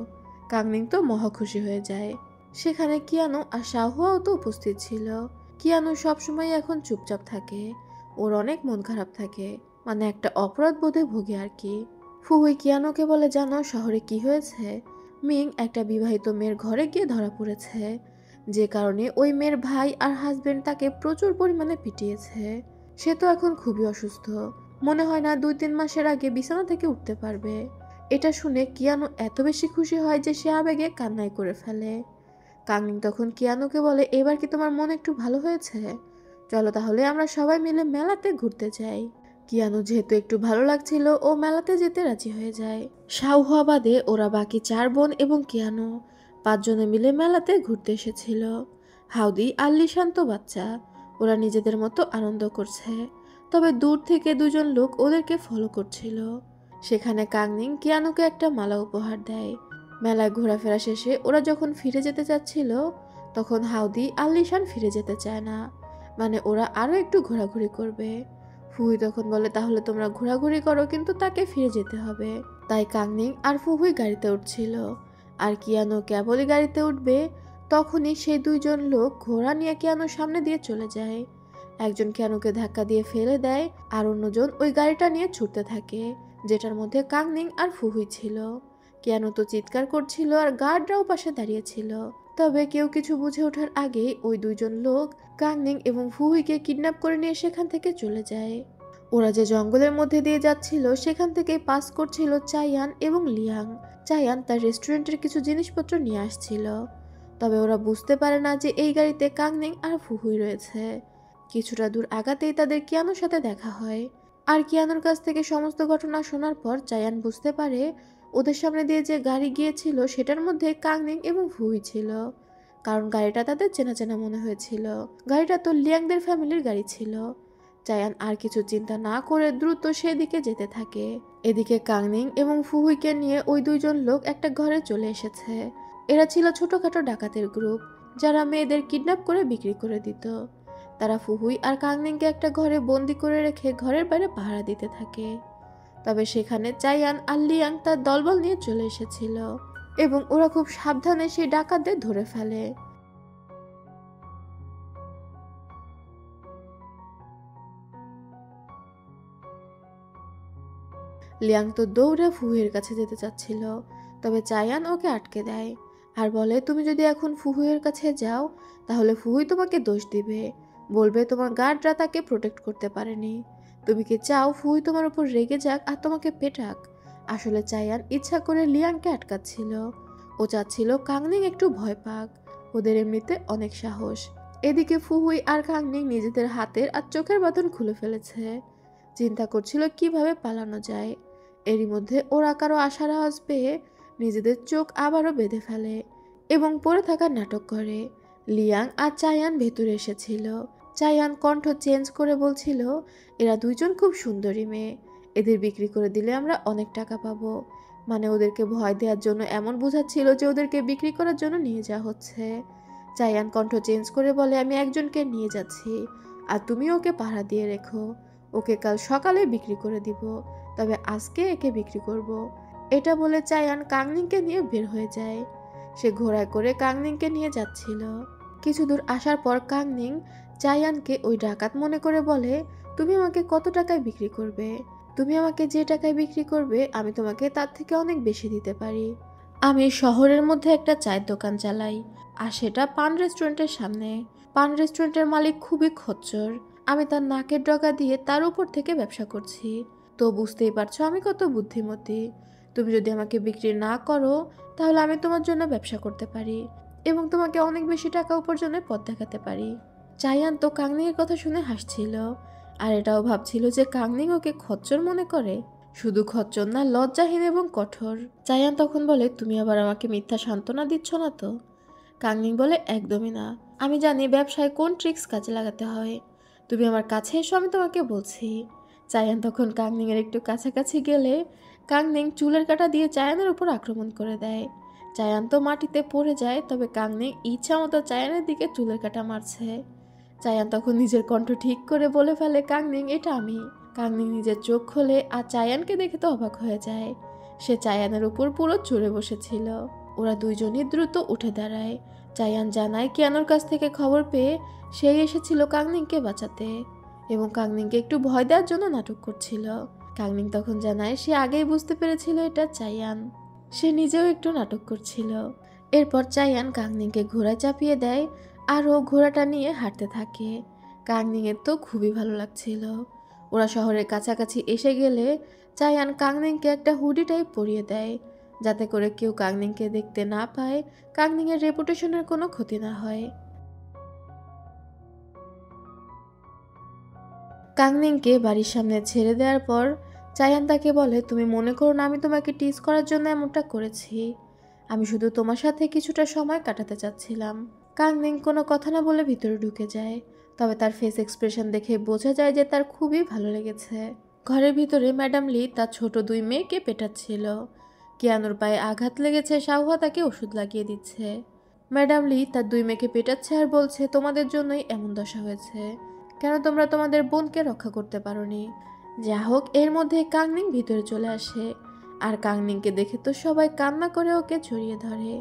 কাংনিং তো মহা খুশি হয়ে যায়। সেখানে কিয়ানো আর শাহুয়াও তো উপস্থিত ছিল। কিয়ানো সবসময় এখন চুপচাপ থাকে, ওর অনেক মন খারাপ থাকে, মানে একটা অপরাধ বোধে ভোগে আর কি। ফুহুই কিয়ানোকে বলে, জানো শহরে কি হয়েছে? মিং একটা বিবাহিত মেয়ের ঘরে গিয়ে ধরা পড়েছে, যে কারণে ওই মেয়ের ভাই আর হাজবেন্ড তাকে প্রচুর পরিমাণে পিটিয়েছে। সে তো এখন খুবই অসুস্থ, মনে হয় না 2-3 মাসের আগে বিছানা থেকে উঠতে পারবে। এটা শুনে কিয়ানো এত বেশি খুশি হয় যে সে আবেগে কান্নাই করে ফেলে। কাংনিং তখন কিয়ানোকে বলে, এবার কি তোমার মন একটু ভালো হয়েছে? চলো তাহলে আমরা সবাই মিলে মেলাতে ঘুরতে যাই। কিয়ানো যেহেতু একটু ভালো লাগছিল ও মেলাতে যেতে রাজি হয়ে যায়। শাওহুয়া বাদে ওরা বাকি 4 বোন এবং কিয়ানো 5 জনে মিলে মেলাতে ঘুরতে এসেছিল। হাউদি আর লিশান তো বাচ্চা, ওরা নিজেদের মতো আনন্দ করছে, তবে দূর থেকে 2জন লোক ওদেরকে ফলো করছিল। সেখানে কাংনিং কিয়ানোকে একটা মালা উপহার দেয়। মেলায় ঘোরাফেরা শেষে ওরা যখন ফিরে যেতে চাচ্ছিল, তখন হাউদি আর লিশান ফিরে যেতে চায় না, মানে ওরা আরো একটু ঘোরাঘুরি করবে। ফুহুই তখন বলে, তাহলে তোমরা ঘোরাঘুরি করো, কিন্তু তাকে ফিরে যেতে হবে। তাই কাংনিং আর ফুহুই গাড়িতে উঠছিল, আর কিয়ানো কেবলই গাড়িতে উঠবে, তখনই সেই 2জন লোক ঘোড়া নিয়ে কিয়ানোর সামনে দিয়ে চলে যায়। একজন কিয়ানোকে ধাক্কা দিয়ে ফেলে দেয়, আর অন্যজন ওই গাড়িটা নিয়ে ছুটতে থাকে, যেটার মধ্যে কাংনিং আর ফুহুই ছিল। কিয়ানো তো চিৎকার করছিল আর গার্ডরাও পাশে দাঁড়িয়েছিল, তবে কেউ কিছু বুঝে ওঠার আগেই ওই 2জন লোক কাংনিং এবং ফুহুইকে কিডন্যাপ করে নিয়ে সেখান থেকে চলে যায়। ওরা যে জঙ্গলের মধ্যে দিয়ে যাচ্ছিল সেখান থেকে পাস করছিল চাইয়ান এবং লিয়াং। চাইয়ান তার রেস্টুরেন্টের কিছু জিনিসপত্র নিয়ে আসছিল, তবে ওরা বুঝতে পারে না যে এই গাড়িতে কাংনিং আর ফুহুই রয়েছে। কিছুটা দূর আগাতেই তাদের কিয়ানোর সাথে দেখা হয়, আর কিয়ানোর কাছ থেকে সমস্ত ঘটনা শোনার পর চাইয়ান বুঝতে পারে ওদের সামনে দিয়ে যে গাড়ি গিয়েছিল সেটার মধ্যে কাংনিং এবং ফুহুই ছিল, কারণ গাড়িটা তাদের চেনা চেনা মনে হয়েছিল। গাড়িটা তো লিয়াংদের ফ্যামিলির গাড়ি ছিল। চায়ান আর কিছু চিন্তা না করে দ্রুত সেদিকে যেতে থাকে। এদিকে কাংনিং এবং ফুহুইকে নিয়ে ওই 2জন লোক একটা ঘরে চলে এসেছে। এরা ছিল ছোটখাটো ডাকাতের গ্রুপ, যারা মেয়েদের কিডন্যাপ করে বিক্রি করে দিত। তারা ফুহুই আর কাংনিংকে একটা ঘরে বন্দি করে রেখে ঘরের বাইরে পাহারা দিতে থাকে। তবে সেখানে চাইয়ান আর লিয়াং তার দলবল নিয়ে চলে এসেছিল, এবং ওরা খুব সাবধানে সেই ডাকাতদের ধরে ফেলে। লিয়াং তো দৌড়ে ফুহুইয়ের কাছে যেতে চাচ্ছিল, তবে চাইয়ান ওকে আটকে দেয় আর বলে, তুমি যদি এখন ফুহুইয়ের কাছে যাও তাহলে ফুহুই তোমাকে দোষ দিবে, বলবে তোমার গার্ডরা তাকে প্রোটেক্ট করতে পারেনি। তুমি কি চাও ফুহুই তোমার উপর রেগে যাক আর তোমাকে পেটাক? আসলে চাইয়ান ইচ্ছা করে লিয়াংকে আটকাচ্ছিল। ও চাচ্ছিল কাংনিং একটু ভয় পাক, ওদের এমনিতে অনেক সাহস। এদিকে ফুহুই আর কাংনিং নিজেদের হাতের আর চোখের বাঁধন খুলে ফেলেছে, চিন্তা করছিল কিভাবে পালানো যায়। এরই মধ্যে ওরা কারো আশার আওয়াজ পেয়ে নিজেদের চোখ আবারও বেঁধে ফেলে এবং পড়ে থাকার নাটক করে। লিয়াং আর চায়ান ভেতরে এসেছিল। চায়ান কণ্ঠ চেঞ্জ করে বলছিল, এরা 2জন খুব সুন্দরী মেয়ে, এদের বিক্রি করে দিলে আমরা অনেক টাকা পাবো। মানে ওদেরকে ভয় দেওয়ার জন্য এমন বোঝাচ্ছিল যে ওদেরকে বিক্রি করার জন্য নিয়ে যাওয়া হচ্ছে। চায়ান কণ্ঠ চেঞ্জ করে বলে, আমি একজনকে নিয়ে যাচ্ছি, আর তুমি ওকে পাহারা দিয়ে রেখো। ওকে কাল সকালে বিক্রি করে দিব, তবে আজকে একে বিক্রি করব। এটা বলে চায়ান কাংনিংকে নিয়ে বের হয়ে যায়। সে ঘোড়ায় করে কাংনিংকে নিয়ে যাচ্ছিল। কিছু দূর আসার পর কাংনিং চায়ানকে ওই ডাকাত মনে করে বলে, তুমি আমাকে কত টাকায় বিক্রি করবে? তুমি আমাকে যে টাকায় বিক্রি করবে আমি তোমাকে তার থেকে অনেক বেশি দিতে পারি। আমি শহরের মধ্যে একটা চায়ের দোকান চালাই, আর সেটা পান রেস্টুরেন্টের সামনে। পান রেস্টুরেন্টের মালিক খুবই খচ্চর, আমি তার নাকের ডগা দিয়ে তার উপর থেকে ব্যবসা করছি। তো বুঝতেই পারছো আমি কত বুদ্ধিমতী। তুমি যদি আমাকে বিক্রি না করো তাহলে আমি তোমার জন্য ব্যবসা করতে পারি এবং তোমাকে অনেক বেশি টাকা উপার্জনের পথ দেখাতে পারি। চায়ান তো কাংনিংয়ের কথা শুনে হাসছিল, আর এটাও ভাবছিল যে কাংনিং ওকে খচ্চর মনে করে। শুধু খচ্চর না, লজ্জাহীন এবং কঠোর। চায়ান তখন বলে, তুমি আবার আমাকে মিথ্যা সান্ত্বনা দিচ্ছ না তো? কাংনিং বলে, একদমই না, আমি জানি ব্যবসায় কোন ট্রিক্স কাজে লাগাতে হয়। তুমি আমার কাছে এসো, আমি তোমাকে বলছি। চায়ান তখন কাংনিংয়ের একটু কাছাকাছি গেলে কাংনিং চুলের কাঁটা দিয়ে চায়ানের উপর আক্রমণ করে দেয়। চায়ান তো মাটিতে পড়ে যায়, তবে কাংনিং ইচ্ছা মতো চায়ানের দিকে চুলের কাঁটা মারছে। চায়ান তখন নিজের কণ্ঠ ঠিক করে বলে ফেলে, কাংনিং এটা আমি। কাংনিং নিজের চোখ খোলে আর চায়ানকে দেখে তো অবাক হয়ে যায়। সে চায়ানের উপর পুরো চড়ে বসেছিল। ওরা 2জনই দ্রুত উঠে দাঁড়ায়। চায়ান জানায় কিয়ানোর কাছ থেকে খবর পেয়ে সেই এসেছিল কাংনিংকে বাঁচাতে এবং কাংনিংকে একটু ভয় দেওয়ার জন্য নাটক করছিল। কাংনিং তখন জানায় সে আগেই বুঝতে পেরেছিল এটা চায়ান, সে নিজেও একটু নাটক করছিল। এরপর চায়ান কাংনিংকে ঘোড়ায় চাপিয়ে দেয় আর ও ঘোড়াটা নিয়ে হাঁটতে থাকে। কাংনিংয়ের তো খুবই ভালো লাগছিল। ওরা শহরের কাছাকাছি এসে গেলে চায়ান কাংনিংকে একটা হুডি টাইপ পরিয়ে দেয়, যাতে করে কেউ কাংনিংকে দেখতে না পায়, কাংনিংয়ের রেপুটেশনের কোনো ক্ষতি না হয়। কাংনিংকে বাড়ির সামনে ছেড়ে দেওয়ার পর চায়ান তাকে বলে, তুমি মনে করো না আমি তোমাকে টিজ করার জন্য এমনটা করেছি, আমি শুধু তোমার সাথে কিছুটা সময় কাটাতে চাচ্ছিলাম। কাংনিং কোনো কথা না বলে ভিতরে ঢুকে যায়, তবে তার ফেস এক্সপ্রেশন দেখে বোঝা যায় যে তার খুবই ভালো লেগেছে। ঘরের ভিতরে ম্যাডাম লি তার ছোট 2 মেয়েকে পেটাচ্ছিল। কিয়ানুর পায়ে আঘাত লেগেছে, শাওয়া তাকে ওষুধ লাগিয়ে দিচ্ছে। ম্যাডাম লি তার 2 মেয়েকে পেটাচ্ছে আর বলছে, তোমাদের জন্যই এমন দশা হয়েছে, কেন তোমরা তোমাদের বোনকে রক্ষা করতে পারোনি। যা হোক, এর মধ্যে কাংনিং ভিতরে চলে আসে, আর কাংনিংকে দেখে তো সবাই কান্না করে ওকে জড়িয়ে ধরে।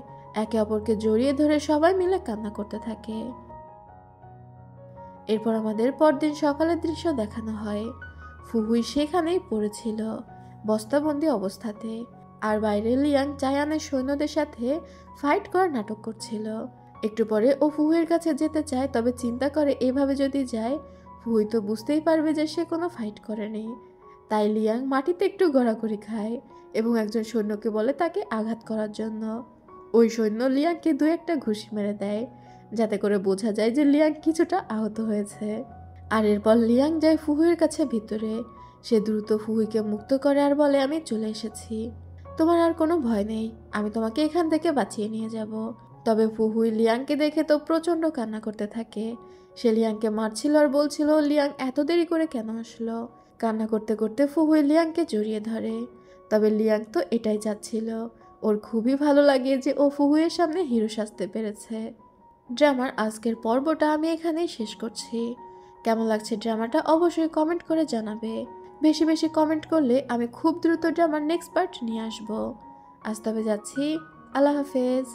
একে অপরকে জড়িয়ে ধরে সবাই মিলে কান্না করতে থাকে। এরপর আমাদের পরদিন সকালের দৃশ্য দেখানো হয়। ফুহুই সেখানেই পড়েছিল, বস্তাবন্দি অবস্থাতে, আর বাইরে লিয়াং চায়ানের সৈন্যদের সাথে ফাইট করার নাটক করছিল। একটু পরে ও ফুহুয়ের কাছে যেতে চায়, তবে চিন্তা করে এভাবে যদি যায় ফুহুই তো বুঝতেই পারবে যে সে কোনো ফাইট করেনি। তাই লিয়াং মাটিতে একটু গড়াগড়ি খায় এবং একজন সৈন্যকে বলে তাকে আঘাত করার জন্য। ওই সৈন্য লিয়াংকে 2-1টা ঘুষি মেরে দেয়, যাতে করে বোঝা যায় যে লিয়াং কিছুটা আহত হয়েছে। আর এরপর লিয়াং যায় ফুহুইয়ের কাছে ভিতরে। সে দ্রুত ফুহুইকে মুক্ত করে আর বলে, আমি চলে এসেছি, তোমার আর কোনো ভয় নেই, আমি তোমাকে এখান থেকে বাঁচিয়ে নিয়ে যাব। তবে ফুহুই লিয়াংকে দেখে তো প্রচণ্ড কান্না করতে থাকে। সে লিয়াংকে মারছিল আর বলছিল লিয়াং এত দেরি করে কেন আসলো। কান্না করতে করতে ফুহুই লিয়াংকে জড়িয়ে ধরে। তবে লিয়াং তো এটাই চাচ্ছিল, ওর খুবই ভালো লাগে যে ও ফুহুইয়ের সামনে হিরো সাজতে পেরেছে। ড্রামার আজকের পর্বটা আমি এখানেই শেষ করছি। কেমন লাগছে ড্রামাটা অবশ্যই কমেন্ট করে জানাবে। বেশি বেশি কমেন্ট করলে আমি খুব দ্রুত ড্রামার নেক্সট পার্ট নিয়ে আসবো। আজ তবে যাচ্ছি, আল্লাহ হাফেজ।